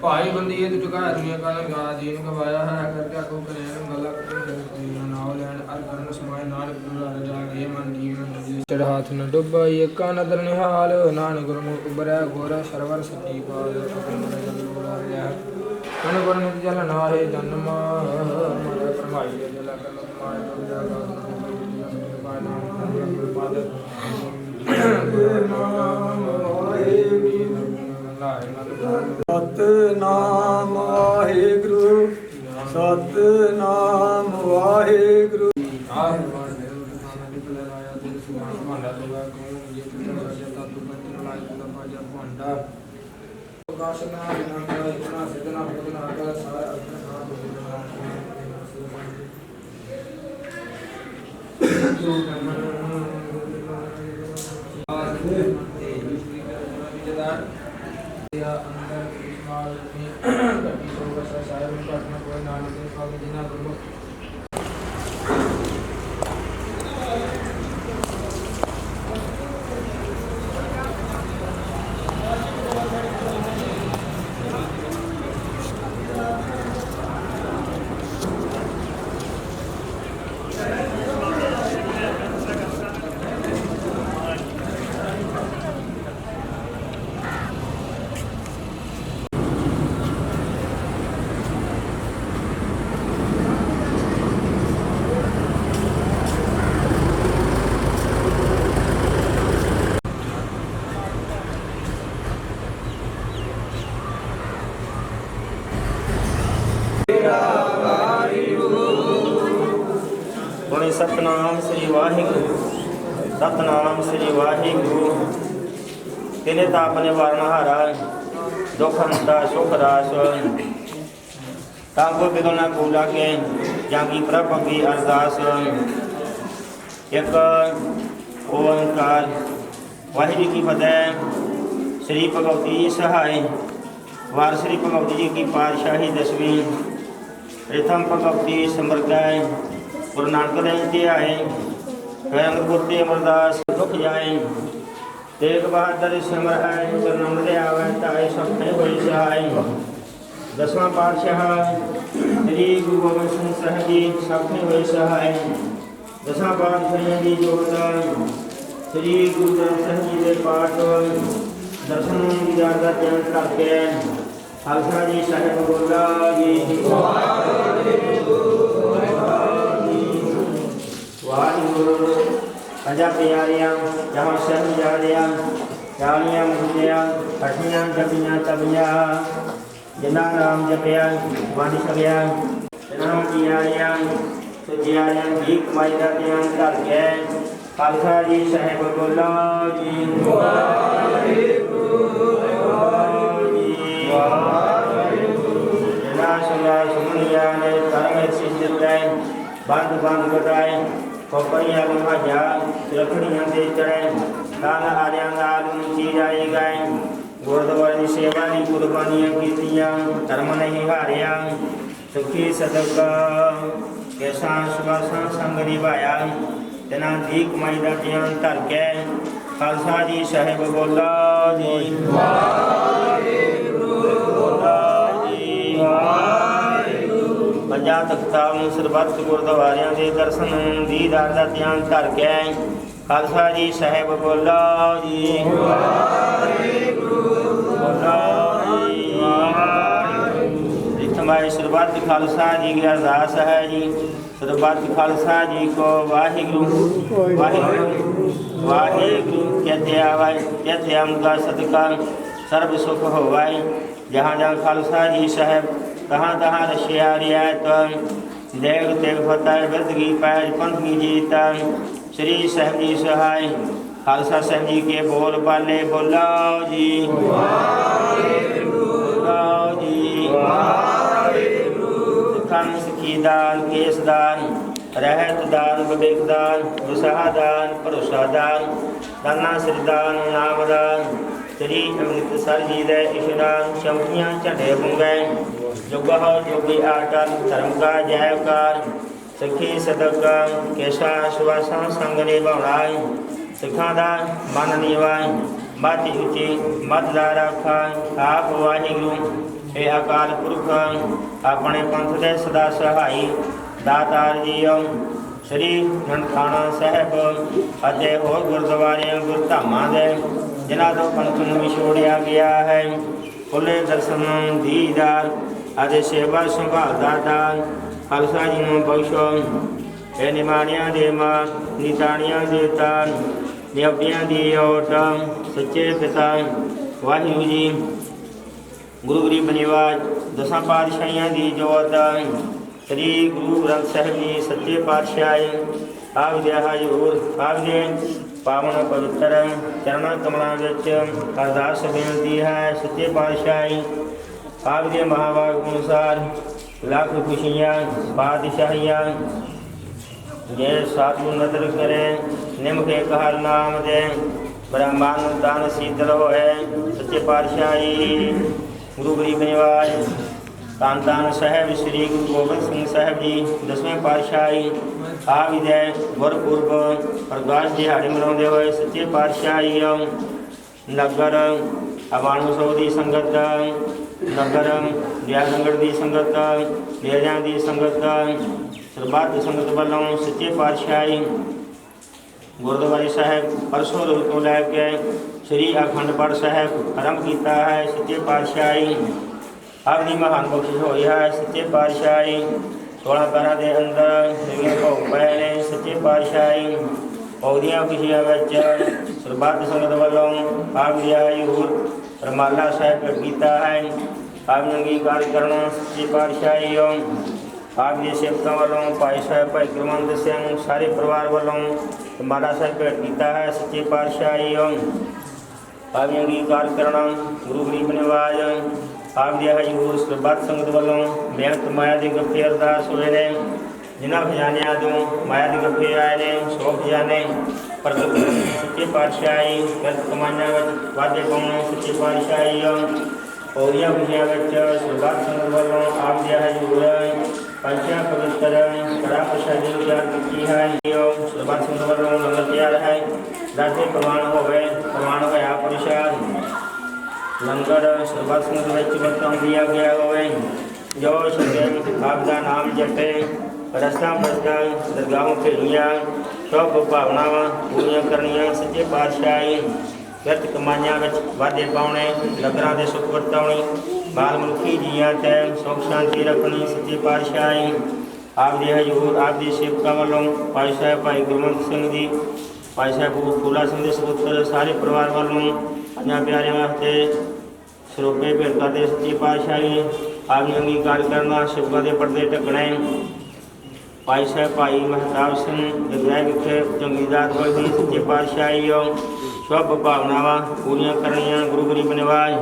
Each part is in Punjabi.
भाई बंदी ये चुका आदमी का गाजीन गवाया है करके को करें गलत नाव लैंड अर करन समय नाल पुरार जागे मन जीवन चढ़ात न डुबा ये का नदर निहाल नान गुरमुख बरै घोर सरवर सती पाल मन गुर नित जल नाहे जन्म मर परमाई जल कर माय सतनाम वाहिगुरु सतनाम वाहिगुरु सतनाम श्री वाहिगुरु सतनाम श्री वाहिगुरु तिने ताप निवारण हारा दुख हंता सुख रास ताको बिगना भूला के जागी प्रभु की अरदास एक ओंकार वाहिगुरु की फतेह। श्री भगवती जी सहाय वार श्री भगवती जी की पातशाही 10वीं प्रथम भगवती संप्रदाय गुरु नानक देव जी आए गुरते अमरदास दुख जाए तेग बहादुर सिमर है जन्म दे आवे ताए सपने होई सहाय। 10वां पातशाह श्री गुरु गोबिंद सिंह साहब जी सपने होई सहाय। 10वां पातशाह जी जोत श्री गुरु ग्रंथ साहब जी के पाठ दर्शन दीदार का ध्यान करके खालसा जी साहिब बोला जी वाहिगुरु अजा प्यारियां जहाँ शहर जा दिया जालियां मुझिया अठियां जपियां तबिया जिना नाम जपिया वाणी सबिया जिना प्यारियां सुजियारियां भीख माई का ध्यान करके खालसा जी साहिब बोला जी जिना सुना सुमनिया ने कर्म सिद्ध है बंद बंद बताए खोपड़ियां लुहाजा रखड़ियां दे चढ़े काल आर्यां गाल नीची जाए गए गुरुद्वारे की सेवा की कुर्बानियां कीतियां धर्म नहीं हारिया सुखी सदका कैसा सुबासा संग निभाया तना भीख माई का ध्यान धर के खालसा जी साहिब बोला जी पंजा तख्ता सरबत गुरुद्वारियां के दर्शन दीदार का ध्यान धर के खालसा जी साहिब बोला जी भाई सरबत खालसा जी की अरदास है जी। सरबत खालसा जी को वाहिगुरु वाहिगुरु वाहिगुरु कहते आवाए कहते उनका सदका सर्व सुख होवाए। जहाँ जहाँ खालसा जी साहब तहाँ तहाँ रशिया रियायत देव तेग फतेह बिरदगी पैज पंथ की जीत श्री साहब जी सहाय। खालसा साहब जी के बोल बाले बोला जी बोला जी दान केस दान रहत दान विवेक दान विसाह दान भरोसा दान दाना सिरदान नाम दान श्री अमृतसर जी दे इशनान चौकियाँ झंडे पुंगै जुगा जोगी आटल धर्म का जयकार सिखी सदक केशा सुवासा संग निभाउणा सिखा दा मन निवाय मत उची मत दा राखा आप वाहिगुरु हे अकाल पुरख अपने पंथ दे सदा सहाई दातार जीओ श्री ननकाना साहब ਅਤੇ ਹੋਰ ਗੁਰਦੁਆਰਿਆਂ ਗੁਰਧਾਮਾਂ ਦੇ ਜਿਨ੍ਹਾਂ ਤੋਂ ਪੰਥ ਨੂੰ ਵਿਛੋੜਿਆ ਗਿਆ ਹੈ ਖੁੱਲੇ ਦਰਸ਼ਨ ਦੀਦਾਰ ਅਤੇ ਸੇਵਾ ਸੰਭਾਲ ਦਾ ਦਾਨ ਖਾਲਸਾ ਜੀ ਨੂੰ ਬਖਸ਼ੋ ਇਹ ਨਿਮਾਣਿਆਂ ਦੇ ਮਾਂ ਨਿਤਾਣਿਆਂ ਦੇ ਤਾਨ ਨਿਉਟਿਆਂ ਦੀ ਓਟ ਸੱਚੇ ਪਿਤਾ ਵਾਹਿਗੁਰੂ ਜੀ ਗੁਰੂ ਗਰੀਬ ਨਿਵਾਜ ਦਸਾਂ ਪਾਤਸ਼ਾਹੀਆਂ ਦੀ ਜੋਤ श्री गुरु ग्रंथ साहिब जी सच्चे पातशाह आप दे हजूर आप दे पावन पवित्र चरणा कमलों में अरदास बेनती है सच्चे पातशाह आप दे महावाग अनुसार लाख खुशियाँ बादशाहियाँ जे साधु नदर करें निम के कहर नाम दे ब्रह्मांड दान शीतल होए सच्चे पातशाही गुरु गरीब निवाज ਧੰਨ ਧੰਨ ਸਾਹਿਬ ਸ੍ਰੀ ਗੁਰੂ ਗੋਬਿੰਦ ਸਿੰਘ ਸਾਹਿਬ ਜੀ ਦਸਵੇਂ ਪਾਤਸ਼ਾਹੀ ਆ ਵਿਦੈ ਗੁਰਪੁਰਬ ਪ੍ਰਕਾਸ਼ ਦਿਹਾੜੇ ਮਨਾਉਂਦੇ ਹੋਏ ਸੱਚੇ ਪਾਤਸ਼ਾਹੀ ਨਗਰ ਅਬਾਣੂ ਸੌ ਦੀ ਸੰਗਤ ਨਗਰ ਵਿਆਹਗੜ ਦੀ ਸੰਗਤ ਡੇਰਿਆਂ ਦੀ ਸੰਗਤ ਸਰਬੱਤ ਸੰਗਤ ਵੱਲੋਂ ਸੱਚੇ ਪਾਤਸ਼ਾਹੀ ਗੁਰਦੁਆਰੇ ਸਾਹਿਬ ਪਰਸੋਂ ਰੋਜ਼ ਤੋਂ ਲੈ ਕੇ ਸ੍ਰੀ ਅਖੰਡ ਪਾਠ ਸਾਹਿਬ ਆਰੰਭ ਕੀਤਾ ਹੈ ਸੱਚੇ ਪਾਤਸ਼ਾਹੀ ਆਪਣੀ ਮਹਾਨ ਬਖਸ਼ਿਸ਼ ਹੋਈ ਹੈ ਸੱਚੇ ਪਾਤਸ਼ਾਹੀ 16 ਪੈਰਾਂ ਦੇ ਅੰਦਰ ਨਿਵੇਂ ਭੋਗ ਪਏ ਨੇ ਸੱਚੇ ਪਾਤਸ਼ਾਹੀ ਉਹਦੀਆਂ ਖੁਸ਼ੀਆਂ ਵਿੱਚ ਸਰਬੱਤ ਸੰਗਤ ਵੱਲੋਂ ਆਪ ਜੀ ਹਜ਼ੂਰ ਰਮਾਲਾ ਸਾਹਿਬ ਕੀਤਾ ਹੈ ਆਪ ਨੂੰ ਅੰਗੀਕਾਰ ਕਰਨਾ ਸੱਚੇ ਪਾਤਸ਼ਾਹੀ ਆਪ ਜੀ ਸੇਵਕਾਂ ਵੱਲੋਂ ਭਾਈ ਸਾਹਿਬ ਭਾਈ ਗੁਰਮੰਤ ਸਿੰਘ ਸਾਰੇ ਪਰਿਵਾਰ ਵੱਲੋਂ ਰਮਾਲਾ ਸਾਹਿਬ ਭੇਟ ਕੀਤਾ ਹੈ ਸੱਚੇ ਪਾਤਸ਼ਾਹੀ ਆਪ ਜੀ ਅੰਗੀਕਾਰ ਕਰਨਾ ਗੁਰੂ ਗਰੀਬ ਨਿਵਾਜ आप जी हजूर सरबत संगत वालों बेहद माया के गफे अरदास हुए ने जिन्होंने खजानिया तो माया के गफे आए ने 100 खजाने पर सच्चे पातशाही गलत कमाइया वादे पाने सच्चे पातशाही औरिया खुशियाँ सरबत संगत वालों आप जी हजूर पंचा पवित्र कड़ा प्रसादी तैयार की है सरबत संगत वालों लंगर तैयार है दस प्रमाण होया प्रसाद लंगर सरबत संगत बर्तन दिया गया होवे जो सज्जन आपका नाम जपे रस्ता बसता दरगाहों भेड़िया सब भावनावां पूरियां करनिया सच्चे पातशाही व्यर्थ कमाइयां वाधे पाने लंगरां दे सुख वरताउणी बाल मनुखी जीआं ते सुख शांति रखनी सच्चे पातशाही आप दे हजूर आप दी सेवकां वालों भाई साहब भाई गुरमंत सिंह जी भाई साहब फूला सिंह दे सपुत्र सारे परिवार वालों अन्य प्यारे वास्ते ਸਰੋਪੇ ਭੇਟ ਕਰਦੇ ਸੱਚੀ ਪਾਤਸ਼ਾਹੀ ਆਪ ਨੂੰ ਅੰਗੀਕਾਰ ਕਰਨਾ ਸ਼ਿਵਕਾਂ ਦੇ ਪਰਦੇ ਢੱਕਣੇ ਭਾਈ ਸਾਹਿਬ ਭਾਈ ਮਹਿਤਾਬ ਸਿੰਘ ਜਗਰਾਏ ਵਿਖੇ ਚੰਗੀਦਾਰ ਹੋਈ ਸੱਚੇ ਪਾਤਸ਼ਾਹੀ ਸਭ ਭਾਵਨਾਵਾਂ ਪੂਰੀਆਂ ਕਰਨੀਆਂ ਗੁਰੂ ਗਰੀਬ ਨਿਵਾਜ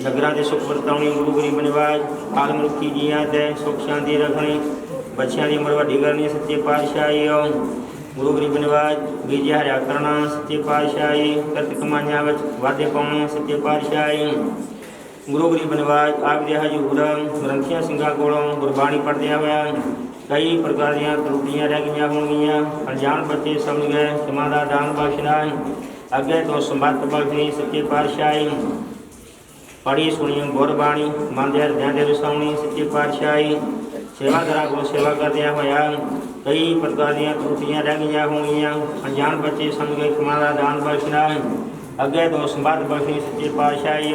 ਨਗਰਾਂ ਦੇ ਸੁੱਖ ਵਰਤਾਉਣੀ ਗੁਰੂ ਗਰੀਬ ਨਿਵਾਜ ਆਲ ਮਨੁੱਖੀ ਜੀਆਂ ਤੇ ਸੁੱਖ ਸ਼ਾਂਤੀ ਰੱਖਣੀ ਬੱਚਿਆਂ ਦੀ ਉਮਰ ਵੱਡੀ ਕਰਨੀ ਸੱਚੇ ਪਾਤਸ਼ਾਹੀ ਗੁਰੂ ਗਰੀਬ ਨਿਵਾਜ ਬੀਜ ਹਰਿਆ ਕਰਨਾ ਸੱਚੇ ਪਾਤਸ਼ਾਹੀ ਕਰਤ ਕਮਾਈਆਂ ਵਿੱਚ ਵਾਧੇ ਪਾਉਣੇ ਸੱਚੇ ਪਾਤਸ਼ਾਹੀ ਗੁਰੂ ਗਰੀਬ ਨਿਵਾਜ ਆਪ ਦੇ ਹਜ਼ੂਰ ਗ੍ਰੰਥੀਆਂ ਸਿੰਘਾਂ ਕੋਲੋਂ ਗੁਰਬਾਣੀ ਪੜ੍ਹਦਿਆਂ ਹੋਇਆ ਕਈ ਪ੍ਰਕਾਰ ਦੀਆਂ ਤਰੁੱਟੀਆਂ ਰਹਿ ਗਈਆਂ ਹੋਣਗੀਆਂ ਅਣਜਾਣ ਬੱਚੇ ਸਮਝ ਗਏ ਸਮਾਂ ਦਾ ਦਾਨ ਬਖਸ਼ਣਾ ਅੱਗੇ ਤੋਂ ਸਮੱਤ ਬਖਸ਼ਣੀ ਸੱਚੇ ਪਾਤਸ਼ਾਹੀ ਪੜ੍ਹੀ ਸੁਣੀ ਗੁਰਬਾਣੀ ਮਨ ਦੇ ਹਿਰਦਿਆਂ ਦੇ ਵਸਾਉਣੀ ਸੱਚੇ ਪਾਤਸ਼ਾਹੀ ਸੇਵਾਦਾਰਾਂ ਕੋਲ ਸੇਵਾ ਕਰਦਿਆਂ ਹੋਇਆ ਕਈ ਪ੍ਰਕਾਰ ਦੀਆਂ ਤਰੁੱਟੀਆਂ ਰਹਿ ਗਈਆਂ ਹੋਣਗੀਆਂ ਅਣਜਾਣ ਬੱਚੇ ਸਮਝ ਗਏ ਸਮਾਂ ਦਾ ਦਾਨ ਬਖਸ਼ਣਾ ਅੱਗੇ ਤੋਂ ਸਮੱਤ ਬਖਸ਼ਣੀ ਸੱਚੇ ਪਾਤਸ਼ਾਹੀ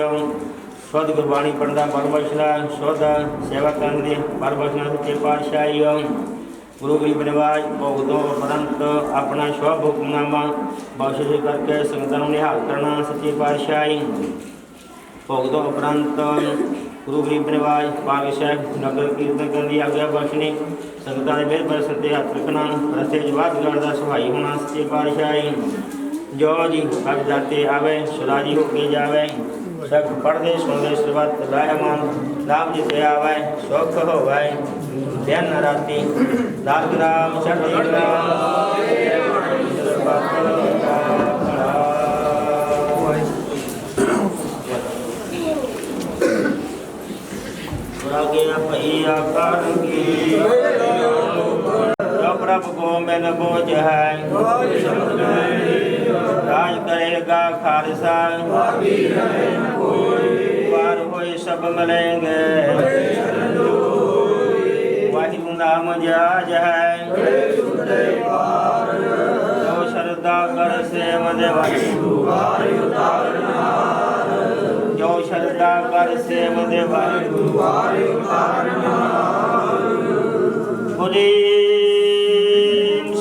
शुद्ध गुरबाणी पढ़ना बल बख्शना शुद्ध सेवा करने बल बख्शना सच्चे पातशाही गुरु गरीब निवाज भोगतों उपरंत अपना शुभ हुक्मनामा बख्शिश करके संगतों निहाल करना सच्चे पातशाही भोगतों उपरंत गुरु गरीब निवाज पाक साहब नगर कीर्तन करने की आज्ञा बख्शनी संगतां दे मेहर बरसत ते हथ रखना रस्ते च वाद का सहाई होना सच्चे पातशाही जो जी अब जाते आवे सुराजी होके जावे ਸਖ ਪੜ੍ਹਦੇ ਸੁਣਦੇ ਸਰਬਤ ਲਾਹੇਵੰਦ ਨਾਮ ਜਿਤੇ ਆਵੈ ਸੁਖ ਹੋਵੈ ਦਿਨ ਰਾਤੀ ਨਾਨਕ ਨਾਮ ਚੜ੍ਹਦੀ ਕਲਾ ਸਰਬਤ ਦਾ ਭਲਾ। ਰਾਗੇ ਭਈ ਆਕਾਰ ਕੀ ਜੋ ਪ੍ਰਭ ਕੋ ਮਿਲ ਬੋਝ ਹੈ ਰਾਜ ਕਰੇਗਾ ਖਾਲਸਾ ਵਾਰ ਹੋਏ ਸਭ ਮਿਲेंगे ਵਾਹਿਗੁਰੂ ਨਾਮ ਜਾਜ ਹੈ ਜੋ ਸ਼ਰਧਾ ਕਰ ਸੇਵਨ ਵਾਹਿਗੁਰੂ ਜੋ ਸ਼ਰਧਾ ਕਰ ਸੇਵਨ ਵਾਹਿਗੁਰੂ ਬੁਰੀ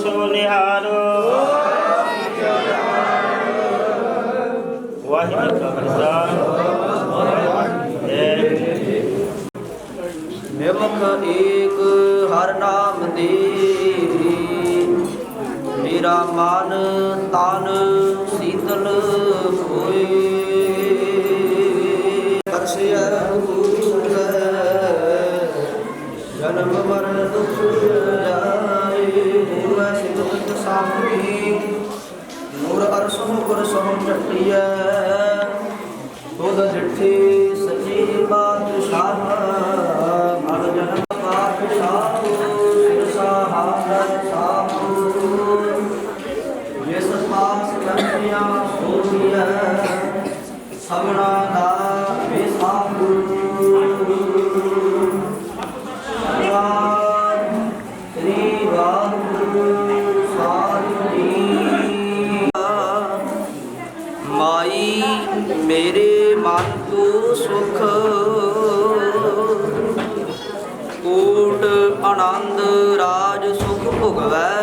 ਸੋ ਨਿਹਾਰੋ ਵਾਹਿਗੁਰੂ ਕਾ ਖਾਲਸਾ ਨਿਮਕ ਏਕ ਹਰ ਨਾਮ ਦੇ ਮੇਰਾ ਮਨ ਤਨ ਸੀਤਲ ਹੋਏ ਕਰਸਿਆ ਜਨਮ ਮਰਨ ਦੁਖ ਜਾਏ ਹੋਵੇ ਸਿਮਰਤ ਸਾਖੀ ਨੂਰ ਅਰਸੋਂ ਗੁਰ ਸੋਂ ਟਟਿਐ ਉਹਦਾ ਜਿੱਠੇ ਸੱਚੀ ਬਾਦਸ਼ਾਹ ਮਨ ਜਨਮ ਬਾਦਸ਼ਾਹ ਸਿਰਸਾਹਾਰ ਸਾਹੂ ਜਿਸ ਪਾਸ ਕੰਨਿਆ ਸੋਹੀਐ ਸਭਨਾ ਦਾ ਵਿਸਾਹੂ ਸ੍ਰੀ ਵਾਹਿਗੁਰੂ ਸਾਹਿਬ ਜੀ। ਮਾਈ ਮੇਰੇ ਮਨ ਕੋ ਸੁਖ ਕੋਟ ਆਨੰਦ ਰਾਜ ਸੁਖ ਭੁਗਵੈ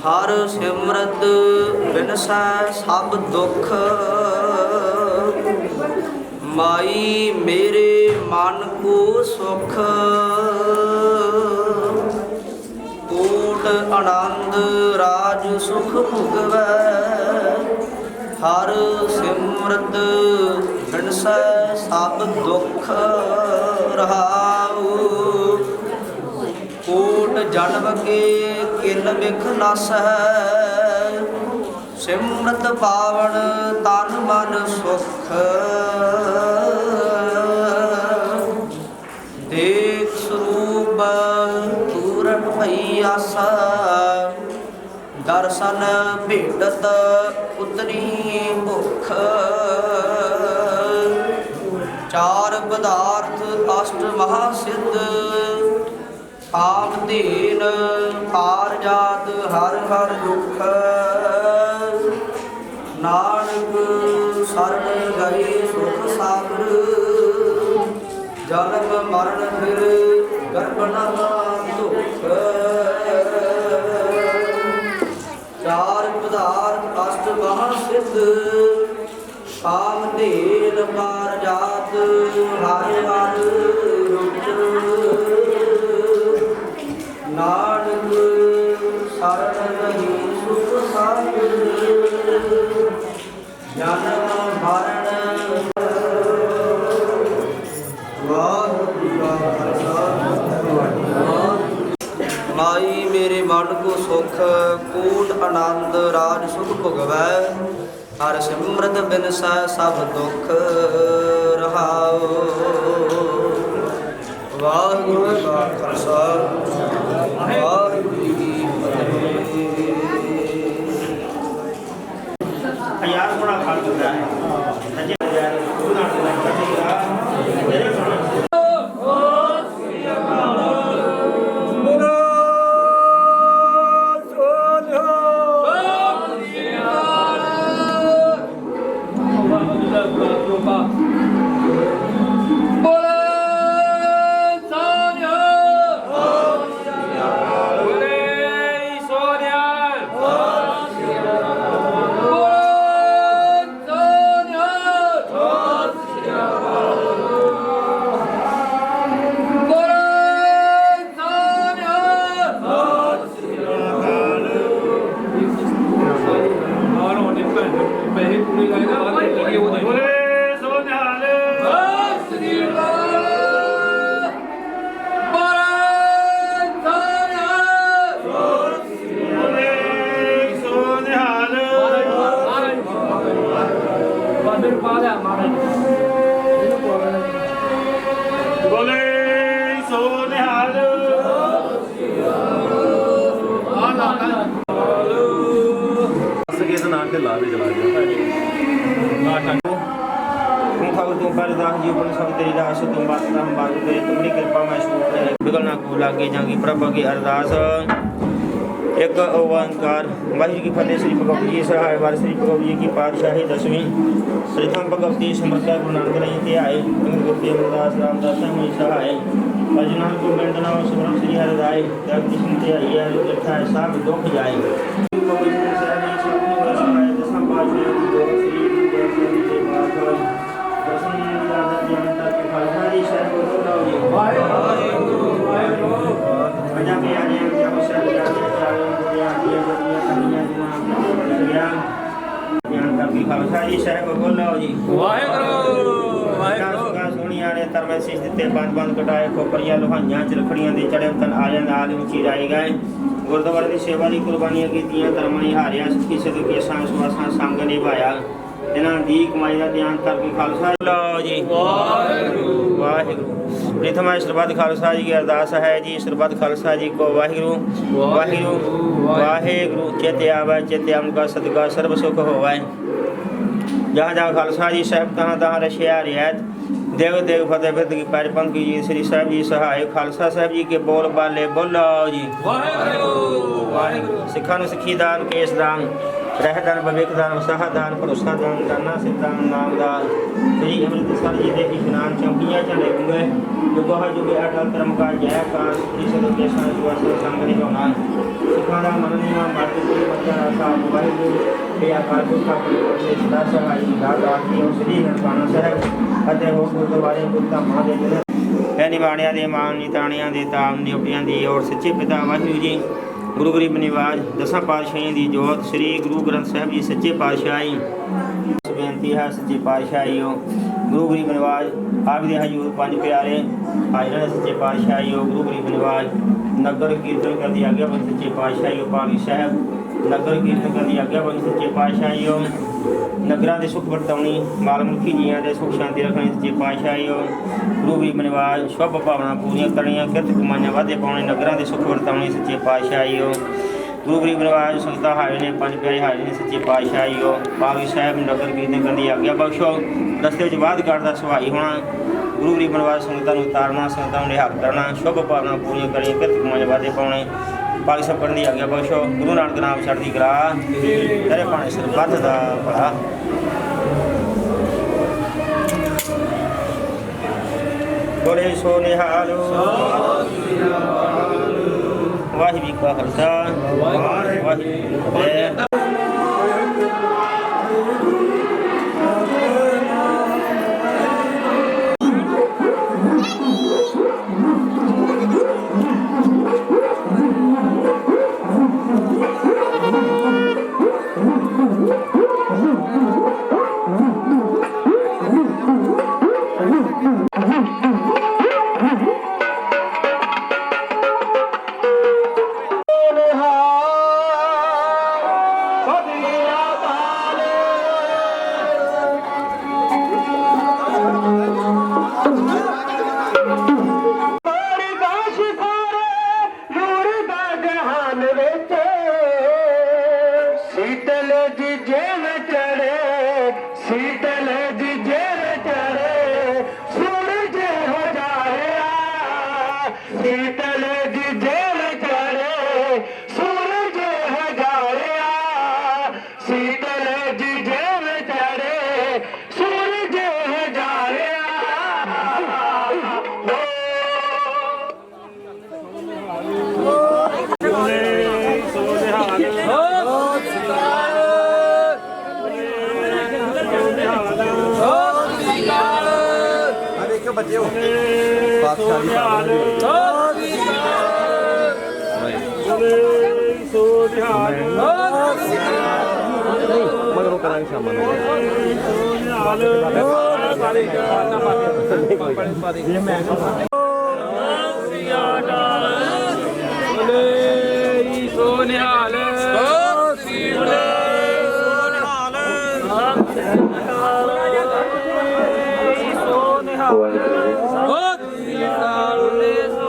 ਹਰ ਸਿਮਰਤ ਬਿਨਸੈ ਸਭ ਦੁਖ ਮਾਈ ਮੇਰੇ ਮਨ ਕੋ ਸੁਖ ਕੋਟ ਆਨੰਦ ਰਾਜ ਸੁਖ ਭੁਗਵੈ ਹਰ ਸਿਮਰਤ ਬਿਨਸੈ ਸਭ ਦੁਖ ਰਹਾਉ ਕੋਟ ਜਨਮ ਕੇ ਕਿਨ ਬਿਖ ਨਾਸੈ ਸਿਮਰਤ ਪਾਵਨ ਤਨ ਮਨ ਸੁਖ ਦੇਖ ਸਰੂਪ ਪੂਰਨ ਭਈ ਆਸਾ ਦਰਸ਼ਨ ਭੇਟਤ ਉਤਰੀ ਭੁਖ ਚਾਰ ਪਦਾਰਥ ਅਸ਼ਟ ਮਹਾ ਸਿੱਧ ਕਾਮ ਧੀਨ ਪਾਰ ਜਾਤ ਹਰ ਹਰ ਦੁਖ ਨਾਨਕ ਸਰਣ ਗਏ ਸੁਖ ਸਾਗਰ ਜਨਮ ਮਰਨ ਫਿਰ ਗਰਭਨਾ ਦੁਖ ਚਾਰ ਪਦਾਰਥ ਅਸ਼ਟ ਮਹਾ ਸਿੱਧ ਕਾਮ ਧੀਨ ਪਾਰ ਜਾਤ ਹਰ ਹਰ ਰੁਚ ਨਾਨਕ ਸਰਣ ਗਏ ਸੁਖ ਸਾਗਰ ਜਨਮ ਮਰਨ ਮਾਈ ਮੇਰੇ ਮਨ ਕੋ ਸੁਖ ਕੂਟ ਆਨੰਦ ਰਾਜ ਸੁਖ ਭੁਗਵੈ ਹਰ ਸਿਮਰਤ ਬਿਨਸੈ ਸਭ ਦੁਖ ਰਹਾਉ। ਵਾਹਿਗੁਰੂ ਜੀ ਕਾ ਖਾਲਸਾ ਵਾਹਿਗੁਰੂ ਜੀ ਕੀ ਫਤਿਹ। ਯਾਰ ਬੜਾ ਖਾਲ ਚੁੱਕਾ ਹੈ ਅਜੇ ਯਾਰ ਗੁਰੂ ਨਾਨਕ ਦੇਵ ਜੀ ਦਾ ਮੇਰੇ ਕੋਲ Bole Sanya ਸੋ ਨਿਹਾਲ ਸਕੇ ਤਾਂ ਨਾਂ ਤੇ ਲਾ ਦੇ ਚਲਾ ਗਿਆ ਤੂੰ ਖਾਉ ਤੂੰ ਕਰ ਦਾਸ ਜੀ ਬਣ ਸਭ ਤੇਰੀ ਦਾਸ ਤੂੰ ਬਾਤ ਨਾਮ ਬਾਤ ਤੇਰੀ ਤੁਮਰੀ ਕਿਰਪਾ ਮੈਂ ਸ਼ੁਕਰ ਹੈ ਬਿਗਲਣਾ ਕੋ ਲਾਗੇ ਜਾਂਗੀ ਪ੍ਰਭ ਕੀ ਅਰਦਾਸ एक ओंकार वाहिगुरू की फतेह। श्री भगवती जी सहाय वार श्री भगवती जी की पातशाही 10वीं श्रीथम भगवती समर्था गुरु नानक देव जी आए गुरु अमरदास रामदास मुनि सहाय भजन गोविंद नाम सुमरन श्री हरिदाय जग कृष्ण ते आइए जथा सब दुख जाए खालसा जी साहब बोलो जी वाहेगुरू वाहेगुरू सोनिया ने तरमे शीश दिते बंद बंद कटाए खोपरियां लोहाइयां चरखड़ियां दे चढ़े तन आले नाल ऊंची राई गए गुरुद्वारे दी सेवा दी कुर्बानियां कीतियां धर्म निहारिया सखी सदके सांस वासां संग निभाया इन्हां दी कमाई दा ध्यान करके खालसा लो जी वाहेगुरू वाहेगुरू प्रथम सरबत खालसा जी की अरदास है जी सरबत खालसा जी को वाहेगुरू वाहेगुरू वाहेगुरू चेते आवे चेते उनका सदका सर्व सुख होवे जहाँ जहाँ खालसा जी साहब तहाँ तहाँ रशिया रियायत देव देव फतेह बिरद की पैर पंखी जी श्री साहब जी सहाय खालसा साहब जी के बोल बाले बोलो जी वाहेगुरू वाहेगुरू सिखा सिखी दान केस दान रह दान भविक दान उत्साह दान भरोसा दान दाना सिद्धान नाम दान श्री अमृतसर जी के इशनान चौकियाँ झंडे गुंगे जुगो जुगे अटल धर्म का जयकार श्री सदके संग निभाना सिखा का मन नीवा मर्द कोई बच्चा रासा वाहिगुरू के आकार को से सदा सहाय दादा की श्री ननकाना साहब ਅਤੇ ਹੋਰ ਗੁਰਦੁਆਰੇ ਗੁਰਤਾ ਮਾਂ ਦੇ ਜਨ ਐ ਨਿਵਾਣਿਆਂ ਦੇ ਮਾਨ ਨਿਤਾਣਿਆਂ ਦੇ ਤਾਮ ਨਿਉਟੀਆਂ ਦੀ ਔਰ ਸੱਚੇ ਪਿਤਾ ਵਾਹਿਗੁਰੂ ਜੀ ਗੁਰੂ ਗਰੀਬ ਨਿਵਾਜ ਦਸਾਂ ਪਾਤਸ਼ਾਹੀਆਂ ਦੀ ਜੋਤ ਸ੍ਰੀ ਗੁਰੂ ਗ੍ਰੰਥ ਸਾਹਿਬ ਜੀ ਸੱਚੇ ਪਾਤਸ਼ਾਹੀ ਬੇਨਤੀ ਹੈ ਸੱਚੇ ਪਾਤਸ਼ਾਹੀਓ ਗੁਰੂ ਗਰੀਬ ਨਿਵਾਜ ਆਪ ਦੇ ਹਜ਼ੂਰ ਪੰਜ ਪਿਆਰੇ ਹਾਜ਼ਰ ਸੱਚੇ ਪਾਤਸ਼ਾਹੀਓ ਗੁਰੂ ਗਰੀਬ ਨਿਵਾਜ ਨਗਰ ਕੀਰਤਨ ਕਰਦੀ ਆਗਿਆ ਬਣ ਸੱਚੇ ਪਾਤਸ਼ਾਹੀਓ ਪਾਲੀ ਸਾਹਿਬ ਨਗਰ ਕੀਰਤਨ ਕਰਦੀ ਆਗਿਆ ਬਣ ਸੱਚੇ ਪਾਤਸ਼ਾਹੀਓ नगरां दे सुख वरताउणी माल मुखी जियां दे सुख शांति रखणी सच्चे पातशाही गुरु गरीब निवाज शुभ भावना पूरियां करनियां किरत कमाइयां वाधे पाउणे नगरां दे सुख वरताउणी सच्चे पातशाही गुरु गरीब निवाज संगतां हाज़र ने पंज प्यारे हाज़र ने सच्चे पातशाही पालवी साहब नगर कीर्तन करन दी आग्या बख्शो रस्ते विच वाध घाट दा सवाई होना गुरु गरीब निवाज संगतां नूं तारना संगतां नूं निहाल करना शुभ भावना पूरियां करनियां किरत कमाइयां वाधे पाउणे पाली सब करने की आज्ञा बख्शो गुरु नानक नाम चढ़ती कला तेरे पाने सरबत दा भला बोले सो निहाल वाहिगुरू का खालसा वाहिगुरू फतेह। बच्चे हो मगर वो करांगे सामान Oh,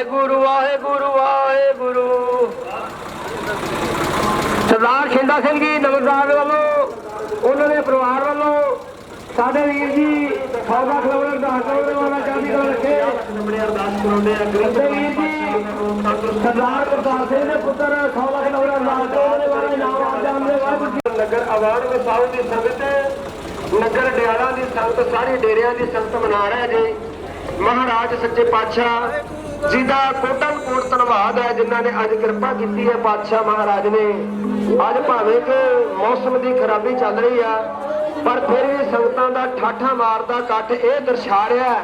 ਵਾਹਿਗੁਰੂ ਵਾਹਿਗੁਰੂ ਵਾਹਿਗੁਰੂ। ਸਰਦਾਰ ਸ਼ਿੰਦਾ ਸਿੰਘ ਜੀ ਨਮਸਕਾਰ ਵੱਲੋਂ, ਉਹਨਾਂ ਦੇ ਪਰਿਵਾਰ ਵੱਲੋਂ ਸਾਡੇ ਵੀਰ ਜੀ 100 ਲੱਖ ਰੁਪਏ ਅਰਦਾਸ ਕਰਨ ਵਾਲਾ ਚਾਬੀ ਕਰ ਰੱਖੇ ਅਰਦਾਸ ਕਰਾਉਂਦੇ ਆ ਵੀਰ ਜੀ। ਸਰਦਾਰ ਪ੍ਰਤਾਪ ਸਿੰਘ ਦੇ ਪੁੱਤਰ 100 ਲੱਖ ਰੁਪਏ ਅਰਦਾਸ ਕਰਨ ਵਾਲਾ ਨਾਮ ਆ ਜਾਂਦੇ ਵਾਹਿਗੁਰੂ ਜੀ। ਨਗਰ ਆਵਾਜ਼ ਵਸਾਉ ਦੀ ਸੰਗਤ, ਨਗਰ ਡਿਆਲਾ ਦੀ ਸੰਗਤ, ਸਾਰੀ ਡੇਰਿਆਂ ਦੀ ਸੰਗਤ ਮਨਾ ਰਿਹਾ ਜੀ। ਮਹਾਰਾਜ ਸੱਚੇ ਪਾਤਸ਼ਾਹ ਜੀ ਦਾ ਕੋਟਨ ਕੋਟ ਧੰਨਵਾਦ ਹੈ ਜਿਨ੍ਹਾਂ ਨੇ ਅੱਜ ਕਿਰਪਾ ਕੀਤੀ ਹੈ। ਪਾਤਸ਼ਾਹ ਮਹਾਰਾਜ ਨੇ ਅੱਜ ਭਾਵੇਂ ਕਿ ਮੌਸਮ ਦੀ ਖਰਾਬੀ ਚੱਲ ਰਹੀ ਆ, ਪਰ ਫਿਰ ਵੀ ਸੰਗਤਾਂ ਦਾ ਠਾਠਾ ਮਾਰਦਾ ਇਕੱਠ ਇਹ ਦਰਸਾ ਰਿਹਾ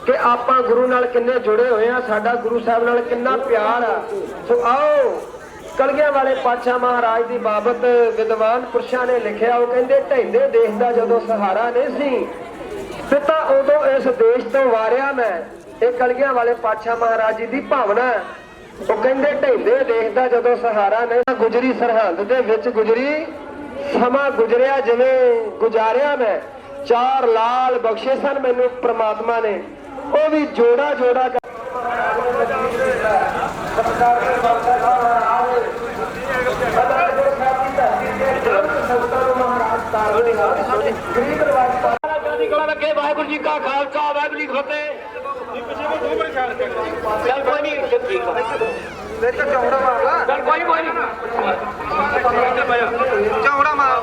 ਕਿ ਆਪਾਂ ਗੁਰੂ ਨਾਲ ਕਿੰਨੇ ਜੁੜੇ ਹੋਏ ਆ, ਸਾਡਾ ਗੁਰੂ ਸਾਹਿਬ ਨਾਲ ਕਿੰਨਾ ਪਿਆਰ ਆ। ਸੋ ਆਓ ਕਲਗੀਆਂ ਵਾਲੇ ਪਾਤਸ਼ਾਹ ਮਹਾਰਾਜ ਦੀ ਬਾਬਤ ਵਿਦਵਾਨ ਪੁਰਸ਼ਾਂ ਨੇ ਲਿਖਿਆ, ਉਹ ਕਹਿੰਦੇ ਢਹਿੰਦੇ ਦੇਸ਼ ਦਾ ਜਦੋਂ ਸਹਾਰਾ ਨਹੀਂ ਸੀ ਪਿਤਾ ਉਦੋਂ ਇਸ ਦੇਸ਼ ਤੋਂ ਵਾਰਿਆ ਮੈਂ। ਇਹ ਕਲਗੀਆਂ ਵਾਲੇ ਪਾਤਸ਼ਾਹ ਮਹਾਰਾਜ ਜੀ ਦੀ ਭਾਵਨਾ। ਉਹ ਕਹਿੰਦੇ ਢਹਿੰਦੇ ਦੇਸ਼ ਦਾ ਜਦੋਂ ਸਹਾਰਾ ਨਹੀਂ, ਗੁਜਰੀ ਸਰਹੰਦ ਦੇ ਵਿੱਚ ਗੁਜਰੀ ਸਮਾਂ ਗੁਜਰਿਆ ਜਿਵੇਂ ਗੁਜ਼ਾਰਿਆ ਮੈਂ। 4 ਲਾਲ ਬਖਸ਼ੇ ਸਨ ਮੈਨੂੰ ਪ੍ਰਮਾਤਮਾ ਨੇ, ਉਹ ਵੀ ਜੋੜਾ ਜੋੜਾ ਵਾਹਿਗੁਰੂ ਜੀ ਕਾ ਖਾਲਸਾ ਵਾਹਿਗੁਰੂ ਜੀ ਕੀ ਫਤਿਹ। ਚੱਲ ਕੋਈ ਨਹੀਂ, ਠੀਕ ਆ ਚੌੜਾ ਮਾਰਦਾ, ਚੱਲ ਕੋਈ ਨਹੀਂ ਚੌੜਾ ਮਾਰ।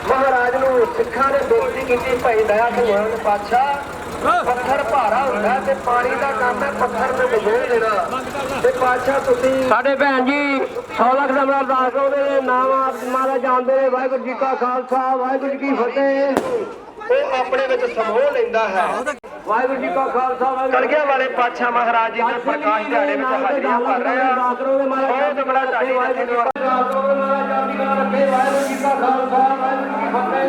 ਮਹਾਰਾਜ ਨੂੰ ਸਿੱਖਾਂ ਨੇ ਬੇਨਤੀ ਕੀਤੀ, ਭਾਈ ਦਇਆ ਸਿੰਘ ਪਾਤਸ਼ਾਹ ਪੱਥਰ ਭਾਰਾ ਹੁੰਦਾ ਤੇ ਪਾਣੀ ਦਾ ਕੰਮ ਹੈ ਪੱਥਰ ਨੂੰ ਡੁਬੋ ਦੇਣਾ, ਤੇ ਪਾਤਸ਼ਾਹ ਤੁਸੀਂ ਸਾਡੇ ਭੈਣ ਜੀ 100 ਲੱਖ ਦਾ ਅਰਦਾਸ ਉਹਦੇ ਨਾਮ ਮਹਾਰਾਜ ਜਾਣਦੇ ਨੇ। ਵਾਹਿਗੁਰੂ ਜੀ ਕਾ ਖਾਲਸਾ ਵਾਹਿਗੁਰੂ ਜੀ ਕੀ ਫਤਿਹ। ਉਹ ਆਪਣੇ ਵਿੱਚ ਸਮੋਹ ਲੈਂਦਾ ਹੈ। ਵਾਹਿਗੁਰੂ ਜੀ ਕਾ ਖਾਲਸਾ। ਕਲਗੀਆਂ ਵਾਲੇ ਪਾਤਸ਼ਾਹ ਮਹਾਰਾਜ ਜੀ ਦੇ ਪ੍ਰਕਾਸ਼ ਦਿਹਾੜੇ ਵਿੱਚ ਹਾਜ਼ਰੀਆਂ ਭਰ ਰਹੇ ਆ। ਬਹੁਤ ਬੜਾ ਢਾਡੀ ਵਾਹਿਗੁਰੂ ਜੀ ਕਾ ਖਾਲਸਾ ਵਾਹਿਗੁਰੂ ਜੀ ਕੀ ਫਤਿਹ।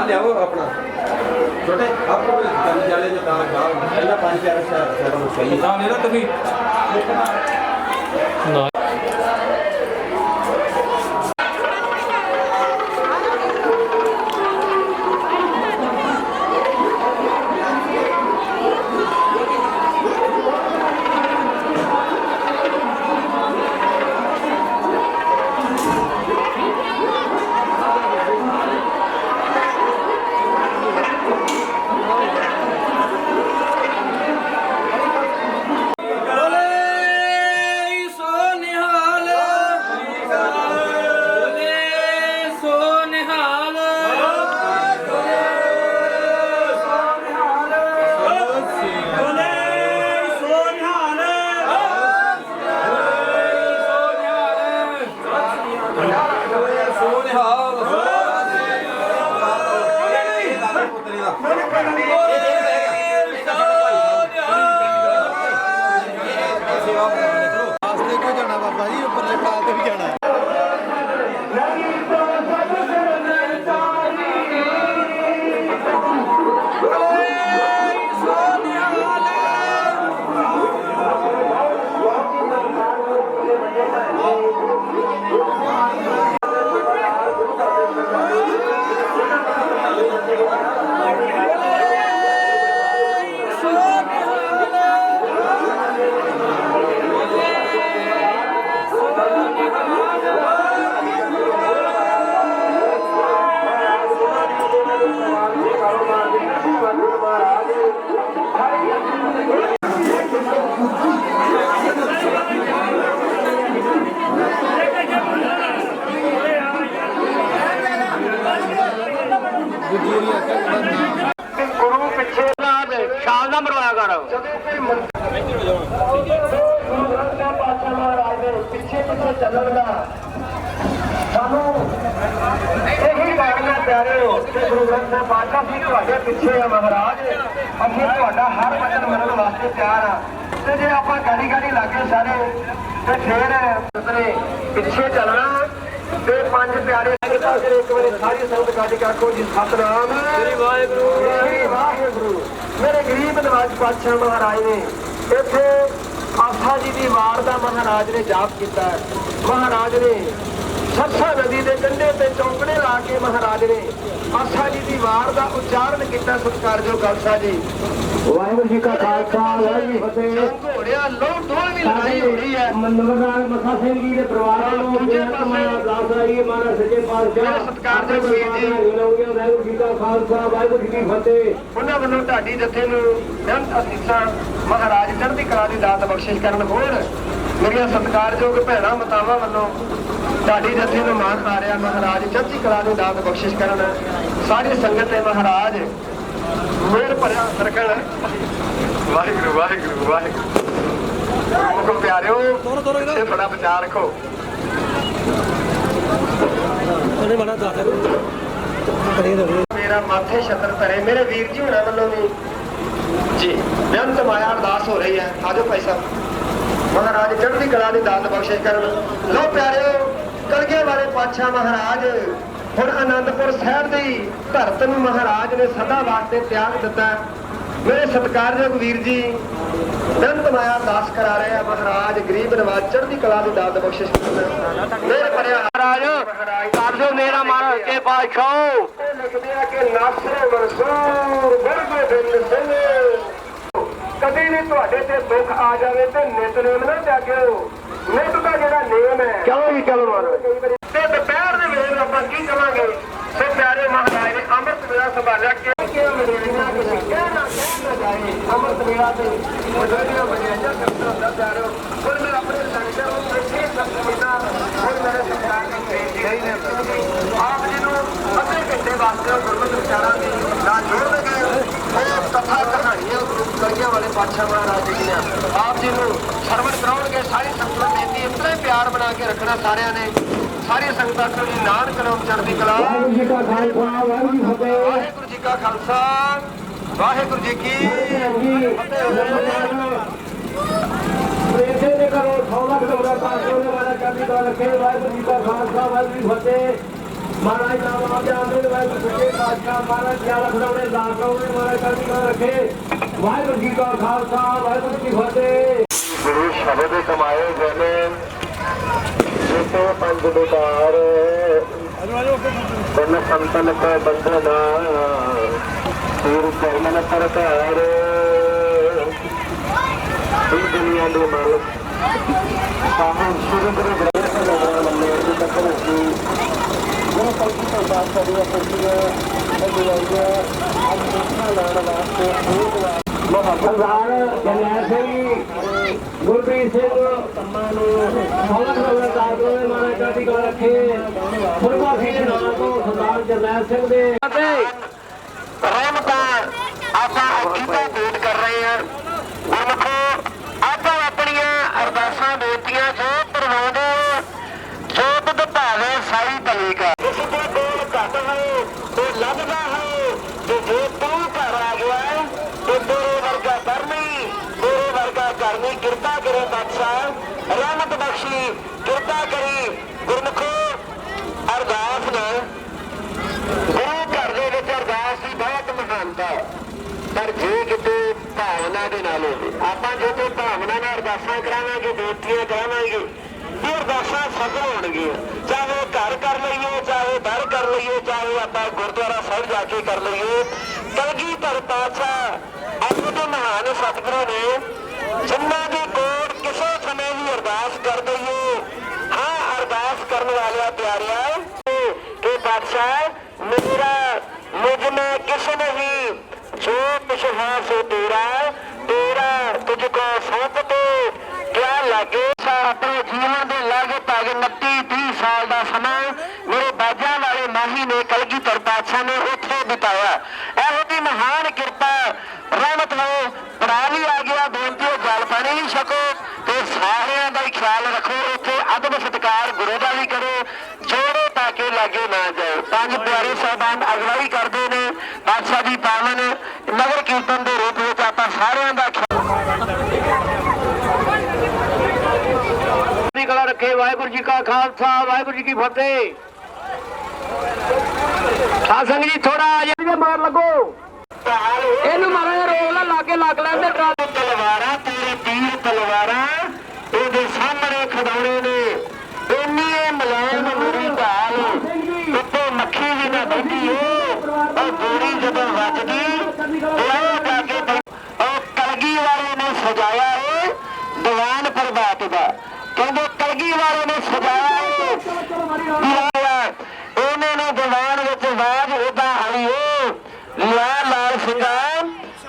ਲਿਆਓ ਆਪਣਾ ਛੋਟੇ ਆਪਕੋ ਜਾਲੇ ਜੋ ਦਾਲ ਪਹਿਲਾਂ 5 ਪਿਆਰੇ ਸ਼ਹਿਰ ਨੂੰ ਸਹੀ ਤਾਂ ਨਹੀਂ ਨਾ ਤੁਸੀਂ ਪਾਤਸ਼ਾਹ ਮਹਾਰਾਜ ਦੇ ਪਿੱਛੇ ਪਿੱਛੇ ਚੱਲਣ ਦਾ ਸਾਨੂੰ ਇਹੀ ਬਾਣਾ ਪਿਆਰਿਓ ਕਿ ਗੁਰੂ ਗ੍ਰੰਥ ਸਾਹਿਬ ਪਾਤਸ਼ਾਹ ਜੀ ਤੁਹਾਡੇ ਪਿੱਛੇ ਆ ਮਹਾਰਾਜ, ਅਸੀਂ ਤੁਹਾਡਾ ਹਰ ਵਚਨ ਮੰਨਣ ਵਾਸਤੇ ਤਿਆਰ ਆ। ਤੇ ਜੇ ਆਪਾਂ ਗਾੜੀ ਗਾੜੀ ਲਾਗੇ ਸਾਰੇ ਤੇ ਫੇਰ ਪਿੱਛੇ ਚੱਲਣਾ। ਤੇ ਪੰਜ ਪਿਆਰੇ ਸੰਗਤਾਂ ਫਿਰ ਇੱਕ ਵਾਰੀ ਸਾਰੀ ਸੰਗਤ ਗੱਜ ਕੇ ਆਖੋ ਜੀ ਸਤਨਾਮ ਸ੍ਰੀ ਵਾਹਿਗੁਰੂ ਸ੍ਰੀ ਵਾਹਿਗੁਰੂ। ਮੇਰੇ ਗਰੀਬ ਨਿਵਾਜ ਪਾਤਸ਼ਾਹ ਮਹਾਰਾਜ ਨੇ ਇੱਥੇ ਆਸਾ ਜੀ ਦੀ ਵਾਰ ਦਾ ਮਹਾਰਾਜ ਨੇ ਜਾਪ ਕੀਤਾ। ਮਹਾਰਾਜ ਨੇ ਸਰਸਾ ਨਦੀ ਦੇ ਕੰਢੇ ਤੇ ਚੌਂਕੜੇ ਲਾ ਕੇ ਮਹਾਰਾਜ ਨੇ ਆਸਾ ਜੀ ਦੀ ਵਾਰ ਦਾ ਉਚਾਰਨ ਕੀਤਾ। ਸਤਿਕਾਰਯੋਗ ਖਾਲਸਾ ਜੀ, ਵਾਹਿਗੁਰੂ ਜੀ ਕਾ ਖਾਲਸਾ ਵਾਹਿਗੁਰੂ ਜੀ ਫਤਿਹ। ਘੋੜਿਆਂ ਲੋਹ ਦੋਲ ਵੀ ਲੜਾਈ ਹੋ ਰਹੀ ਹੈ। ਮੰਨਵਗਾਲ ਮੱਖਾ ਸਿੰਘ ਜੀ ਦੇ ਪਰਿਵਾਰ ਨੂੰ ਦੂਜੇ ਪਾਸੇ ਅਰਦਾਸ ਆਈ ਮਹਾਰਾਜ ਸੱਚੇ ਪਾਤਸ਼ਾਹ ਸਤਿਕਾਰਯੋਗ ਵੀਰ ਜੀ, ਵਾਹਿਗੁਰੂ ਜੀ ਕਾ ਖਾਲਸਾ ਵਾਹਿਗੁਰੂ ਜੀ ਕੀ ਫਤਿਹ। ਉਹਨਾਂ ਵੱਲੋਂ ਢਾਡੀ ਜਥੇ ਨੂੰ ਬੇਅੰਤ ਅਸੀਸਾਂ ਮਹਾਰਾਜ ਚੜ੍ਹਦੀ ਕਲਾ ਦੀ ਦਾਤ ਬਖਸ਼ਿਸ਼ ਕਰਨ। ਹੋਣ ਮੇਰੀਆਂ ਸਤਿਕਾਰਯੋਗ ਭੈਣਾਂ ਮਾਤਾਵਾਂ ਵੱਲੋਂ ਢਾਡੀ ਜਥੇ ਨੂੰ ਮਾਣ ਆ ਰਿਹਾ। ਮਹਾਰਾਜ ਚੜ੍ਹਦੀ ਕਲਾ ਦੀ ਦਾਤ ਬਖਸ਼ਿਸ਼ ਕਰਨ। ਸਾਰੀ ਸੰਗਤ ਤੇ ਮਹਾਰਾਜ ਮੇਰ ਭਰਿਆ ਸਰਕਣ। ਵਾਹਿਗੁਰੂ ਵਾਹਿਗੁਰੂ ਵਾਹਿਗੁਰੂ। ਮੁਖ ਪਿਆਰਿਓ ਪਿੱਛੇ ਬੜਾ ਵਿਚਾਰ ਰੱਖੋ। ਮੇਰਾ ਮਾਥੇ ਛਤਰ ਧਰੇ ਮੇਰੇ ਵੀਰ ਜੀ ਹੁਣਾਂ ਵੱਲੋਂ ਵੀ ਜੀ ਬੇਅੰਤ ਮਾਇਆ ਅਰਦਾਸ ਹੋ ਰਹੀ ਹੈ। ਆਜੋ ਭਾਈ ਸਾਹਿਬ, ਮਹਾਰਾਜ ਚੜ੍ਹਦੀ ਕਲਾ ਦੀ ਦਾਤ ਬਖਸ਼ਿਸ਼ ਕਰਨ। ਲੋ ਪਿਆਰਿਓ, ਕਲਗੇ ਵਾਲੇ ਪਾਤਸ਼ਾਹ ਮਹਾਰਾਜ ਹੁਣ ਆਨੰਦਪੁਰ ਸਾਹਿਬ ਦੀ ਧਰਤ ਨੂੰ ਮਹਾਰਾਜ ਨੇ ਸਦਾ ਵਾਸਤੇ ਤਿਆਗ ਦਿੱਤਾ। ਮੇਰੇ ਸਤਿਕਾਰਯੋਗ ਵੀਰ ਜੀ ਬੇਅੰਤ ਮਾਇਆ ਅਰਦਾਸ ਕਰਾ ਰਹੇ ਆ। ਮਹਾਰਾਜ ਗਰੀਬ ਨਿਵਾਜ ਚੜ੍ਹਦੀ ਕਲਾ ਦੀ ਦਾਤ ਬਖਸ਼ਿਸ਼ ਕਰਨ। ਮੇਰੇ ਭਰਿਆ ਮਹਾਰਾਜ ਕਰ ਦਿਓ ਮੇਰਾ ਮਹਾਰਾਜ ਕੇ ਪਾਤਸ਼ਾਹ। ਲਿਖਦੇ ਆ ਕਿ ਨਾਸਰੇ ਮਨਸੂਰ ਵਰਗੇ ਬਿੰਦ ਸਿੰਘ। ਕਦੇ ਵੀ ਤੁਹਾਡੇ ਤੇ ਦੁੱਖ ਆ ਜਾਵੇ ਤੇ ਨਿਤਨੇਮ ਨਾ ਤਿਆਗਿਓ। ਨਿਤ ਦਾ ਜਿਹੜਾ ਨੇਮ ਹੈ ਚਲੋ ਜੀ ਚਲੋ ਮਹਾਰਾਜ। ਤੇ ਦੁਪਹਿਰ ਦੇ ਵੇਲੇ ਆਪਾਂ ਕੀ ਕਵਾਂਗੇ? ਸੋ ਪਿਆਰੇ ਮਹਾਰਾਜ ਨੇ ਅੰਮ੍ਰਿਤ ਵੇਲਾ ਸੰਭਾਲਿਆ। ਅੰਮ੍ਰਿਤ ਵੇਲਾ ਤੇ ਵਧੇਰੀਆਂ ਵਡਿਆਈਆਂ ਕਰਦਾ ਹੁੰਦਾ ਪਿਆਰਿਓ। ਹੁਣ ਮੈਂ ਆਪਣੇ ਸੰਗਤਾਂ ਨੂੰ ਬੈਠੇ ਸੰਗਤਾਂ ਹੁਣ ਮੇਰੇ ਸਰਕਾਰ ਨੂੰ ਬੇਨਤੀ ਹੈ ਆਪ ਜੀ ਨੂੰ ਅੱਧੇ ਘੰਟੇ ਵਾਸਤੇ ਗੁਰਮਤਿ ਵਿਚਾਰਾਂ ਦੀ ਨਾਲ ਜੋੜ ਲਗੇ। ਉਹ ਕਥਾ ਕਹਾਣੀਆਂ ਕਲਗੀਆਂ ਵਾਲੇ ਪਾਤਸ਼ਾਹ ਮਹਾਰਾਜ ਜੀ ਦੀਆਂ ਆਪ ਜੀ ਨੂੰ ਸਰਵਣ ਕਰਾਉਣਗੇ। ਸਾਰੀ ਸੰਗਤ ਨੂੰ ਬੇਨਤੀ ਇਸ ਤਰ੍ਹਾਂ ਪਿਆਰ ਬਣਾ ਕੇ ਰੱਖਣਾ ਸਾਰਿਆਂ ਨੇ। ਸਾਰੀ ਸੰਗਤਾਂ ਨੂੰ ਜੀ ਨਾਨਕ ਨਾਮ ਚੜ੍ਹਦੀ ਕਲਾ। ਵਾਹਿਗੁਰੂ ਜੀ ਕਾ ਖਾਲਸਾ ਵਾਹਿਗੁਰੂ ਜੀ ਫਤਿਹ। ਵਾਹਿਗੁਰੂ ਜੀ ਕਾ ਖਾਲਸਾ ਵਾਹਿਗੁਰੂ ਜੀ ਕੀ ਫਤਿਹ। ਪ੍ਰੇਮ ਦੇ ਕਰੋ 100 ਲੱਖ ਦਾ ਪਾਸੋਂ ਨੇ ਵਾਲਾ ਚੜ੍ਹਦੀ ਕਲਾ ਰੱਖੇ। ਵਾਹਿਗੁਰੂ ਜੀ ਕਾ ਖਾਲਸਾ ਵਾਹਿਗੁਰੂ ਜੀ ਫਤਿਹ। ਮਹਾਰਾਜ ਨਾਮ ਆਪ ਜਾਣਦੇ ਵਾਹਿਗੁਰੂ ਸੱਚੇ ਪਾਤਸ਼ਾਹ ਮਹਾਰਾਜ ਜੀ ਲੱਖ ਦਾ ਉਹਨੇ ਦਾਸ ਕਰਾਉਣੇ ਮਹਾਰਾਜ ਚੜ੍ਹਦੀ ਕਲਾ ਰੱਖੇ। ਵਾਹਿਗੁਰੂ ਜੀ ਕਾ ਖਾਲਸਾ ਵਾਹਿਗੁਰੂ ਜੀ ਫਤਿਹ। ਗੁਰੂ ਸ਼ਬਦ ਦੇ ਕਮਾਏ ਜਨੇ ਜਿਤੇ ਪੰਜ ਦੁਕਾਰ ਤਨ ਸੰਤਨ ਕੋ ਬੰਧਨਾ ਤੇਰੇ ਚਰਨਨ ਸਰਕਾਰ। ਇਹ ਦੁਨੀਆ ਦੇ ਮਾਲਕ ਸਾਹਿਬ ਸ਼੍ਰੀ ਗੁਰੂ ਗ੍ਰੰਥ ਸਾਹਿਬ ਮੰਨੇ ਦੀ ਤਕਰ ਸੀ ਉਹ ਕਲਕੀ ਤੋਂ ਬਾਤ ਕਰੀ ਆਪਣੀਆਂ ਅਧਿਆਇਆਂ ਅੱਜ ਦੇਖਣਾ ਲੈਣ ਵਾਸਤੇ ਮਹਾਰਾਜ ਜਨੈਲ ਸਿੰਘ ਗੁਰਪ੍ਰੀਤ ਸਿੰਘ ਕੰਮਾਂ ਨੂੰ ਸੌਲਖ ਨੰਬਰ ਦਾਦੋ ਦੇ ਮਾਰੇ ਚੜ੍ਹਦੀ ਕਲਾ ਰੱਖੇ। ਫੁਰਮਾਫੀ ਦੇ ਨਾਮ ਤੋਂ ਸਰਦਾਰ ਜਰਨੈਲ ਸਿੰਘ ਦੇ ਰਹਿਮਤਾਂ ਆਪਾਂ ਅਕੀਦਾ ਭੇਟ ਕਰ ਰਹੇ ਹਾਂ। ਗੁਰਮੁਖੋ ਆਪਾਂ ਆਪਣੀਆਂ ਅਰਦਾਸਾਂ ਬੇਨਤੀਆਂ ਜੋ ਕਰਵਾਉਂਦੇ ਜੋ ਤੁਧ ਭਾਵੇ ਸਾਈ ਭਲੀ ਕਾ। ਇਸ ਦੇ ਕੋਲ ਘੱਟ ਹੈ ਉਹ ਲੱਭਦਾ ਹੈ ਤੇ ਜੇ ਤੂੰ ਘਰ ਆ ਗਿਆ ਤੇ ਤੇਰੇ ਵਰਗਾ ਕਰਨੀ ਤੇਰੇ ਵਰਗਾ ਕਰਨੀ। ਕਿਰਪਾ ਕਰੇ ਬਾਦਸ਼ਾਹ ਰਹਿਮਤ ਬਖਸ਼ੀ ਕਿਰਪਾ ਕਰੀ। ਗੁਰਮੁਖੋ ਅਰਦਾਸ ਨਾਲ ਗੁਰੂ ਘਰ ਦੇ ਵਿੱਚ ਅਰਦਾਸ ਦੀ ਬਹੁਤ ਮਹਾਨਤਾ। ਪਰ ਜੇ ਕਿਤੇ ਭਾਵਨਾ ਦੇ ਨਾਲ ਹੋਵੇ ਆਪਾਂ ਜੇ ਕੋਈ ਭਾਵਨਾ ਨਾਲ ਅਰਦਾਸਾਂ ਕਰਾਵਾਂਗੇ ਬੇਨਤੀਆਂ ਕਰਾਵਾਂਗੇ ਇਹ ਅਰਦਾਸਾਂ ਸਫਲ ਹੋਣਗੀਆਂ। ਚਾਹੇ ਘਰ ਕਰ ਲਈਏ ਚਾਹੇ ਦਰ ਕਰ ਲਈਏ ਚਾਹੇ ਆਪਾਂ ਗੁਰਦੁਆਰਾ ਸਾਹਿਬ ਜਾ ਕੇ ਕਰ ਲਈਏ। ਕਲਗੀਧਰ ਪਾਤਸ਼ਾਹ ਅੱਜ ਦੇ ਮਹਾਨ ਸਤਿਗੁਰੂ ਨੇ ਜਿਨ੍ਹਾਂ ਦੀ ਕੋਲ ਕਿਸੇ ਸਮੇਂ ਵੀ ਅਰਦਾਸ ਕਰ ਦਈਏ। ਹਾਂ ਅਰਦਾਸ ਕਰਨ ਵਾਲਿਆ ਪਿਆਰਿਆ ਕਿ ਬਾਦਸ਼ਾਹ ਮੇਰਾ ਮੁਝ में किस नहीं जो कुछ है सो तेरा तेरा तुझको सौंपते क्या लगे। अपने जीवन के लगभग 29-30 साल का समय मेरे बाजा वाले माही ने कलगीधर पातशाह ने उत्थे बिताया। ਇਹੋ ਜਿਹੀ महान कृपा रहमत लो पढ़ा ली आ गया। ਰੱਖੋ। ਉੱਥੇ ਅਦਬ ਸਤਿਕਾਰ ਗੁਰੂ ਦਾ ਵੀ ਕਰੋ, ਜੋੜੇ ਪਾ ਕੇ ਲਾਗੇ ਨਾ ਜਾਓ। ਪੰਜ ਪਿਆਰੇ ਸਾਹਿਬਾਨ ਅਗਵਾਈ ਕਰਦੇ ਨੇ ਬਾਦਸ਼ਾਹ ਦੀ ਪਾਵਨ ਨਗਰ ਕੀਰਤਨ ਦੇ ਰੂਪ ਵਿੱਚ। ਆਪਾਂ ਸਾਰਿਆਂ ਦਾ ਕਲਾ ਰੱਖੇ। ਵਾਹਿਗੁਰੂ ਜੀ ਕਾ ਖਾਲਸਾ, ਵਾਹਿਗੁਰੂ ਜੀ ਕੀ ਫਤਿਹ। ਸਾਧ ਸੰਗਤ ਜੀ ਥੋੜਾ ਜਿਹਾ ਮਾਰ ਲੱਗੋ, ਇਹਨੂੰ ਮਾਰਾ ਰੋਕ ਲਾ, ਲਾਗੇ ਲੱਗ ਲੈਂਦੇ ਤਲਵਾਰਾਂ। ਤੇਰੇ ਤੀਰ ਤਲਵਾਰਾਂ ਉਹਦੇ ਸਾਹਮਣੇ ਖੜਾਉਣੇ ਨੇ। ਇੰਨੀ ਮਲਾਮ ਮੇਰੀ ਢਾਲ ਉੱਤੇ ਮੱਖੀ ਵੀ ਨਾ ਬੈਠੀ ਉਹ ਗੋਲੀ ਜਦੋਂ ਵੱਜਦੀ ਉਹ ਜਾ ਕੇ ਉਹ ਕਲਗੀ ਵਾਲੇ ਨੇ ਸਜਾਇਆ ਏ ਦੀਵਾਨ ਪ੍ਰਭਾਤ ਦਾ। ਕਹਿੰਦੇ ਕਲਗੀ ਵਾਲੇ ਨੇ ਸਜਾਇਆ ਉਹਨੇ ਨੇ ਦੀਵਾਨ ਵਿੱਚ ਆਵਾਜ਼ ਉਦਾਂ ਆਈ ਓ ਲਾਲ ਸਿੰਘਾ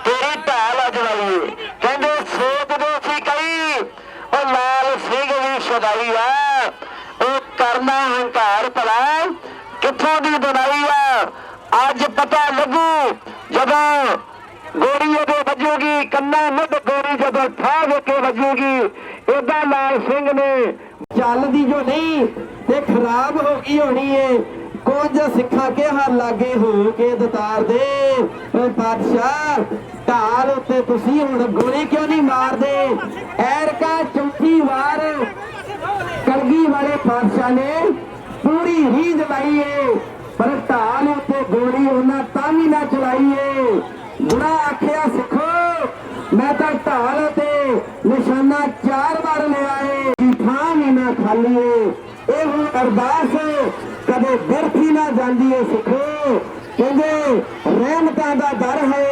ਤੇਰੀ ਢਾਲ ਅੱਜ ਵਾਲੀ। ਕਹਿੰਦੇ ਸੋਚਦੇ ਸੀ ਕਈ ਉਹ ਲਾਲ ਸਿੰਘ ਵੀ ਸਦਾਈ ਆ, ਉਹ ਕਰਨਾ ਹੰਕਾਰ ਭਲਾ ਕਿੱਥੋਂ ਦੀ ਬਣਾਈ ਆ। ਅੱਜ ਪਤਾ ਲੱਗੂ ਜਦੋਂ ਗੋਰੀ ਉਹਦੇ ਵੱਜੂਗੀ, ਕੰਨਾਂ ਮੁੱਢ ਗੋਰੀ ਜਦੋਂ ਠਾ ਹੋ ਕੇ ਵੱਜੂਗੀ। ਏਦਾਂ ਲਾਲ ਸਿੰਘ ਨੇ ਚੱਲਦੀ ਜੋ ਨਹੀਂ ਤੇ ਖਰਾਬ ਹੋ ਗਈ ਹੋਣੀ ਏ। ਕੁਝ ਸਿੱਖਾਂ ਕੇ ਹਰ ਲਾਗੇ ਹੋ ਕੇ ਦਤਾਰ ਦੇ ਪਾਤਸ਼ਾਹ ਢਾਲ ਉੱਤੇ ਤੁਸੀਂ ਹੁਣ ਗੋਲੀ ਕਿਉਂ ਨਹੀਂ ਮਾਰਦੇ। ਐਰਕਾ ਚੌਥੀ ਵਾਰ ਕਲਗੀ ਵਾਲੇ ਪਾਤਸ਼ਾਹ ਨੇ ਪੂਰੀ ਰੀਝ ਲਾਈ ਏ, ਪਰ ਢਾਲ ਉੱਤੇ ਗੋਲੀ ਉਹਨਾਂ ਤਾਂ ਵੀ ਨਾ ਚਲਾਈ ਏ। ਬੁੜਾ ਆਖਿਆ ਸਿੱਖੋ ਮੈਂ ਤਾਂ ਢਾਲ ਤੇ ਨਿਸ਼ਾਨਾ 4 ਵਾਰ ਲਿਆ ਏ, ਥਾਂ ਵੀ ਨਾ ਖਾਲੀ ਏ। ਇਹ ਅਰਦਾਸ ਕਦੇ ਬਿਰਥੀ ਨਾ ਜਾਂਦੀ ਏ ਸਿੱਖੋ। ਕਹਿੰਦੇ ਰਹਿਮਤਾਂ ਦਾ ਦਰ ਹੈ,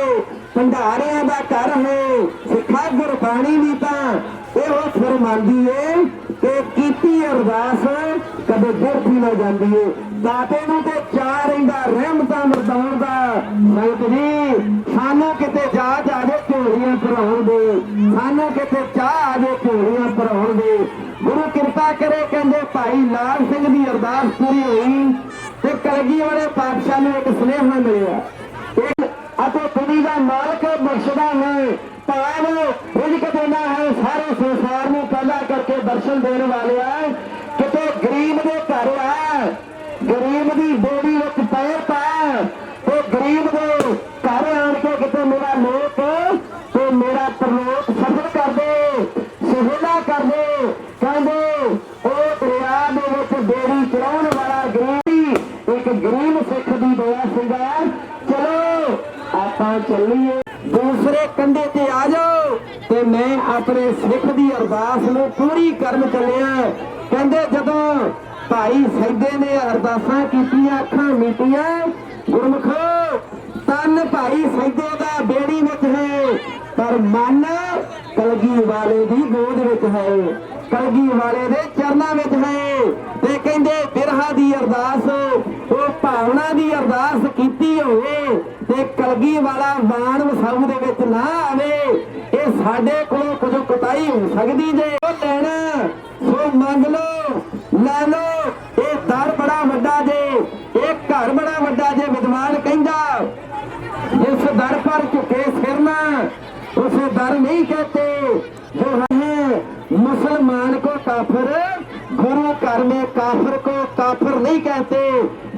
ਭੰਡਾਰਿਆਂ ਦਾ ਘਰ ਹੈ। ਸਿੱਖਾ ਗੁਰਬਾਣੀ ਵੀ ਤਾਂ ਇਹੋ ਫਰਮਾਂਦੀ ਏ ਕਿ ਕੀਤੀ ਅਰਦਾਸ ਕਦੇ ਬਿਰਥੀ ਨਾ ਜਾਂਦੀ ਏ। ਦਾਤੇ ਨੂੰ ਤੇ ਚਾਹ ਰਹਿੰਦਾ ਰਹਿਮਤਾਂ ਵਰਦਾਉਣ ਦਾ। ਸੰਗਤ ਜੀ ਸਾਨੂੰ ਕਿਤੇ ਜਾਚ ਆ ਜੇ ਝੋਲੀਆਂ ਭਰਾਉਣ ਦੇ, ਸਾਨੂੰ ਕਿਤੇ ਚਾਹ ਆ ਜੇ ਝੋਲੀਆਂ ਭਰਾਉਣ ਦੇ। ਗੁਰੂ ਕਿਰਪਾ ਕਰੇ। ਕਹਿੰਦੇ ਭਾਈ ਲਾਲ ਸਿੰਘ ਦੀ ਅਰਦਾਸ ਪੂਰੀ ਹੋਈ ਤੇ ਕਲਗੀ ਵਾਲੇ ਪਾਤਸ਼ਾਹ ਨੂੰ ਇੱਕ ਸੁਨੇਹਾ ਮਿਲਿਆ ਅਤੇ ਦੁਨੀਆ ਦਾ ਮਾਲਕ ਬਖਸ਼ਦਾ ਹੈ, ਭਾਵ ਰਿਜ਼ਕ ਦੇਣਾ ਹੈ ਸਾਰੇ ਸੰਸਾਰ ਨੂੰ ਪੈਦਾ ਕਰਕੇ ਦਰਸ਼ਨ ਦੇਣ ਵਾਲਿਆ। ਕਿਤੇ ਗਰੀਬ ਦੇ ਘਰ ਆ, ਗਰੀਬ ਦੀ ਬੋੜੀ ਵਿੱਚ ਪੈਰ ਪਾ ਤੇ ਗਰੀਬ ਦੇ ਘਰ ਆਣ ਕੇ ਕਿਤੇ ਮੇਰਾ ਲੋਕ ਤੇ ਮੇਰਾ ਪ੍ਰਲੋਕ ਸਫਲ ਕਰ ਦੇ, ਸੁਹੇਲਾ ਕਰ ਦੇ। ਕਹਿੰਦੇ ਉਹ ਦਰਿਆ ਦੇ ਵਿੱਚ ਬੇੜੀ ਚਲਾਉਣ ਵਾਲਾ ਗਰੀਬ ਇੱਕ ਗਰੀਬ ਸਿੱਖ ਦੀ ਦਇਆ ਸੀਗਾ। ਚਲੋ ਆਪਾਂ ਚੱਲੀਏ ਦੂਸਰੇ ਕੰਢੇ ਤੇ ਆ ਜਾਓ ਤੇ ਮੈਂ ਆਪਣੇ ਸਿੱਖ ਦੀ ਅਰਦਾਸ ਨੂੰ ਪੂਰੀ ਕਰਨ ਚੱਲਿਆ। ਕਹਿੰਦੇ ਜਦੋਂ ਭਾਈ ਸੈਦੇ ਨੇ ਅਰਦਾਸਾਂ ਕੀਤੀਆਂ ਅੱਖਾਂ ਮੀਟੀਆਂ। ਗੁਰਮੁਖੋ ਤਨ ਭਾਈ ਸੈਦੇ ਦਾ ਬੇੜੀ ਵਿੱਚ ਹੈ, ਪਰ ਮਨ ਕਲਗੀ ਵਾਲੇ ਦੀ ਗੋਦ ਵਿੱਚ ਹੈ, ਕਲਗੀ ਵਾਲੇ ਦੇ ਚਰਨਾਂ ਵਿੱਚ ਹੈ। ਤੇ ਕਹਿੰਦੇ ਬਿਰਹਾ ਦੀ ਅਰਦਾਸ ਉਹ ਭਾਵਨਾ ਦੀ ਅਰਦਾਸ ਕੀਤੀ ਹੋਵੇ ਤੇ ਕਲਗੀ ਵਾਲਾ ਬਾਣ ਵਸਾਉ ਦੇ ਵਿੱਚ ਨਾ ਆਵੇ। ਇਹ ਸਾਡੇ ਕੋਲੋਂ ਕੁਝ ਕੁਤਾਈ ਹੋ ਸਕਦੀ ਜੇ। ਉਹ ਲੈਣਾ ਸੋ ਮੰਗ ਲੋ, ਲੈ ਲੋ। ਇਹ ਦਰ ਬੜਾ ਵੱਡਾ ਜੇ, ਇਹ ਘਰ ਬੜਾ ਵੱਡਾ ਜੇ। ਵਿਦਵਾਨ ਕਹਿੰਦਾ ਜਿਸ ਦਰ ਪਰ ਝੁਕੇ ਸਿਰ ਨਾ उसे दर नहीं कहते जो है मुसलमान को काफिर, गुरु घर में काफिर को काफिर नहीं कहते।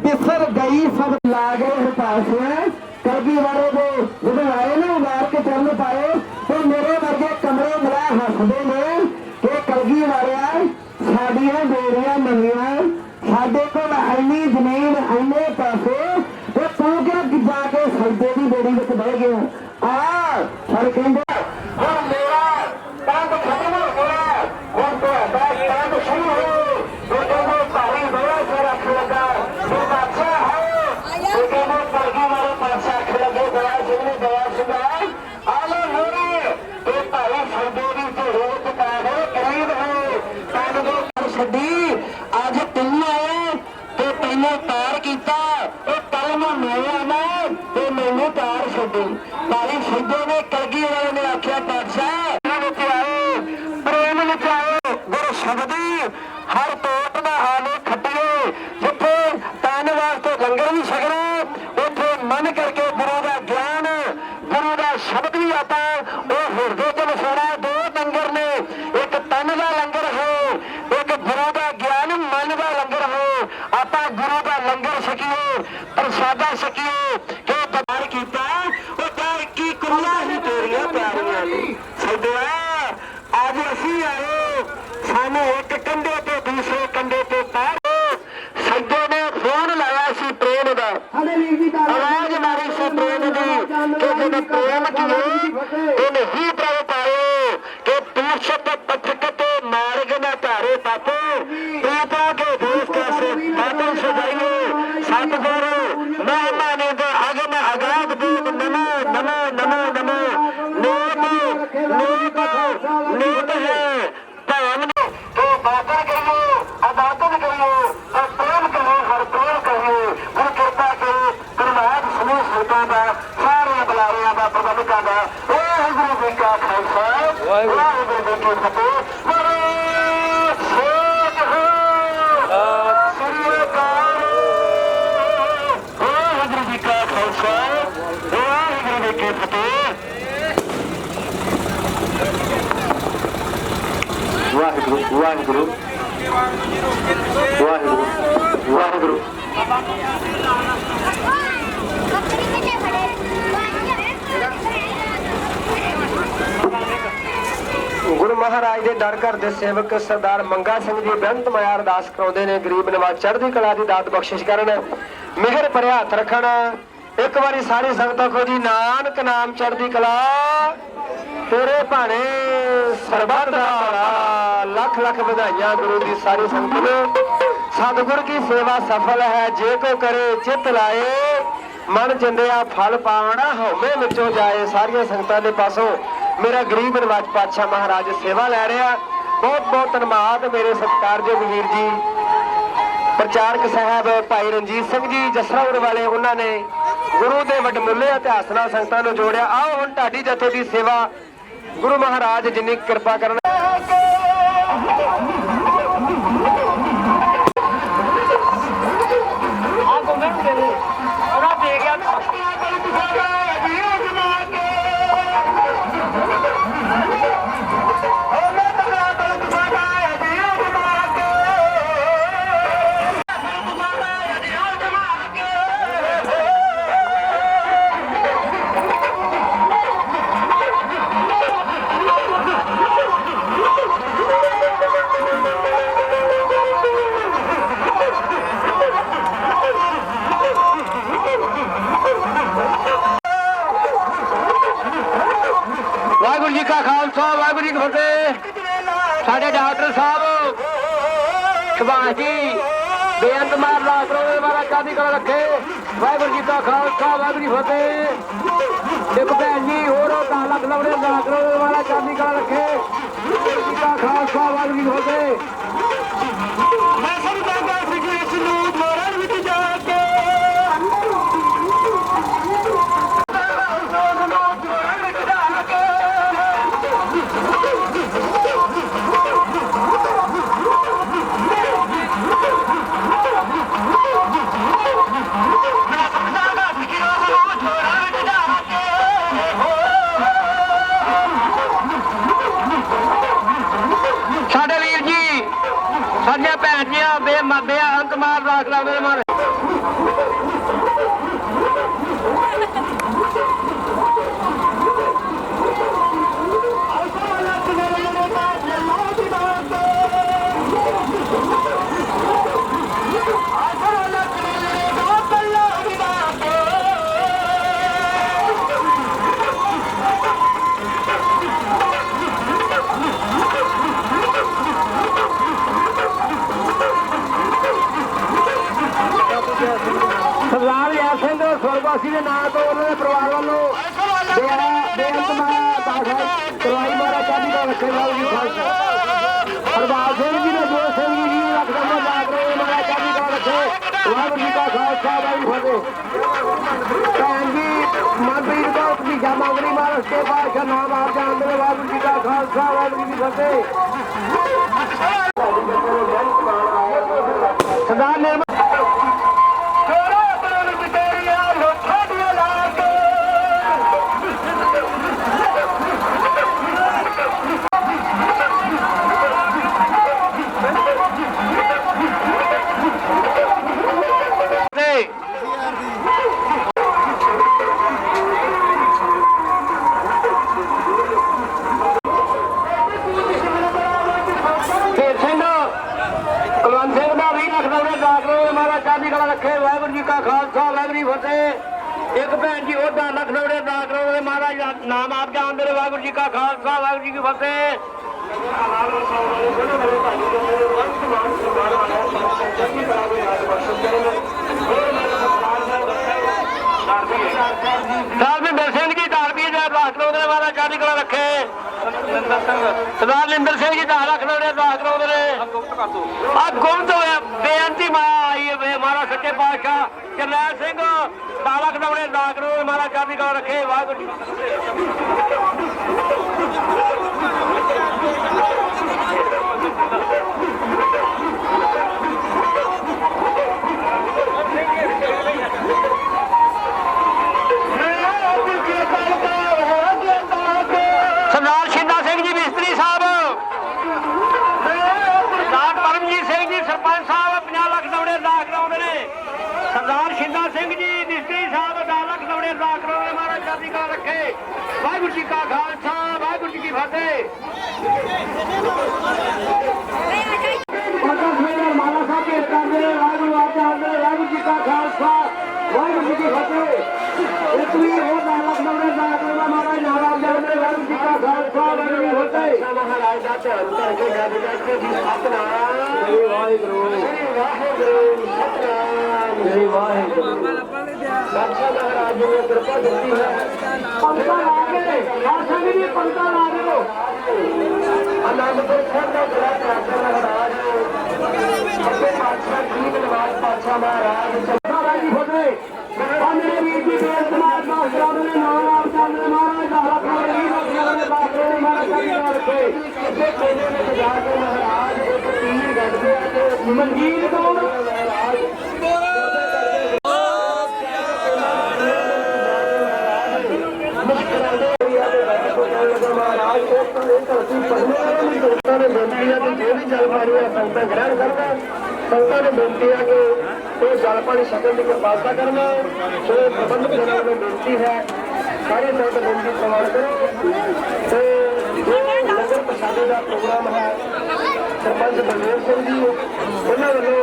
बिसर गई सब लागे हताशे कलगी वाले दे जो आए ना उगार के चरण पाए तो मेरे वर्गे कमरे मिला हसदे ने कि कलगी वाले साडियां बेड़ियां मंगियां साडे को इन्नी जमीन इन्ने पैसे तो तू क्या जाके सौदे की बेड़ी में बह गया। सर कहते हम मेरा कंध खत्म हो गया, हम तो कंध शुरू हो तो कहते भाई बड़ा से रख लगा जो बादशाह है तो कहते कलगी वाले बादशाह आख लगे दया सिंह ने दया सिंह आलो लोरे तो भाई सौदे की जरूरत पा है गरीब है कंध दो कर छी अज तुम आए तो पहले तार किया कल मैं मिलिया ना तो मैनू तार छी। भाई सिद्धू ने कलगी वाले ने आख्या बादशाह आओ प्रेम में आओ गुरु शब्दी हर तोट ना आने खटिए जिथे तन वास्ते लंगर भी छकना उथे मन करके गुरु का ज्ञान गुरु का शब्द भी आता वो हिरदे च वसाना। दो लंगर ने एक तन का लंगर है में प्रेम किए नहीं प्रभु पाए कि दूषित पथक मार्ग न तारे पापो पीता के देश कैसे बादल सजाइए सतगुरु महिमा ने तो अगम अगाध देव नमो नमो नमो नमो नीत नीत है धर्म तो बादल करिए अदातन करिए और प्रेम करिए हर प्रेम करिए गुरु कृपा करिए गुरुनाथ सुनो सुनता था सारे बुलारियां का प्रबंध करना गुरु जी का खालसा वाहिगुरु जी की फतेह वाहिगुरु वाहिगुरु वाहिगुरु वाहिगुरु गुरु महाराज ਦੇ ਦਰ ਘਰ ਦੇ ਸੇਵਕ ਸਰਦਾਰ ਮੰਗਾ ਸਿੰਘ ਜੀ ਬੇਅੰਤ ਮਾਇਆ ਅਰਦਾਸ ਕਰਾਉਂਦੇ ਨੇ ਗਰੀਬ ਨਵਾਜ਼ ਚੜ੍ਹਦੀ ਕਲਾ ਦੀ ਦਾਤ ਬਖਸ਼ਿਸ਼ ਕਰਨ ਮਿਹਰ ਭਰਿਆ ਹੱਥ ਰੱਖਣ ਇੱਕ ਵਾਰੀ ਸਾਰੀ ਸੰਗਤਾਂ ਕੋ ਜੀ ਨਾਨਕ ਨਾਮ ਚੜ੍ਹਦੀ ਕਲਾ ਤੇਰੇ ਭਾਣੇ ਸਰਬੱਤ ਦਾ ਭਲਾ ਲੱਖ ਲੱਖ ਵਧਾਈਆਂ ਗੁਰੂ ਦੀ ਸਾਰੀ ਸੰਗਤ ਨੂੰ ਸਤਿਗੁਰ ਕੀ ਸੇਵਾ ਸਫਲ ਹੈ ਜੇ ਕੋ ਕਰੇ ਚਿੱਤ ਲਾਏ ਮਨ ਚੰਦਿਆ ਫਲ ਪਾਵਣਾ ਹਉਮੈ ਵਿੱਚੋਂ ਜਾਏ ਸਾਰੀਆਂ ਸੰਗਤਾਂ ਦੇ ਪਾਸੋਂ ਮੇਰਾ ਗਰੀਬ ਨਵਾਜ਼ ਪਾਤਸ਼ਾਹ ਮਹਾਰਾਜ ਸੇਵਾ ਲੈ ਰਿਹਾ ਬਹੁਤ ਬਹੁਤ ਧੰਨਵਾਦ ਮੇਰੇ ਸਤਿਕਾਰਯੋਗ ਵੀਰ ਜੀ ਪ੍ਰਚਾਰਕ ਸਾਹਿਬ ਭਾਈ ਰਣਜੀਤ ਸਿੰਘ ਜੀ ਜਸਰਾਉਰ ਵਾਲੇ ਉਹਨਾਂ ਨੇ ਗੁਰੂ ਦੇ ਵਡਮੁੱਲੇ ਇਤਿਹਾਸ ਨਾਲ ਸੰਗਤਾਂ ਨੂੰ ਜੋੜਿਆ ਆਓ ਹੁਣ ਢਾਡੀ ਜਥੇ ਦੀ ਸੇਵਾ ਗੁਰੂ ਮਹਾਰਾਜ ਜਿੰਨੀ ਕਿਰਪਾ ਕਰਨ ਵਾਹਿਗੁਰੂ ਜੀ ਕਾ ਖਾਲਸਾ ਵਾਹਿਗੁਰੂ ਜੀ ਕੀ ਫਤਿਹ ਸਾਡੇ ਡਾਕਟਰ ਸਾਹਿਬ ਸੁਭਾਸ਼ ਜੀ ਬੇਅੰਤ ਮਾਰਦਾ ਕਰੋੜੇ ਵਾਲਾ ਚਾਦੀ ਕਰ ਰੱਖੇ ਵਾਹਿਗੁਰੂ ਜੀ ਕਾ ਖਾਲਸਾ ਵਾਹਿਗੁਰੂ ਜੀ ਫਤਿਹ ਇੱਕ ਭੈਣ ਜੀ ਹੋਰ 10 ਲੱਖ ਲਵੜੇ ਦਾ ਕਰੋੜੇ ਵਾਲਾ ਚਾਦੀ ਕਰ ਰੱਖੇ ਵਾਹਿਗੁਰੂ ਜੀ ਕਾ ਖਾਲਸਾ ਵਾਹਿਗੁਰੂ ਜੀ ਕੀ ਫਤਿਹ ਮੈਂ ਸਮਝਾਂਗਾ ਕਿ ਇਸ ਨੂੰ ਮਰਨ ਵਿੱਚ ਜਾ ਕੇ ਸਾਡੇ ਵੀਰ ਜੀ ਸਾਡੀਆਂ ਭੈਣ ਜੀਆਂ ਬੇਮਾਬਿਆ ਅੰਕ ਮਾਰ ਰਾਖ ਲਾਵੇ ਮਾਰ ਸਰਦਾਰ ਯਾਰ ਸਿੰਘ ਸੁਰਗਵਾਸੀ ਦੇ ਨਾਂ ਤੋਂ ਉਹਨਾਂ ਦੇ ਪਰਿਵਾਰ ਵੱਲੋਂ ਬੇਅੰਤ ਮਾਇਆ ਦਾਸ ਕਰਵਾਈ ਮਾਰਾ ਚਾਹਦੀ ਦਾ ਰੱਖੇ ਜਾਓ ਜੀ ਖਾਲਸਾ ਸਰਦਾਰ ਸਿੰਘ ਜੀ ਨੇ ਜੋ ਸਿੰਘ ਜੀ ਰੱਖ ਦਿੰਦੇ ਜਾਗ ਰਹੇ ਮਾਰਾ ਚਾਹਦੀ ਦਾ ਰੱਖੇ ਵਾਹਿਗੁਰੂ ਜੀ ਕਾ ਖਾਲਸਾ ਵਾਹਿਗੁਰੂ ਫਤਿਹ ਭੈਣ ਜੀ ਮਨਪ੍ਰੀਤ ਦਾ ਭਤੀਜਾ ਮੰਗਰੀ ਮਹਾਰਾਜ ਦੇ ਬਾਦਸ਼ਾਹ ਨਾਮ ਆਪ ਜਾਣਦੇ ਵਾਹਿਗੁਰੂ ਜੀ ਕਾ ਖਾਲਸਾ ਵਾਹਿਗੁਰੂ ਜੀ ਕੀ ਫਤਿਹ ਸਰਦਾਰ ਨੇ ਇੱਕ ਭੈਣ ਜੀ ਉਹ 10 ਲੱਖ ਰੁਪਏ ਦਾ ਕਰੋ ਮਹਾਰਾਜ ਦਾ ਨਾਮ ਆਪ ਜਾਣਦੇ ਨੇ। ਵਾਹਿਗੁਰੂ ਜੀ ਕਾ ਖਾਲਸਾ ਵਾਹਿਗੁਰੂ ਜੀ ਕੀ ਫਤਿਹ। ਸਰਦਾਰ ਸਿੰਘ ਜੀ 10 ਰੁਪਏ ਦਾ 10 ਕਰੋੜ ਦੇ ਮਹਾਰਾਜ ਚੜ੍ਹਦੀ ਕਲਾ ਰੱਖੇ। ਸਰਦਾਰ ਲਿੰਦਰ ਸਿੰਘ ਜੀ 10 ਲੱਖ ਰੁਪਏ 10 ਕਰੋੜ ਦੇ ਆ ਗੁੰਮਤ ਹੋਇਆ ਬੇਨਤੀ ਮਾਇਆ ਆਈ ਹੈ ਮਹਾਰਾਜ ਸੱਚੇ ਪਾਤਸ਼ਾਹ ਜਰਨੈਲ ਸਿੰਘ 10 ਲੱਖ ਰੁਪਏ 10 ਕਰੋੜ ਮਹਾਰਾਜ ਚੜ੍ਹਦੀ ਕਲਾ ਰੱਖੇ। ਵਾਹਿਗੁਰੂ ਜੀ ਸਰਦਾਰ ਸ਼ਿੰਦਾ ਸਿੰਘ ਜੀ ਮਿਸਤਰੀ ਸਾਹਿਬ, ਸਰਦਾਰ ਪਰਮਜੀਤ ਸਿੰਘ ਜੀ ਸਰਪੰਚ ਸਾਹਿਬ 50 ਲੱਖ ਦੌੜੇ ਦਾ ਕਰਾਉਂਦੇ ਨੇ। ਸਰਦਾਰ ਸ਼ਿੰਦਾ ਸਿੰਘ ਜੀ ਮਿਸਤਰੀ ਸਾਹਿਬ 10 ਲੱਖ ਦੌੜੇ ਦਾ ਕਰਾਉਂਦੇ ਮਹਾਰਾਜ ਚੜ੍ਹਦੀ ਕਲਾ ਰੱਖੇ। ਵਾਹਿਗੁਰੂ ਜੀ ਕਾ ਖਾਲਸਾ ਵਾਹਿਗੁਰੂ ਜੀ ਕੀ ਫਤਿਹ। ਮਾਲਾ ਸਾਹਿਬ ਭੇਟ ਕਰਦੇ ਵਾਹਿਗੁਰੂ ਆਪ ਜਾਣਦੇ ਵਾਹਿਗੁਰੂ ਜੀ ਕਾ ਖਾਲਸਾ ਵਾਹਿਗੁਰੂ ਜੀ ਕੀ ਫਤਿਹ। ਇਸ ਵੀ ਉਹ 10 ਲੱਖ ਦੌੜੇ ਦਾ ਕਰਾਉਂਦਾ ਮਹਾਰਾਜ ਨਾਲ ਆਪ ਜਾਣਦੇ ਵਾਹਿਗੁਰੂ ਜੀ ਕਾ ਖਾਲਸਾ ਵਾਹਿਗੁਰੂ ਜੀ ਕੀ ਫਤਿਹ। ਮਹਾਰਾਜ ਦਾ ਧਿਆਨ ਕਰਕੇ ਗੱਜ ਕਰਕੇ ਜੀ ਸਤਨਾਮ ਸ੍ਰੀ ਵਾਹਿਗੁਰੂ ਵਾਹਿਗੁਰੂ ਸਤਨਾਮ ਸ੍ਰੀ ਵਾਹਿਗੁਰੂ। ਬਾਦਸ਼ਾਹ ਮਹਾਰਾਜ ਜੀ ਨੇ ਕਿਰਪਾ ਦਿੱਤੀ ਹੈ। ਪੰਕਾ ਲਾ ਕੇ ਖਾਲਸਾ ਜੀ ਦੀ ਪੰਕਾ ਲਾ ਦਿਓ। ਅਨੰਦਪੁਰ ਸਾਹਿਬ ਦਾ ਬੜਾ ਪ੍ਰਾਪਤ ਮਹਾਰਾਜ ਅੱਗੇ ਪਾਤਸ਼ਾਹ ਜੀ ਨਿਵਾਸ ਪਾਤਸ਼ਾਹ ਮਹਾਰਾਜ ਮਹਾਰਾਜ ਜੀ ਫਤਿਹ। ਮੇਰੇ ਵੀਰ ਜੀ ਬੇਅੰਤ ਸਮਾਜ ਮਾਸਟਰਾਂ ਦੇ ਨਾਮ ਆਪ ਚੱਲਦੇ ਮਹਾਰਾਜ ਦਾ ਹੱਥ ਨਾਲ ਵੀ ਲੋਕਾਂ ਦੇ ਬਾਪਰੇ ਨੇ ਮਹਾਰਾਜ ਜੀ ਨਾਲ ਰੱਖੇ। ਇੱਥੇ ਕੋਨੇ ਵਿੱਚ ਜਾ ਕੇ ਮਹਾਰਾਜ ਇੱਕ ਤੀਰ ਗੱਡਦੇ ਆ ਤੇ ਮਨਜੀਤ ਕੌਰ ਮਹਾਰਾਜ ਮਹਾਰਾਜ ਧਰਤੀ ਪੜ੍ਹਨੇ ਸੰਗਤਾਂ ਨੇ ਬੇਨਤੀ ਹੈ ਕਿ ਜੋ ਵੀ ਜਲ ਪਾਣੀ ਹੈ ਸੰਗਤਾਂ ਗ੍ਰਹਿਣ ਕਰਨਾ। ਸੰਗਤਾਂ ਨੇ ਬੇਨਤੀ ਹੈ ਕਿ ਇਹ ਜਲ ਪਾਣੀ ਛਕਣ ਦੀ ਕਿਰਪਾਲਤਾ ਕਰਨਾ। ਸੋ ਪ੍ਰਬੰਧਕ ਜਨਾਂ ਨੂੰ ਬੇਨਤੀ ਹੈ ਸਾਰੇ ਸੰਗਤ ਬੇਨਤੀ ਪ੍ਰਵਾਨ ਕਰੋ ਤੇ ਜੋ ਲੰਗਰ ਪ੍ਰਸ਼ਾਦੇ ਦਾ ਪ੍ਰੋਗਰਾਮ ਹੈ ਸਰਪੰਚ ਬਲਵੀਰ ਸਿੰਘ ਜੀ ਉਹਨਾਂ ਵੱਲੋਂ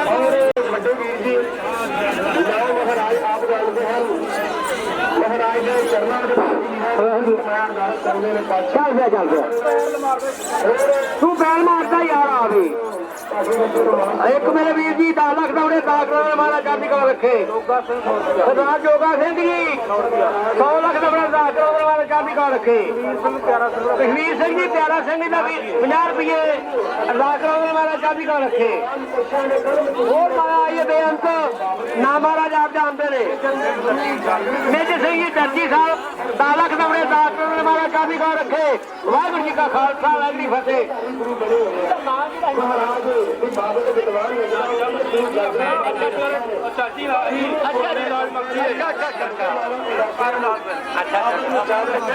ਔਰ ਵੱਡੇ ਵੀਰ ਜੀ ਜਾਓ ਮਹਾਰਾਜ ਆਪ ਜਾਣਦੇ ਹਨ। ਮਹਾਰਾਜ ਦੇ ਚਰਨਾਂ ਦੇ ਅਰਦਾਸ ਕਰਦੇ ਨੇ। ਚੱਲ ਤੂੰ ਬੈਲ ਮਾਰਦਾ ਯਾਰ ਆ ਵੀ ਇੱਕ ਮੇਰੇ ਵੀਰ ਜੀ 10 ਲੱਖ ਦੌੜੇ 10 ਕਰੋੜ ਮਹਾਰਾਜ ਚੜ੍ਹਦੀ ਕਲਾ ਰੱਖੇ। ਸਰਦਾਰ ਜੋਗਾ ਸਿੰਘ ਜੀ 100 ਲੱਖ ਦੌੜੇ 10 ਕਰੋੜ ਮਹਾਰਾਜ ਚੜ੍ਹਦੀ ਕਲਾ ਰੱਖੇ। ਕਸ਼ਮੀਰ ਸਿੰਘ ਜੀ ਪਿਆਰਾ ਸਿੰਘ ਜੀ ਦਾ 50 ਰੁਪਏ 10 ਕਰੋੜ ਮਹਾਰਾਜ ਚੜ੍ਹਦੀ ਕਲਾ ਰੱਖੇ। ਹੋਰ ਮਾਇਆ ਆਈ ਬੇਅੰਤ ਨਾ ਮਹਾਰਾਜ ਆਪ ਜਾਣਦੇ ਨੇ। ਮੇਜਰ ਸਿੰਘ ਜੀ ਦਰਜੀ ਸਾਹਿਬ 10 ਲੱਖ ਦੌੜੇ 10 ਕਰੋੜ ਮਹਾਰਾਜ ਚੜ੍ਹਦੀ ਕਲਾ ਰੱਖੇ। ਵਾਹਿਗੁਰੂ ਜੀ ਕਾ ਖਾਲਸਾ ਵਾਹਿਗੁਰੂ ਜੀ ਫਤਿਹ। ਮਹਾਰਾਜ ਬਾਬੇ ਦੇ ਵਿਦਵਾਨ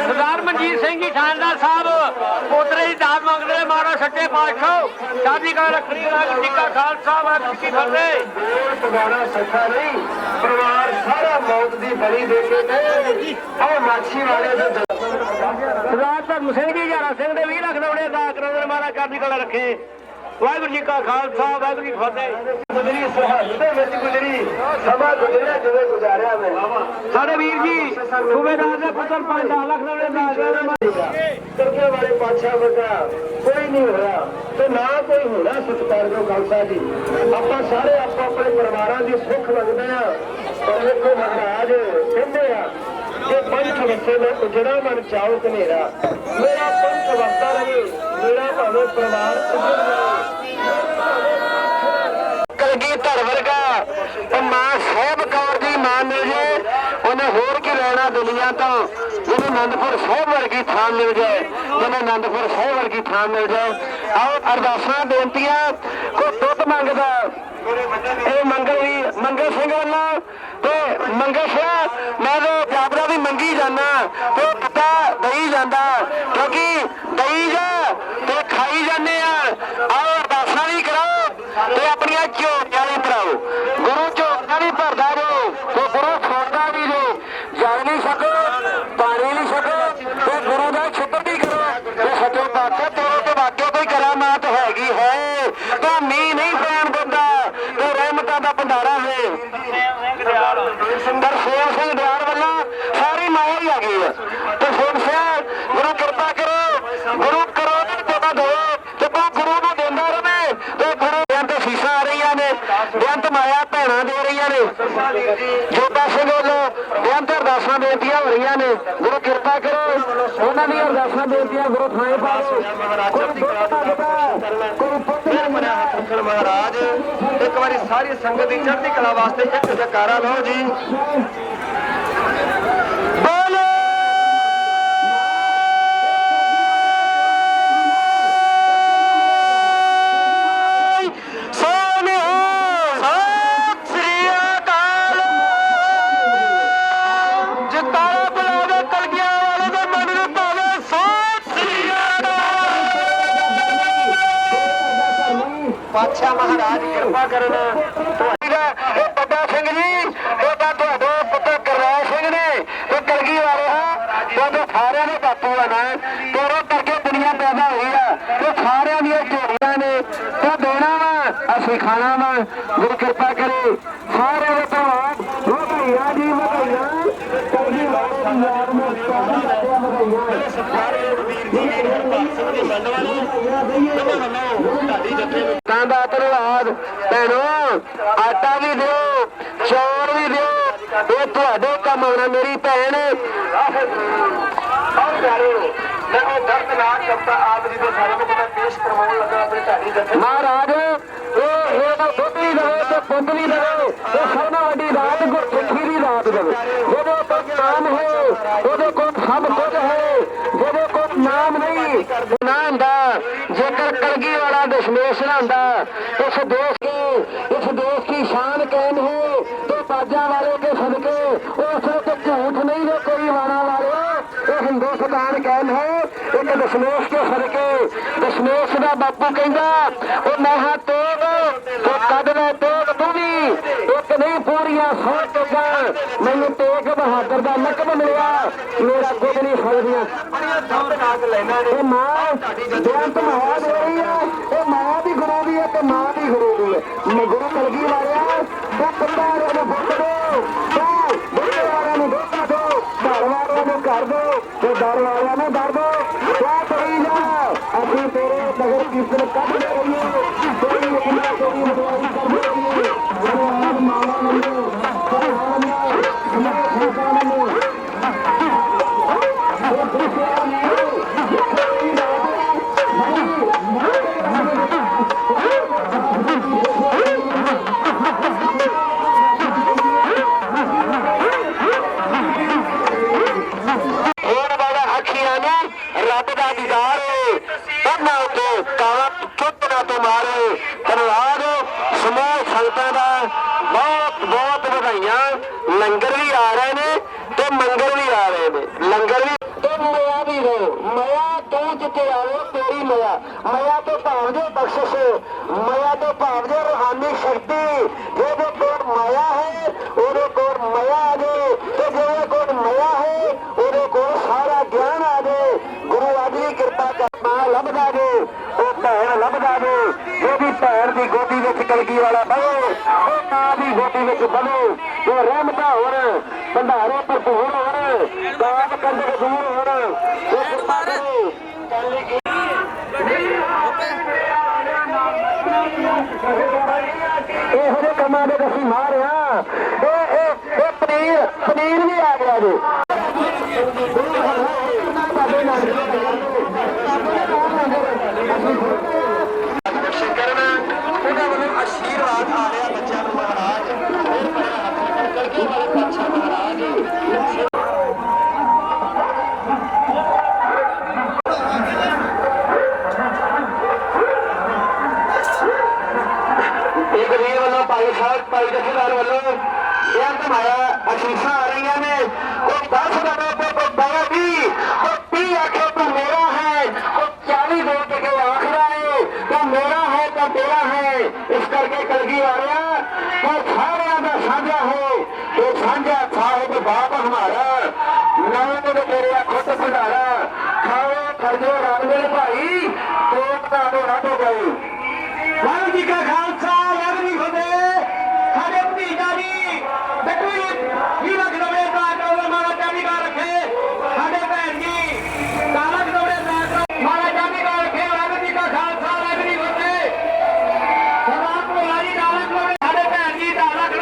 ਸਰਦਾਰ ਮਨਜੀਤ ਸਿੰਘ ਜੀ ਥਾਣੇਦਾਰ ਸਾਹਿਬ ਪੋਤਰੇ ਦੀ ਦਾਤ ਮੰਗਦੇ ਨੇ। ਮਹਾਰਾਜ ਸੱਚੇ ਪਾਤਸ਼ਾਹ ਚੜ੍ਹਦੀ ਕਲਾ ਰੱਖਣੀ। ਵਾਹਿਗੁਰੂ ਜੀ ਕਾ ਖਾਲਸਾ ਵਾਹਿਗੁਰੂ ਜੀ ਕੀ ਫਤਿਹ। ਪਗਾਣਾ ਸੱਖਾ ਨਹੀਂ ਪਰਿਵਾਰ ਸਾਰਾ ਮੌਤ ਦੀ ਬਲੀ ਦੇ ਕੇ ਗਏ। ਆਹ ਮਾਛੀ ਵਾਲੇ ਦੇ ਸਰਦਾਰ ਧਰਮ ਸਿੰਘ ਜੀ ਹਜ਼ਾਰਾ ਸਿੰਘ ਦੇ 20 ਲੱਖ ਦੌੜੇ ਦਾ ਕਰੋੜ ਮਹਾਰਾਜ ਚੜ੍ਹਦੀ ਕਲਾ ਰੱਖੇ। ਵਾਹਿਗੁਰੂ ਜੀ ਕਾ ਖਾਲਸਾ ਵਾਹਿਗੁਰੂ ਜੀ ਕੀ ਫਤਿਹ। ਗੁਜਰੀ ਸਰਹੱਦ ਦੇ ਵਿੱਚ ਗੁਜਰੀ ਸਮਾਂ ਗੁਜਰਿਆ ਜਿਵੇਂ ਗੁਜ਼ਾਰਿਆ ਮੈਂ ਸਾਡੇ ਵੀਰ ਜੀ ਸੂਬੇਦਾਰ ਦੇ ਪੁੱਤਰ 5 ਲੱਖ ਦੌੜੇ ਦਾ ਕਰਕੇ ਵਾਲੇ ਪਾਤਸ਼ਾਹ ਵਰਗਾ ਕੋਈ ਨਹੀਂ ਹੋਇਆ ਤੇ ਨਾ ਕੋਈ ਹੋਣਾ। ਸਤਿਕਾਰਯੋਗ ਖਾਲਸਾ ਜੀ ਆਪਾਂ ਸਾਰੇ ਆਪੋ ਆਪਣੇ ਪਰਿਵਾਰਾਂ ਦੀ ਸੁੱਖ ਮੰਗਦੇ ਆ। ਪਰ ਵੇਖੋ ਮਹਾਰਾਜ ਕਹਿੰਦੇ ਆ ਕਿ ਪੰਥ ਵਸੇ ਮੈਂ ਉਜੜਾ ਮਨ ਚਾਉ ਕਨੇਰਾ। ਮੇਰਾ ਪੰਥ ਵਸਦਾ ਰਹੇ ਮੇਰਾ ਭਾਵੇਂ ਪਰਿਵਾਰ ਉਜੜ ਜਾਏ। ਕਲਗੀ ਧਰ ਵਰਗਾ ਤੇ ਮਾਂ ਸਾਹਿਬ ਕੌਰ ਦੀ ਮਾਂ ਮਿਲ ਜੇ ਉਹਨੇ ਹੋਰ ਕੀ ਲੈਣਾ ਦੁਨੀਆ ਤੋਂ। ਜਿਹਨੂੰ ਆਨੰਦਪੁਰ ਸਾਹਿਬ ਵਰਗੀ ਥਾਂ ਮਿਲ ਜਾਏ ਜਿਹਨੂੰ ਆਨੰਦਪੁਰ ਸਾਹਿਬ ਵਰਗੀ ਥਾਂ ਮਿਲ ਜਾਏ। ਆਓ ਅਰਦਾਸਾਂ ਬੇਨਤੀਆਂ ਕੋਈ ਦੁੱਧ ਮੰਗਦਾ ਇਹ ਮੰਗਲ ਸਿੰਘ ਵੱਲੋਂ ਤੇ ਮੰਗਲ ਸਿੰਘ ਮੈਂ ਤਾਂ ਜਾਬਰਾ ਵੀ ਮੰਗੀ ਜਾਂਦਾ ਤੇ ਪਤਾ ਦਈ ਜਾਂਦਾ ਕਿਉਂਕਿ ਦਈ ਜਾ ਤੇ ਖਾਈ ਜਾਂਦੇ ਆ। ਆਓ ਅਰਦਾਸਾਂ ਵੀ ਕਰੋ ਤੇ ਆਪਣੀਆਂ ਝੋਟੀਆਂ ਵੀ ਭਰਾਓ। ਗੁਰੂ ਝੋਟੀਆਂ ਵੀ ਭਰਦਾ ਜੋ ਤੇ ਗੁਰੂ ਛੋੜਦਾ ਵੀ ਜੋ। ਜਲ ਨਹੀਂ ਸਕੋ ਪਾਣੀ ਨਹੀਂ ਸਕੋ ਤੇ ਗੁਰੂ ਦਾ ਸ਼ੁਕਰ ਵੀ ਕਰੋ ਤੇ ਸੱਚੇ ਪਾਤਸ਼ਾਹ ਤੇਰੇ ਤੇ ਵਾਕਿਆ ਕੋਈ ਕਰਾਮਾਤ ਹੈਗੀ ਹੈ ਤਾਂ ਮੀਂਹ ਨਹੀਂ ਪੈਣ ਦਿੰਦਾ ਤੇ ਰਹਿਮਤਾਂ ਦਾ ਭੰਡਾਰਾ ਹੈ। ਦਰਸ਼ਨ ਸਿੰਘ ਸੁਣਾ ਦੇ ਰਹੀਆਂ ਨੇ। ਜੋਤਾ ਸਿੰਘ ਵੱਲੋਂ ਬੇਅੰਤ ਅਰਦਾਸਾਂ ਬੇਨਤੀਆਂ ਹੋ ਰਹੀਆਂ ਨੇ। ਗੁਰੂ ਕਿਰਪਾ ਕਰੋ ਉਹਨਾਂ ਦੀਆਂ ਅਰਦਾਸਾਂ ਬੇਨਤੀਆਂ ਗੁਰੂ ਥਾਂ ਪਾਓ। ਮਹਾਰਾਜ ਇੱਕ ਵਾਰੀ ਸਾਰੀ ਸੰਗਤ ਦੀ ਚੜ੍ਹਦੀ ਕਲਾ ਵਾਸਤੇ ਇੱਕ ਜਕਾਰਾ ਲਓ ਜੀ। ਪਾਤਸ਼ਾਹ ਮਹਾਰਾਜ ਕਿਰਪਾ ਕਰਨ। ਇਹ ਵੱਡਾ ਸਿੰਘ ਜੀ ਇਹ ਤਾਂ ਤੁਹਾਡੇ ਪੁੱਤਰ ਗੁਰਰਾਜ ਸਿੰਘ ਨੇ ਤੇ ਕਲਗੀ ਵਾਲੇ ਹਾਂ ਤੁਹਾਡੇ ਸਾਰਿਆਂ ਦੇ ਬਾਪੂ ਆ ਨਾ ਤੇਰੇ ਕਰਕੇ ਦੁਨੀਆ ਪੈਦਾ ਹੋਈ ਆ ਤੇ ਸਾਰਿਆਂ ਦੀਆਂ ਝੋਲੀਆਂ ਨੇ ਤੇ ਦੇਣਾ ਵਾ ਅਸੀਂ ਖਾਣਾ ਵਾ। ਗੁਰੂ ਕਿਰਪਾ ਕਰੇ ਸਾਰਿਆਂ ਦੇ ਧੰਨਵਾਦ। ਵਧਾਈਆਂ ਜੀ ਵਧਾਈਆਂ ਕਲਗੀ ਵਾਲੇ ਦੀ ਯਾਦ ਨੂੰ ਵਧਾਈਆਂ। ਤਾਂ ਦਾ ਧੰਨਵਾਦ ਭੈਣੋ। ਆਟਾ ਵੀ ਦਿਓ ਚੌਲ ਵੀ ਦਿਓ ਇਹ ਤੁਹਾਡੇ ਕੰਮ ਆਉਣਾ ਮੇਰੀ ਭੈਣ। ਮੈਂ ਉਹ ਦਰਦਨਾਕ ਕਵਿਤਾ ਆਪ ਜੀ ਦੇ ਸਾਹਮਣੇ ਮੈਂ ਪੇਸ਼ ਕਰਵਾਉਣ ਲੱਗਾ ਆਪਣੇ ਢਾਡੀ ਜੱਥੇ। ਮਹਾਰਾਜ ਇਹ ਤਾਂ ਦੁੱਧ ਵੀ ਦੇਵੇ ਤੇ ਪੁੱਤ ਵੀ ਦੇਵੇ ਇਹ ਸਭ ਤੋਂ ਵੱਡੀ ਰਾਤ ਗੁਰਸਿੱਖੀ ਦੀ ਰਾਤ ਦੇਵੇ। ਜਿਹਦੇ ਕੋਲ ਨਾਮ ਹੈ ਉਹਦੇ ਕੋਲ ਸਭ ਕੁਝ ਹੈ। ਜਿਹਦੇ ਕੋਲ ਨਾਮ ਨਹੀਂ ਨਾ ਹੁੰਦਾ। ਜੇਕਰ ਕਲਗੀ ਵਾਲਾ ਦਸ਼ਮੇਸ਼ ਨਾ ਹੁੰਦਾ ਇਸ देश की शान कायम है तो बाजा वाले के सदके उसमें तो झूठ नहीं है कोई वाला वाले ये हिंदुस्तान कायम है। एक दशमेश के सदके दशमेश का बापू कहता वो मैं हाँ तोड़ तो कद मैं तोड़ तू भी एक नहीं पूरिया 100 टोका मैंने तेग बहादुर का लकब मिलिया मेरा कुछ नहीं सकदियां। मां बेअंत माया दे रही है ये माया भी गुरु भी है तो मां भी गुरु भी है। गुरु कलगी वाले तो कुत्ता वाले बुक दो तो बुढ़े वाले धोखा दो घर वाले कर दो तो डर वाले डर दो क्या करी जा अभी तेरे नगर कीर्तन कब दे रही है तेरी अपना तेरी मतवारी कर दे रही है मामा नंदो रब का दीदार पढ़ना तो काला चुपना तो मारे धन्यवाद समूह संगतां दा बहुत बहुत बधाइयां। लंगर भी आ रहे ने तो मंगर भी आ रहे ने लंगर भी तो मया भी हो मया तो जिते आओ तेरी मया मया तो भावजे बख्शिश मया तो भावजे रूहानी शक्ति जेदे कोल माया है ओदे कोल मया आ जाए तो जेदे कोल मया है ओदे कोल सारा ज्ञान आ जाए। गुरु आदि कृपा कर मां लभदा जे ਉਹ ਭੈਣ ਲੱਭਦਾ ਜੇ ਜਿਹੜੀ ਭੈਣ ਦੀ ਗੋਦੀ ਵਿੱਚ ਕਲਗੀ ਵਾਲਾ ਬਵੇ ਉਹ ਮਾਂ ਦੀ ਗੋਦੀ ਵਿੱਚ ਬਵੇ ਜੋ ਰਹਿਮਤਾਂ ਹੋਣ ਭੰਡਾਰੇ ਭਰਪੂਰ ਹੋਣ ਕਾਮ ਕੰਜਕ ਦੂਰ ਹੋਣ ਉਹ ਕਿਰਪਾ ਕਰੇ। ਇਹੋ ਜਿਹੇ ਕੰਮਾਂ ਦੇ ਅਸੀਂ ਮਾਰ ਆ ਇਹ ਪਨੀਰ ਵੀ ਆ ਗਿਆ ਜੀ। ਉਹਨਾਂ ਵੱਲੋਂ ਆਸ਼ੀਰਵਾਦ ਆ ਰਿਹਾ ਬੱਚਿਆਂ ਨੂੰ ਮਹਾਰਾਜ ਕਲਗੀ ਵਾਲੇ ਪਾਤਸ਼ਾਹ ਮਹਾਰਾਜ ਇੱਕ ਵੀਰ ਵੱਲੋਂ ਭਾਈ ਸਾਹਿਬ ਭਾਈ ਜਥੇਦਾਰ ਵੱਲੋਂ ਬੇਅੰਤ ਮਾਇਆ ਅਸੀਸਾਂ ਆ ਰਹੀਆਂ ਨੇ। ਉਹ 10 ਦਰਾਂ ਤੇ ਕੋਈ 12 20 ਉਹ 30 ਆਖੇ ਤੂੰ ਮੇਰਾ ਹੈ ਉਹ 40 ਦੇ ਕੇ ਆਖਦਾ ਹੈ तो मेरा है तो तेरा है। इस करके कलगी वाला तो सारे का साझा है तो साझा साहिब बाप हमारा नाम तो तेरे खुद भंडारा खाओ खर्जो रंग भाई तो रट गई। वाहिगुरू जी का खालसा वाहिगुरू जी की फतेह। साडे भतीजा जी बेटू जी 20 लाख रुपए का डॉलर मारा चांदी का रखे साडे भैन जी 4 लाख रुपए मारा चांदी का रखे। वाहिगुरू जी का खालसा वाहिगुरू जी की फतेह। सरदार भोला जी 4 लाख रुपए साडे भैन जी 4 लाख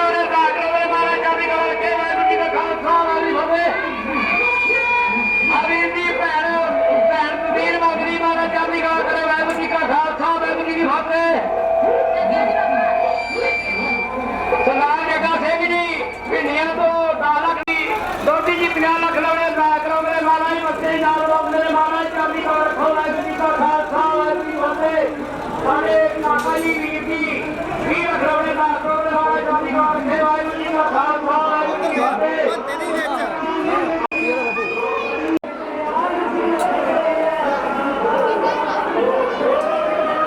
ਬਾਬਾ ਜੀ ਵੀਰ ਜੀ ਵੀਰ ਅਖਰੋੜੇ ਦਾ ਅਖਰੋੜੇ ਵਾਲਾ ਚਾਬੀ ਵਾਲਾ ਰੱਖੇ ਵਾਹਿਗੁਰੂ ਜੀ ਕਾ ਖਾਲਸਾ ਵਾਹਿਗੁਰੂ ਜੀ ਕੀ ਫਤਿਹ।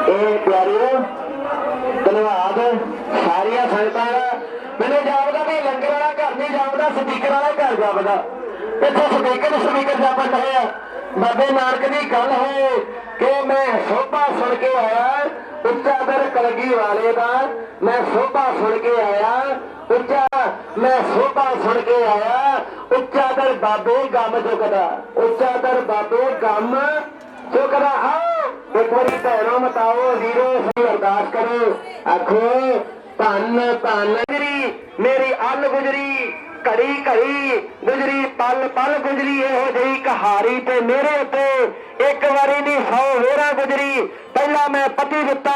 ਇਹ ਪਿਆਰਿਓ ਧੰਨਵਾਦ ਸਾਰੀਆਂ ਸੰਗਤਾਂ ਦਾ। ਮੈਨੂੰ ਜਾਪਦਾ ਵੀ ਲੰਗਰ ਵਾਲਾ ਘਰ ਨਹੀਂ ਜਾਪਦਾ, ਸਪੀਕਰ ਵਾਲਾ ਘਰ ਜਾਪਦਾ। ਇੱਥੇ ਸਪੀਕਰ ਜਾਪਦਾ ਹੈ। ਬਾਬੇ ਨਾਨਕ ਦੀ ਗੱਲ ਹੈ ਕਿ ਮੈਂ ਸੋਭਾ ਸੁਣ ਕੇ ਆਇਆ ਉੱਚਾ ਦਰ ਕਲਗੀ ਵਾਲੇ ਦਾ, ਮੈਂ ਸੋਭਾ ਸੁਣ ਕੇ ਆਇਆ ਉੱਚਾ, ਮੈਂ ਸੋਭਾ ਸੁਣ ਕੇ ਆਇਆ ਉੱਚਾ ਦਰ ਬਾਬੇ ਗਮ ਚੁੱਕਦਾ, ਉੱਚਾ ਦਰ ਬਾਬੇ ਗਮ ਚੁੱਕਦਾ। ਆਓ ਇੱਕ ਵਾਰੀ ਭੈਣੋ ਮਤਾਓ ਵੀਰੋ ਅਸੀਂ ਅਰਦਾਸ ਕਰੋ, ਆਖੋ ਧੰਨ ਧੰਨ ਗੁਜਰੀ ਮੇਰੀ ਅੱਲ ਗੁਜਰੀ, ਘੜੀ ਘੜੀ ਗੁਜਰੀ ਪਲ ਪਲ ਗੁਜਰੀ, ਇਹੋ ਜਿਹੀ ਕਹਾਰੀ ਤੇ ਮੇਰੇ ਉੱਤੇ ਇੱਕ ਵਾਰੀ ਨਹੀਂ 100 ਹੋਰਾਂ ਗੁਜਰੀ। ਪਹਿਲਾਂ ਮੈਂ ਪਤੀ ਦਿੱਤਾ,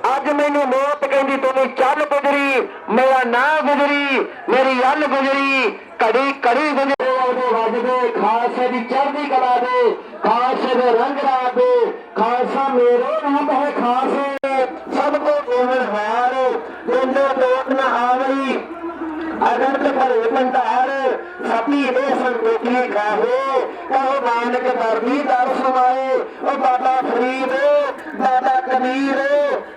ਅੱਜ ਮੈਨੂੰ ਮੌਤ ਕਹਿੰਦੀ ਤੂੰ ਚੱਲ ਗੁਜਰੀ, ਮੇਰਾ ਨਾਂ ਗੁਜਰੀ ਮੇਰੀ ਅੱਲ ਗੁਜਰੀ, ਘੜੀ ਘੜੀ ਗੁਜਰੇ ਉਹਦੇ ਵੱਜਦੇ ਖਾਲਸੇ ਦੀ ਚੜ੍ਹਦੀ ਕਲਾ ਦੇ, ਖਾਲਸੇ ਦੇ ਰੰਗ ਰਾਤ ਦੇ, ਖਾਲਸਾ ਮੇਰੇ ਨਾਮ ਹੈ ਖਾਲਸੇ ਸਭ ਤੋਂ ਕੇਵਲ ਹਾਰ ਜਿੰਦੇ ਲੋਟ ਨਾ ਆਵਈ ਅਗਰ ਤੇ ਭਰੇ ਭੰਡਾਰ ਸਭੀ ਦੇ ਸੰਤੋਖੀ ਖਾਹੇ, ਕਹੋ ਨਾਨਕ ਦਰਦੀ ਦਰ ਸਮਾਏ। ਉਹ ਬਾਬਾ ਫਰੀਦ ਬਾਬਾ ਕਬੀਰ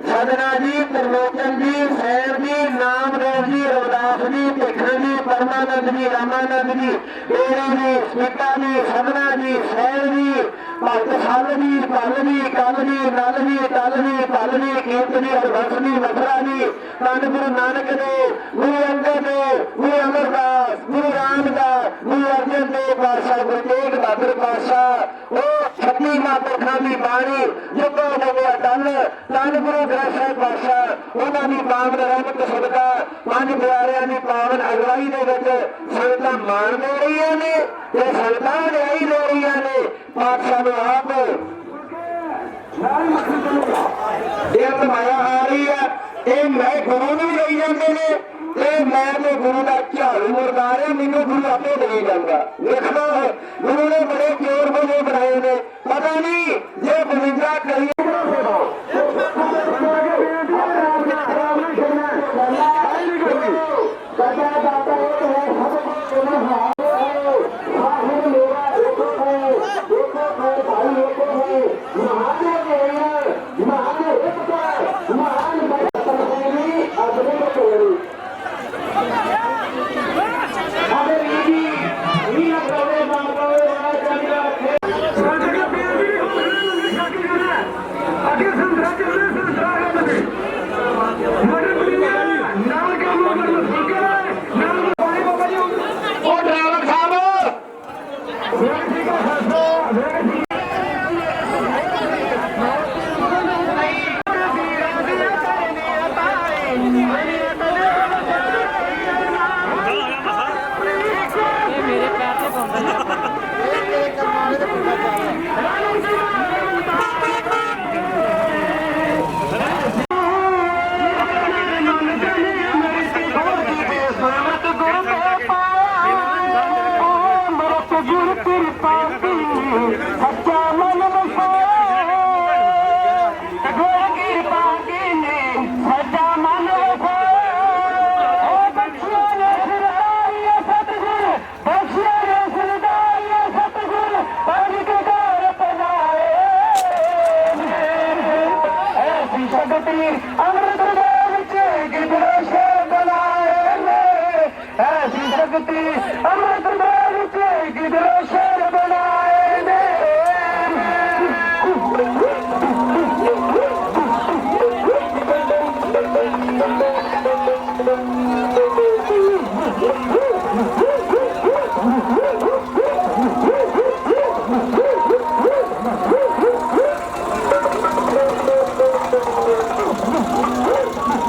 ਸਦਨਾ ਜੀ ਤਰਲੋਚਨ ਜੀ ਸੈਰ ਜੀ ਨਾਮਦੇਵ ਜੀ ਰਵਿਦਾਸ ਜੀ ਭਿੱਖਣ ਜੀ ਪਰਮਾਨੰਦ ਜੀ ਰਾਮਾਨੰਦ ਜੀ ਡੇਰੇ ਜੀ ਸਪੀਤਾ ਜੀ ਸਦਨਾ ਜੀ ਸੈਰ ਜੀ ਭਗਤ ਸੱਲ ਜੀ ਪੱਲ ਜੀ ਕੱਲ ਜੀ ਨਲ ਜੀ ਤਲ ਜੀ ਪਲ ਜੀ ਕੀਰਤ ਜੀ ਅਰਬਸ ਜੀ ਮਥੁਰਾ ਜੀ ਧੰਨ ਗੁਰੂ ਨਾਨਕ ਦੇ, ਗੁਰੂ ਅੰਗਦ ਦੇ, ਗੁਰੂ ਅਮਰਦਾਸ, ਗੁਰੂ ਰਾਮਦਾਸ, ਗੁਰੂ ਅਰਜਨ ਦੇਵ ਪਾਤਸ਼ਾਹ, ਗੁਰੂ ਤੇਗ ਬਹਾਦਰ ਪਾਤਸ਼ਾਹ, ਉਹ 36 ਮਹਾਂਪੁਰਖਾਂ ਦੀ ਬਾਣੀ ਜੁਗੋ ਜੁਗੋ ਅਟਲ, ਧੰਨ ਗੁਰੂ ਗ੍ਰੰਥ ਸਾਹਿਬ ਪਾਤਸ਼ਾਹ ਉਹਨਾਂ ਦੀ ਪਾਵਨ ਰਹਿਮਤ ਸਦਕਾ ਪੰਜ ਪਿਆਰਿਆਂ ਦੀ ਪਾਵਨ ਅਗਵਾਈ ਦੇ ਵਿੱਚ ਸੰਗਤਾਂ ਮਾਣ ਦੇ ਰਹੀਆਂ ਨੇ ਤੇ ਸੰਗਤਾਂ ਨਿਆਈ ਦੇ ਰਹੀਆਂ ਨੇ। ਪਾਤਸ਼ਾਹ ਨੂੰ ਆਪ ਇਹ ਮਾਇਆ ਆ ਰਹੀ ਹੈ, ਇਹ ਮੈਂ ਗੁਰੂ ਨੂੰ ਲਈ ਜਾਂਦੇ ਨੇ ਤੇ ਮੈਂ ਤੇ ਗੁਰੂ ਦਾ ਝਾੜੂ ਮੁਰਦਾਰ ਹੈ, ਮੈਨੂੰ ਗੁਰੂ ਆਪੇ ਲਈ ਜਾਂਦਾ। ਵੇਖੋ ਗੁਰੂ ਨੇ ਬੜੇ ਚੋਰ ਬਣੇ ਬਣਾਏ ਨੇ, ਪਤਾ ਨਹੀਂ ਜੇ 52 ਕਰੀਏ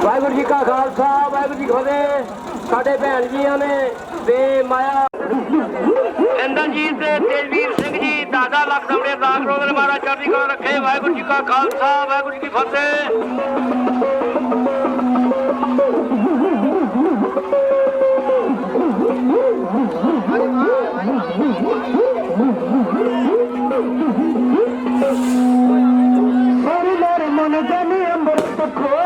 ਵਾਹਿਗੁਰੂ ਜੀ ਕਾ ਖਾਲਸਾ ਵਾਹਿਗੁਰੂ ਜੀ ਕੀ ਫਤਿਹ। ਸਾਡੇ ਭੈਣ ਜੀਆਂ ਨੇ ਤੇ ਮਾਇਆ ਇੰਦਰਜੀਤ ਤੇ ਤੇਜਵੀਰ ਸਿੰਘ ਜੀ ਦਾਦਾ ਲੱਖ ਦਮੜੇ ਦਾਸ ਰੋਗਲ ਮਹਾਰਾਜ ਚੜ੍ਹਦੀ ਕਲਾ ਰੱਖੇ। ਵਾਹਿਗੁਰੂ ਜੀ ਕਾ ਖਾਲਸਾ ਵਾਹਿਗੁਰੂ ਜੀ ਕੀ ਫਤਿਹ। ਮਨ ਜਾਨੀ ਅੰਮ੍ਰਿਤ ਖੋ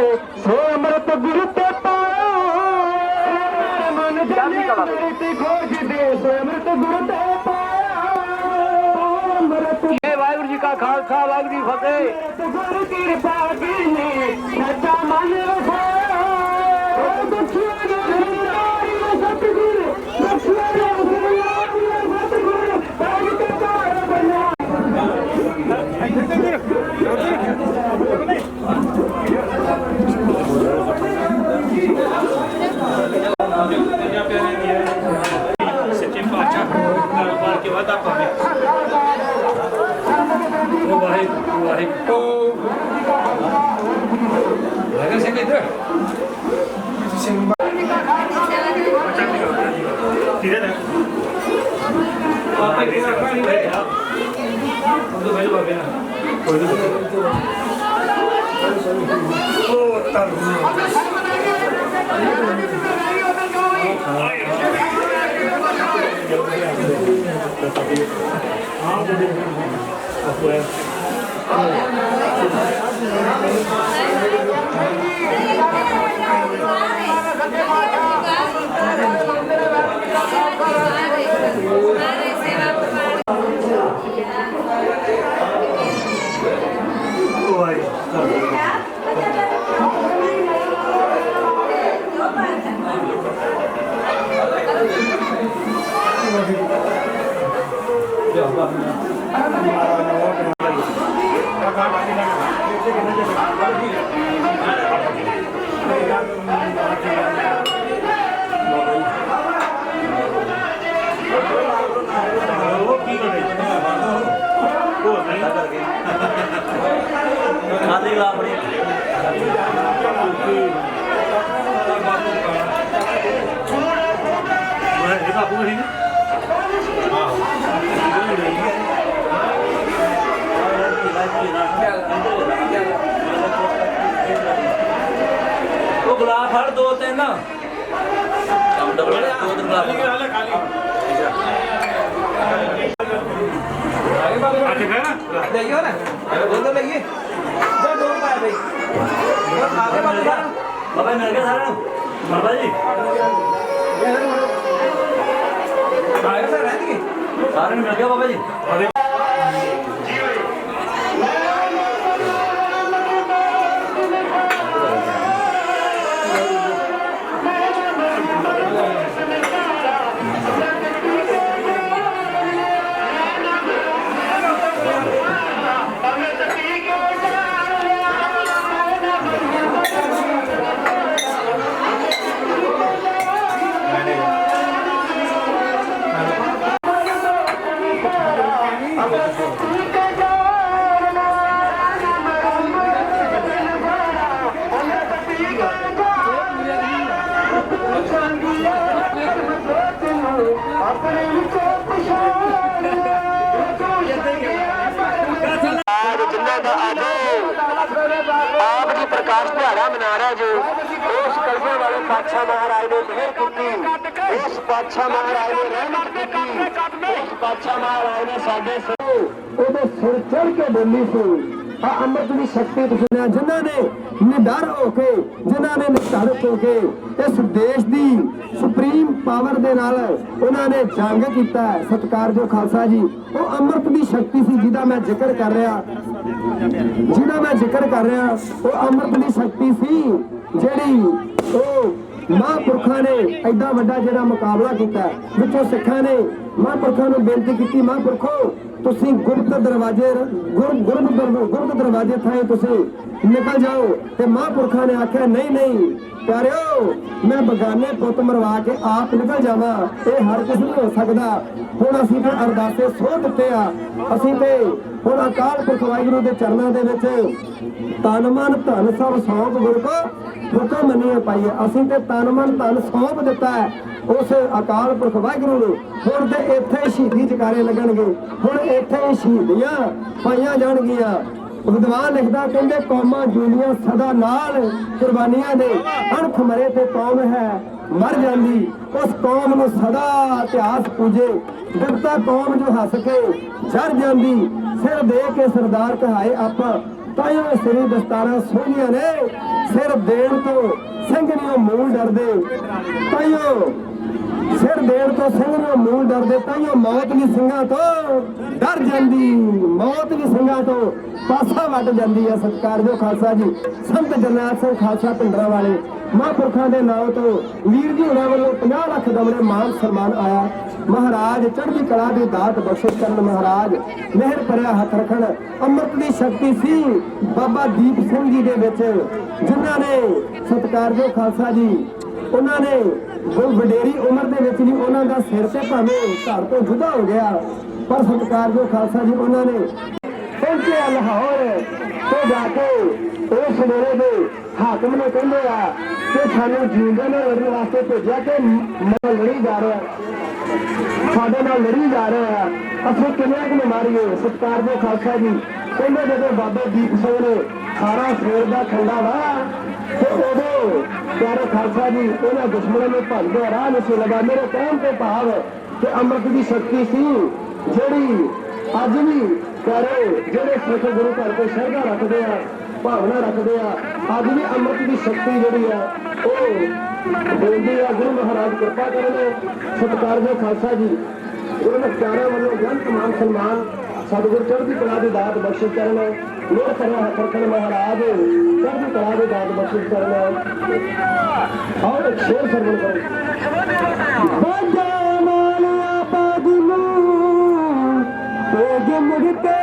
ਸੋ ਅੰਮ੍ਰਿਤ ਗੁਰੂ ਤੇ ਪਾਇਆ ਮਨ ਜਾਣੇ ਅੰਮ੍ਰਿਤ ਖੋਜਦੇ ਸੋ ਅੰਮ੍ਰਿਤ ਗੁਰੂ ਤੇ ਪਾਇਆ ਅੰਮ੍ਰਿਤ ਵਾਹਿਗੁਰੂ ਜੀ ਕਾ ਖਾਲਸਾ ਵਾਹਿਗੁਰੂ ਜੀ ਫਤਿਹ ਗੁਰੂ ਕਿਰਪਾ ਕੀਨੀ ਸੱਚਾ ਮਨ ਵਸਾਇਆ ਓ ਦੁਖੀਆਂ ਨੂੰ ਹਰਿਆਰੀ ਸਤਿਗੁਰ ਦੁਖੀਆਂ ਨੂੰ ਹਰਿਆਰੀ ਸਤਿਗੁਰ ਬਾਗ ਤੇ ਕਾਰ ਬਣਾ ਸੱਚੇ ਪਾਤਸ਼ਾਹ ਕਾਰੋਬਾਰ ਕੇ ਵਾਦਾ ਪਾਵੇ ਉਹ ਵਾਹਿਗੁਰੂ ਵਾਹਿਗੁਰੂ ਲਗਾ ਸੇ ਕਿਧਰ ਸਿੰਘ ਧੀਰੇ ਨਾਲ ਆਪੇ ਕਿਹਨਾਂ ਪਾਣੀ ਦੇ ਉਹ ਤੋਂ ਪਹਿਲਾਂ ਬਾਬੇ ਨਾਲ ਕੋਈ ਉਹ ਤਾਂ ਉਹ ਗੁਲਾਬ ਫੜ ਦੋ ਤਿੰਨ ਕੰਮ ਡਬਲ ਦੋ ਤਿੰਨ ਗੁਲਾਬ ਅੱਜ ਗਏ ਨਾ ਲਈਓ ਨਾ ਦੋ ਲਈਏ ਦੋ ਪਾਏ ਬਈ ਆਗੇ ਬਾਬਾ ਬਾਬਾ ਮਿਲ ਗਿਆ ਸਾਰਿਆਂ ਨੂੰ ਬਾਬਾ ਜੀ ਆਏ ਸਰ ਰਹਿਣਗੇ ਸਾਰਿਆਂ ਨੂੰ ਮਿਲ ਗਿਆ ਬਾਬਾ ਜੀ ਆਪ ਜੀ ਪ੍ਰਕਾਸ਼ ਦਿਹਾੜਾ ਮਨਾ ਰਿਹਾ ਜੀ ਉਸ ਕਲਗੇ ਵਾਲੇ ਪਾਤਸ਼ਾਹ ਮਹਾਰਾਜ ਨੇ ਮਿਹਰ ਕੀਤੀ ਉਸ ਪਾਤਸ਼ਾਹ ਮਹਾਰਾਜ ਨੇ ਰਹਿਮਤ ਕੀਤੀ ਉਸ ਪਾਤਸ਼ਾਹ ਮਹਾਰਾਜ ਨੇ ਸਾਡੇ ਉਹਦੇ ਸਿਰ ਚੜ ਕੇ ਬੋਲੀ ਸੀ ਆ ਅੰਮ੍ਰਿਤ ਦੀ ਸ਼ਕਤੀ ਤੁਸੀਂ ਜਿਨ੍ਹਾਂ ਨੇ ਨਿਡਰ ਹੋ ਕੇ ਜਿਨ੍ਹਾਂ ਨੇ ਨਿਡਰ ਹੋ ਕੇ ਇਸ ਦੇਸ਼ ਦੀ ਸੁਪਰੀਮ ਪਾਵਰ ਦੇ ਨਾਲ ਉਹਨਾਂ ਨੇ ਜੰਗ ਕੀਤਾ ਸਤਿਕਾਰਯੋਗ ਖਾਲਸਾ ਜੀ ਉਹ ਅੰਮ੍ਰਿਤ ਦੀ ਸ਼ਕਤੀ ਸੀ ਜਿਹਦਾ ਮੈਂ ਜ਼ਿਕਰ ਕਰ ਰਿਹਾ ਉਹ ਅੰਮ੍ਰਿਤ ਦੀ ਸ਼ਕਤੀ ਸੀ ਜਿਹੜੀ ਉਹ ਮਹਾਂਪੁਰਖਾਂ ਨੇ ਐਡਾ ਵੱਡਾ ਜਿਹੜਾ ਮੁਕਾਬਲਾ ਕੀਤਾ ਵਿੱਚੋਂ ਸਿੱਖਾਂ ਨੇ ਮਹਾਂਪੁਰਖਾਂ ਨੂੰ ਬੇਨਤੀ ਕੀਤੀ ਮਹਾਂਪੁਰਖੋ ਤੁਸੀਂ ਗੁਰਦ ਦਰਵਾਜ਼ੇ ਥਾਂ ਤੁਸੀਂ ਨਿਕਲ ਜਾਓ ਤੇ ਮਹਾਂਪੁਰਖਾਂ ਨੇ ਆਖਿਆ ਨਹੀਂ ਪਿਆਰਿਓ ਮੈਂ ਬਗਾਨੇ ਪੁੱਤ ਮਰਵਾ ਕੇ ਆਪ ਨਿਕਲ ਜਾਵਾਂ ਇਹ ਹਰ ਕੁਝ ਨਹੀਂ ਹੋ ਸਕਦਾ ਹੁਣ ਅਸੀਂ ਤੇ ਅਰਦਾਸੇ ਸੋਧ ਦਿੱਤੇ ਆ ਅਸੀਂ ਤੇ ਹੁਣ ਅਕਾਲ ਪੁਰਖ ਵਾਹਿਗੁਰੂ ਦੇ ਚਰਨਾਂ ਦੇ ਵਿੱਚ ਤਨ ਮਨ ਧਨ ਸਭ ਸੌਂਪ ਗੁਰ ਕੋ ਹੁਕਮ ਮੰਨੀਏ ਪਾਈਏ ਅਸੀਂ ਤੇ ਤਨ ਮਨ ਧਨ ਸੌਂਪ ਦਿੱਤਾ ਹੈ ਉਸ ਅਕਾਲ ਪੁਰਖ ਵਾਹਿਗੁਰੂ ਨੂੰ ਹੁਣ ਤੇ ਇੱਥੇ ਸ਼ਹੀਦੀ ਜਕਾਰੇ ਲੱਗਣਗੇ ਹੁਣ ਇੱਥੇ ਸ਼ਹੀਦੀਆਂ ਪਾਈਆਂ ਜਾਣਗੀਆਂ ਵਿਦਵਾਨ ਲਿਖਦਾ ਕਹਿੰਦੇ ਕੌਮਾਂ ਜੂਨੀਆਂ ਸਦਾ ਨਾਲ ਕੁਰਬਾਨੀਆਂ ਦੇ ਅਣਖ ਮਰੇ ਤੇ ਕੌਮ ਹੈ ਮਰ ਜਾਂਦੀ ਉਸ ਕੌਮ ਨੂੰ ਸਦਾ ਇਤਿਹਾਸ ਪੂਜੇ ਬਿਰਤਾ ਕੌਮ ਜੋ ਹੱਸ ਕੇ ਚੜ ਜਾਂਦੀ ਸਿਰ ਦੇ ਕੇ ਸਰਦਾਰ ਕਹਾਏ ਆਪਾਂ ਤਾਈਓ ਸਿਰੇ ਦਸਤਾਰਾਂ ਸੋਹਣੀਆਂ ਨੇ ਸਿਰ ਦੇਣ ਤੋਂ ਸਿੰਘ ਨਹੀਂ ਮੂਲ ਡਰਦੇ ਤਾਈਓ ਸਿਰ ਦੇਣ ਤੋਂ ਸਿੰਘ ਨੂੰ ਮੂਲ ਡਰਦੇ ਤਾਈਓ ਮੌਤ ਵੀ ਸਿੰਘਾਂ ਤੋਂ ਡਰ ਜਾਂਦੀ ਮੌਤ ਵੀ ਸਿੰਘਾਂ ਤੋਂ ਪਾਸਾ ਵੱਟ ਜਾਂਦੀ ਹੈ। ਸਤਿਕਾਰਯੋਗ ਖਾਲਸਾ ਜੀ ਸੰਤ ਜਰਨੈਲ ਸਿੰਘ ਖਾਲਸਾ ਪਿੰਡਰਾਂ ਵਾਲੇ ਮਹਾਂਪੁਰਖਾਂ ਦੇ ਨਾਮ ਤੋਂ ਵੀਰ ਜੀ ਉਹਨਾਂ ਵੱਲੋਂ 50 ਲੱਖ ਦਮੜੇ ਮਾਨ ਸਨਮਾਨ ਆਇਆ। ਮਹਾਰਾਜ ਚੜ੍ਹਦੀ ਕਲਾ ਦੀ ਦਾਤ ਬਖਸ਼ਿਸ਼ ਕਰਨ ਮਹਾਰਾਜ ਮਿਹਰ ਭਰਿਆ ਹੱਥ ਰੱਖਣ। ਅੰਮ੍ਰਿਤ ਦੀ ਸ਼ਕਤੀ ਸੀ ਬਾਬਾ ਦੀਪ ਸਿੰਘ ਜੀ ਦੇ ਵਿੱਚ ਜਿਨ੍ਹਾਂ ਨੇ ਸਤਿਕਾਰਯੋਗ ਖਾਲਸਾ ਜੀ ਉਹਨਾਂ ਨੇ ਵਡੇਰੀ ਉਮਰ ਦੇ ਵਿੱਚ ਵੀ ਉਹਨਾਂ ਦਾ ਸਿਰ ਤੇ ਭਾਵੇਂ ਘਰ ਤੋਂ ਜੁਦਾ ਹੋ ਗਿਆ ਪਰ ਸਤਿਕਾਰਯੋਗ ਖਾਲਸਾ ਜੀ ਉਹਨਾਂ ਨੇ ਪਹੁੰਚੇ ਲਾਹੌਰ ਤੇ ਜਾ ਕੇ ਉਸ ਵੇਲੇ ਦੇ ਹਾਕਮ ਨੇ ਕਹਿੰਦੇ ਆ ਕਿ ਸਾਨੂੰ ਜੀਂਦੇ ਨਾਲ ਲੜਨ ਵਾਸਤੇ ਭੇਜਿਆ ਕਿ ਮੈਂ ਲੜੀ ਜਾ ਰਿਹਾ ਸਾਡੇ ਨਾਲ ਲੜੀ ਜਾ ਰਿਹਾ ਅਸੀਂ ਕਿੰਨੇ ਕੁ ਮਾਰੀਏ। ਸਤਿਕਾਰਯੋਗ ਖਾਲਸਾ ਜੀ ਕਹਿੰਦੇ ਜਦੋਂ ਬਾਬਾ ਦੀਪ ਸਿੰਘ ਨੇ ਸਾਰਾ ਸਵੇਰ ਦਾ ਖੰਡਾ ਵਾ ਤੇ ਉਦੋਂ ਪਿਆਰੇ ਖਾਲਸਾ ਜੀ ਉਹਨਾਂ ਦੁਸ਼ਮਣਾਂ ਨੂੰ ਭੰਦੇ ਰਾਹ ਨਹੀਂ ਸੀ ਲਗਾ। ਮੇਰੇ ਕਹਿਣ ਤੇ ਭਾਵ ਕਿ ਅੰਮ੍ਰਿਤ ਦੀ ਸ਼ਕਤੀ ਸੀ ਜਿਹੜੀ ਅੱਜ ਵੀ ਪਿਆਰੇ ਜਿਹੜੇ ਸਿੱਖ ਗੁਰੂ ਘਰ ਤੇ ਸ਼ਰਧਾ ਰੱਖਦੇ ਆ ਭਾਵਨਾ ਰੱਖਦੇ ਆ ਅੱਜ ਵੀ ਅੰਮ੍ਰਿਤ ਦੀ ਸ਼ਕਤੀ ਜਿਹੜੀ ਆ ਉਹ ਬੋਲਦੀ ਆ। ਗੁਰੂ ਮਹਾਰਾਜ ਕਿਰਪਾ ਕਰਨ। ਸਤਿਕਾਰਯੋਗ ਖਾਲਸਾ ਜੀ ਉਹਨਾਂ ਪਿਆਰਿਆਂ ਵੱਲੋਂ ਬੇਅੰਤ ਮਾਨ ਸਨਮਾਨ ਸਤਿਗੁਰ ਚੜ੍ਹਦੀ ਕਲਾ ਦੀ ਦਾਤ ਬਖਸ਼ਿਸ਼ ਕਰਨ ਮੇਰ ਕਰਿਆ ਹੱਥ ਰੱਖਣ ਮਹਾਰਾਜ ਚੜ੍ਹਦੀ ਕਲਾ ਦੀ ਦਾਤ ਬਖਸ਼ਿਸ਼ ਕਰਨ। ਆਓ ਇੱਕ ਸ਼ੇਰ ਸਰਵਣ ਕਰੋ। ਬਾਜਾ ਮਾਲਿਆ ਬਾਗ ਨੂੰ ਤੇਜ ਮੁੜਤੇ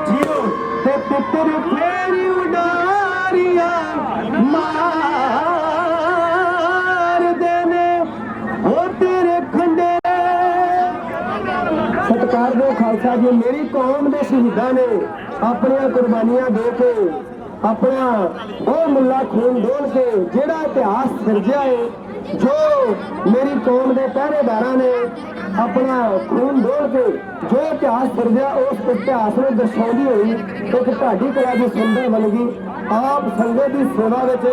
ਜੀਓ ਤੇ ਪਿੱਤਰ ਫੇਰੀ ਉਡਾਰੀਆਂ ਮਾਰ ਦੇਨੇ ਹੋ ਤੇਰੇ ਖੰਡੇ। ਸਤਿਕਾਰਯੋਗ ਖਾਲਸਾ ਜੀ ਮੇਰੀ ਕੌਮ ਦੇ ਸ਼ਹੀਦਾਂ ਨੇ ਆਪਣੀਆਂ ਕੁਰਬਾਨੀਆਂ ਦੇ ਕੇ ਆਪਣਾ ਉਹ ਮੁੱਲਾ ਖੂਨ ਡੋਲ ਕੇ ਜਿਹੜਾ ਇਤਿਹਾਸ ਸਿਰਜਿਆ ਹੈ ਜੋ ਮੇਰੀ ਕੌਮ ਦੇ ਪਹਿਰੇਦਾਰਾਂ ਨੇ ਆਪਣਾ ਖੂਨ ਡੋਲ ਕੇ ਜੋ ਇਤਿਹਾਸ ਸਿਰਜਿਆ ਉਸ ਇਤਿਹਾਸ ਨੂੰ ਦਰਸਾਉਂਦੀ ਹੋਈ ਇੱਕ ਢਾਡੀ ਕਲਾ ਦੀ ਸੁੰਦਰ ਬਣਗੀ। ਆਪ ਸੰਗਤ ਦੀ ਸੇਵਾ ਵਿੱਚ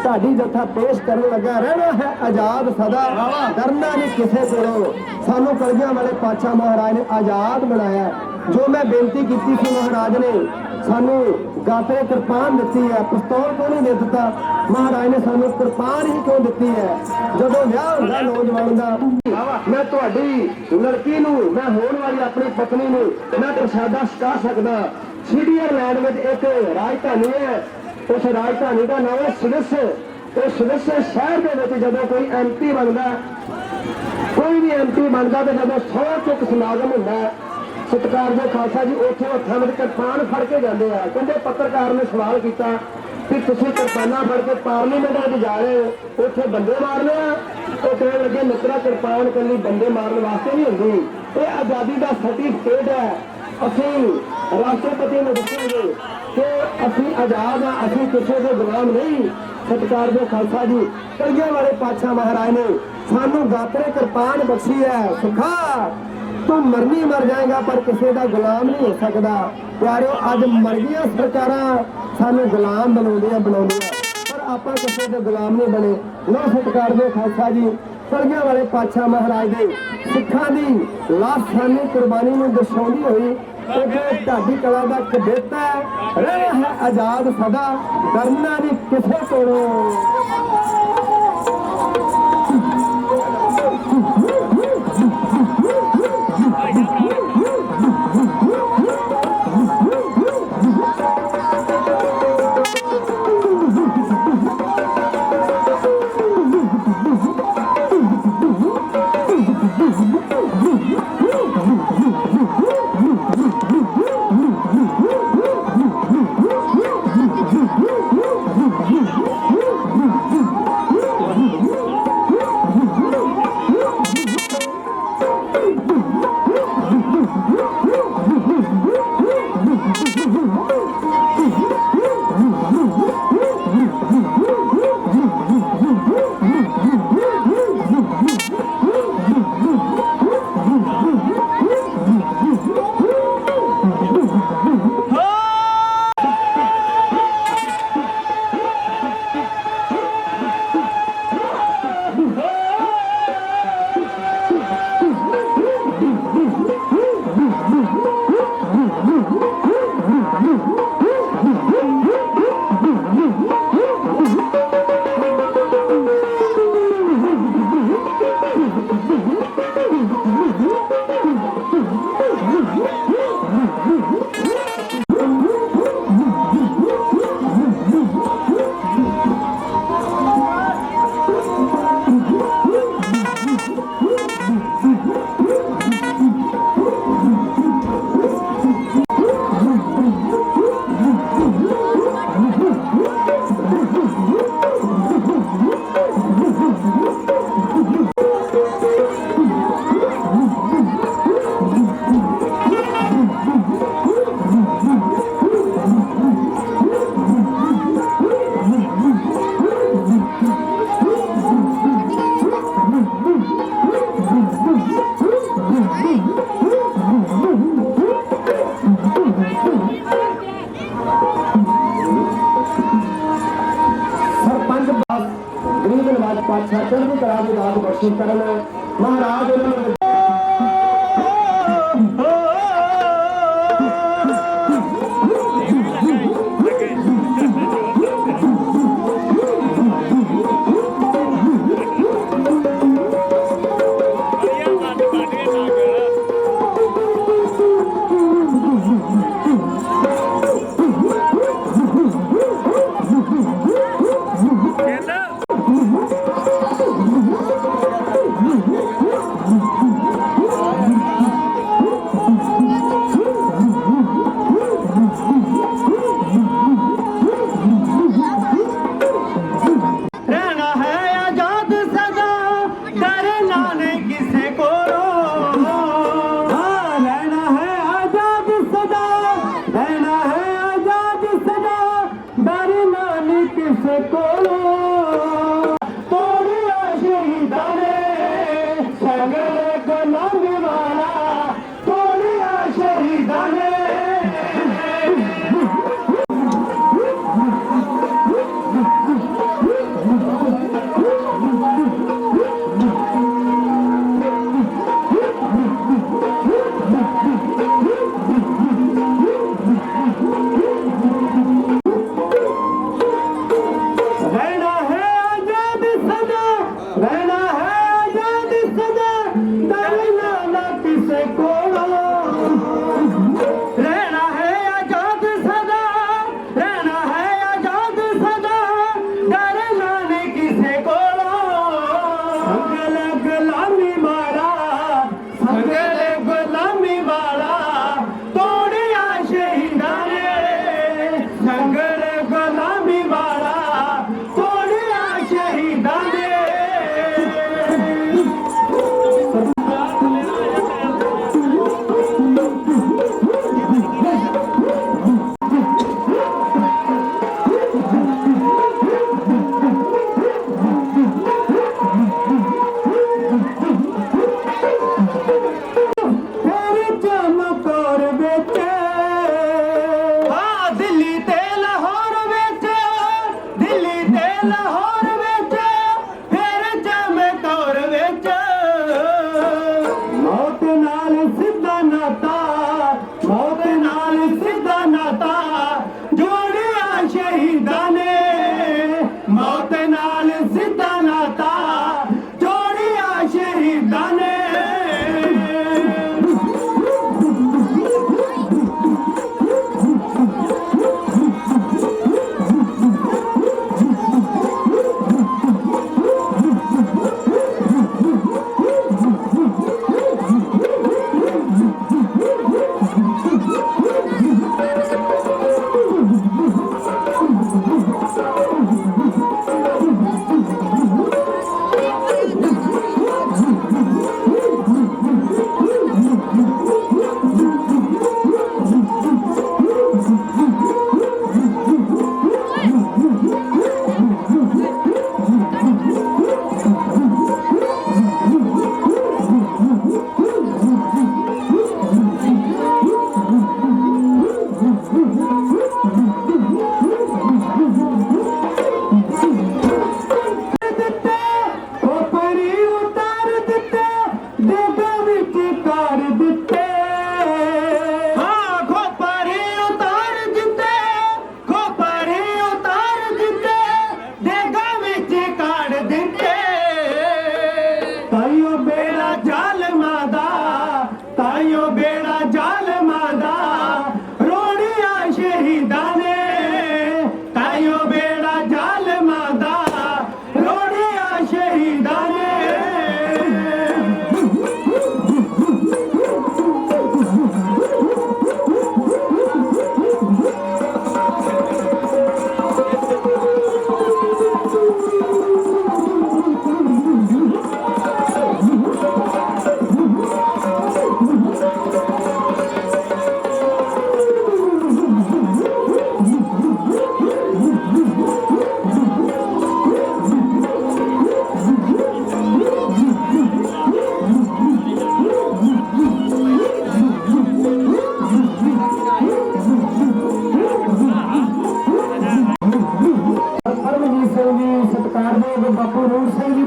ਢਾਡੀ ਜੱਥਾ ਪੇਸ਼ ਕਰਨ ਲੱਗਾ। ਰਹਿਣਾ ਹੈ ਆਜ਼ਾਦ ਸਦਾ ਡਰਨਾ ਨਹੀਂ ਕਿਸੇ ਕੋਲੋਂ। ਸਾਨੂੰ ਕਲਗੀਆਂ ਵਾਲੇ ਪਾਤਸ਼ਾਹ ਮਹਾਰਾਜ ਨੇ ਆਜ਼ਾਦ ਬਣਾਇਆ। ਜੋ ਮੈਂ ਬੇਨਤੀ ਕੀਤੀ ਸੀ ਮਹਾਰਾਜ ਨੇ ਸਾਨੂੰ ਗਾਤਰੇ ਕਿਰਪਾਨ ਦਿੱਤੀ ਹੈ ਪਿਸਤੌਲ ਕਿਉਂ ਨਹੀਂ ਦਿੱਤਾ। ਮਹਾਰਾਜ ਨੇ ਸਾਨੂੰ ਕਿਰਪਾਨ ਹੀ ਕਿਉਂ ਦਿੱਤੀ ਹੈ। ਜਦੋਂ ਵਿਆਹ ਹੁੰਦਾ ਨੌਜਵਾਨ ਦਾ ਮੈਂ ਤੁਹਾਡੀ ਲੜਕੀ ਨੂੰ ਮੈਂ ਹੋਣ ਵਾਲੀ ਆਪਣੀ ਪਤਨੀ ਨੂੰ ਮੈਂ ਪ੍ਰਸ਼ਾਦਾ ਛਕਾ ਸਕਦਾ। ਸਵਿਟਜ਼ਰਲੈਂਡ ਵਿੱਚ ਇੱਕ ਰਾਜਧਾਨੀ ਹੈ ਉਸ ਰਾਜਧਾਨੀ ਦਾ ਨਾਮ ਹੈ ਸਵਿਸ। ਉਹ ਸਵਿਸ ਸ਼ਹਿਰ ਦੇ ਵਿੱਚ ਜਦੋਂ ਕੋਈ MP ਬਣਦਾ ਕੋਈ ਵੀ MP ਬਣਦਾ ਤੇ ਜਦੋਂ 100 ਚੁੱਕ ਸਮਾਗਮ ਹੁੰਦਾ ਸਤਿਕਾਰਯੋਗ ਖਾਲਸਾ ਜੀ ਉੱਥੇ ਹੱਥਾਂ ਵਿੱਚ ਕਿਰਪਾਨ ਫੜ ਕੇ ਜਾਂਦੇ ਆ। ਕਹਿੰਦੇ ਪੱਤਰਕਾਰ ਨੇ ਸਵਾਲ ਕੀਤਾ ਕਿ ਤੁਸੀਂ ਕਿਰਪਾਨਾਂ ਫੜ ਕੇ ਪਾਰਲੀਮੈਂਟ ਵਿੱਚ ਜਾ ਰਹੇ ਹੋ ਉੱਥੇ ਬੰਦੇ ਮਾਰਨੇ ਆ। ਉਹ ਕਹਿਣ ਲੱਗੇ ਮਿੱਤਰਾ ਕਿਰਪਾਨ ਇਕੱਲੀ ਬੰਦੇ ਮਾਰਨ ਵਾਸਤੇ ਨਹੀਂ ਹੁੰਦੀ ਇਹ ਆਜ਼ਾਦੀ ਦਾ ਸਰਟੀਫਿਕੇਟ ਹੈ। ਅਸੀਂ ਰਾਸ਼ਟਰਪਤੀ ਨੂੰ ਦੱਸਾਂਗੇ ਕਿ ਅਸੀਂ ਆਜ਼ਾਦ ਹਾਂ ਅਸੀਂ ਕਿਸੇ ਦੇ ਗੁਲਾਮ ਨਹੀਂ। ਸਤਿਕਾਰਯੋਗ ਖਾਲਸਾ ਜੀ ਕਲਗੀਆਂ ਵਾਲੇ ਪਾਤਸ਼ਾਹ ਮਹਾਰਾਜ ਨੇ ਸਾਨੂੰ ਗਾਤਰੇ ਕਿਰਪਾਨ ਬਖਸ਼ੀ ਹੈ। ਸੁਖਾ ਤੂੰ ਮਰਨੀ ਮਰ ਜਾਏਗਾ ਪਰ ਕਿਸੇ ਦਾ ਗੁਲਾਮ ਨਹੀਂ ਹੋ ਸਕਦਾ। ਪਿਆਰਿਓ ਅੱਜ ਮਰ ਗਈਆਂ ਸਰਕਾਰਾਂ ਸਾਨੂੰ ਗੁਲਾਮ ਬਣਾਉਂਦੀਆਂ ਪਰ ਆਪਾਂ ਕਿਸੇ ਦੇ ਗੁਲਾਮ ਨਹੀਂ ਬਣੇ। ਲੋ ਸਤਿਕਾਰਯੋਗ ਖਾਲਸਾ ਜੀ ਕਲਗੀਆਂ ਵਾਲੇ ਪਾਤਸ਼ਾਹ ਮਹਾਰਾਜ ਦੇ ਸਿੱਖਾਂ ਦੀ ਲਾਸਾਨੀ ਕੁਰਬਾਨੀ ਨੂੰ ਦਰਸਾਉਂਦੀ ਹੋਈ ਇੱਕ ਢਾਡੀ ਕਲਾ ਦਾ ਕਦੇਤਾ ਰਹਿਣਾ ਹੈ ਆਜ਼ਾਦ ਸਦਾ ਡਰਨਾ ਨਹੀਂ ਕਿਸੇ ਕੋਲੋਂ। ਚੜ੍ਹਦੀ ਕਲਾ ਦੀ ਦਾਤ ਬਖਸ਼ਿਸ਼ ਕਰਨ ਮਹਾਰਾਜ ਉਹਨਾਂ ਨੂੰ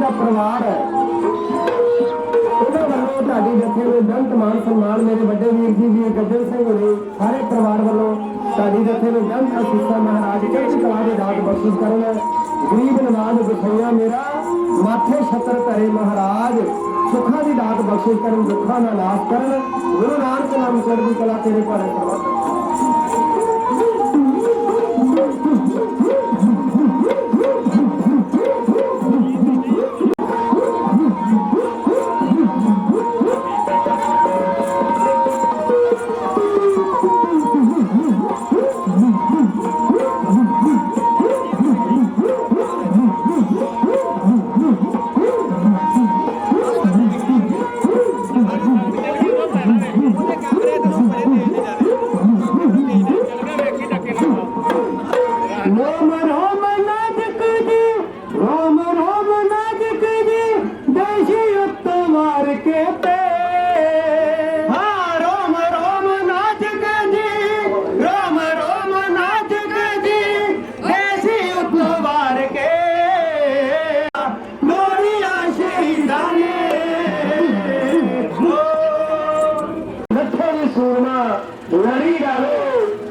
ਦਾ ਪਰਿਵਾਰ ਹੈ ਉਹਨਾਂ ਵੱਲੋਂ ਤੁਹਾਡੀ ਜੱਥੇ ਨੂੰ ਬੇਅੰਤ ਮਾਨ ਸਨਮਾਨ ਮੇਰੇ ਵੱਡੇ ਵੀਰ ਜੀ ਵੀ ਗੱਜਣ ਸਿੰਘ ਹੋਣੀ ਸਾਰੇ ਪਰਿਵਾਰ ਵੱਲੋਂ ਤੁਹਾਡੀ ਜੱਥੇ ਨੂੰ ਬੇਅੰਤ ਅਸੀਸਾਂ ਮਹਾਰਾਜ ਚੜ੍ਹਦੀ ਕਲਾ ਦੇ ਦਾਤ ਬਖਸ਼ਿਸ਼ ਕਰਨ ਗਰੀਬ ਨਵਾਜ਼ ਗੁਸਾਈਆਂ ਮੇਰਾ ਮਾਥੇ ਛਤਰ ਧਰੇ ਮਹਾਰਾਜ ਸੁੱਖਾਂ ਦੀ ਦਾਤ ਬਖਸ਼ਿਸ਼ ਕਰਨ ਦੁੱਖਾਂ ਦਾ ਨਾਸ਼ ਕਰਨ ਗੁਰੂ ਨਾਨਕ ਨਾਮ ਚੜ੍ਹਦੀ ਕਲਾ ਤੇਰੇ ਭਾਣੇ ਸਰਬੱਤ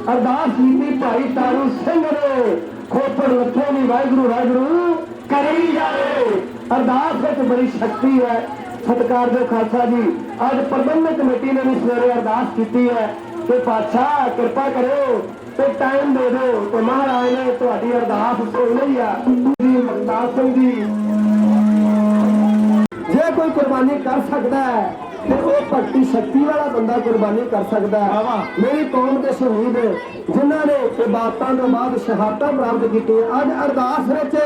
ਅਰਦਾਸ ਕੀਤੀ ਭਾਈ ਤਾਰੂ ਸਿੰਘ ਨੇ ਖੋਪੜ ਲੱਥੇ ਨਹੀਂ ਵਾਹਿਗੁਰੂ ਵਾਹਿਗੁਰੂ ਕਰੀ ਜਾਵੇ ਅਰਦਾਸ ਵਿੱਚ ਬੜੀ ਸ਼ਕਤੀ ਹੈ ਸਤਿਕਾਰ ਦੇ ਖਾਲਸਾ ਜੀ ਅੱਜ ਪ੍ਰਬੰਧਕ ਕਮੇਟੀ ਨੇ ਵੀ ਸਵੇਰੇ ਅਰਦਾਸ ਕੀਤੀ ਹੈ ਕਿ ਪਾਤਸ਼ਾਹ ਕਿਰਪਾ ਕਰਿਓ ਤੇ ਟਾਈਮ ਦੇ ਦਿਓ ਤੇ ਮਹਾਰਾਜ ਨੇ ਤੁਹਾਡੀ ਅਰਦਾਸ ਸੁਣ ਲਈ ਆ ਮਖਤਾਰ ਸਿੰਘ ਜੀ ਜੇ ਕੋਈ ਕੁਰਬਾਨੀ ਕਰ ਸਕਦਾ ਹੈ ਤੇ ਉਹ ਭਗਤੀ ਸ਼ਕਤੀ ਵਾਲਾ ਬੰਦਾ ਕੁਰਬਾਨੀ ਕਰ ਸਕਦਾ ਹੈ ਮੇਰੀ ਕੌਮ ਦੇ ਸ਼ਹੀਦ ਜਿਨ੍ਹਾਂ ਨੇ ਇਬਾਦਤਾਂ ਤੋਂ ਬਾਅਦ ਸ਼ਹਾਦਤਾਂ ਪ੍ਰਾਪਤ ਕੀਤੀਆਂ ਅੱਜ ਅਰਦਾਸ ਵਿੱਚ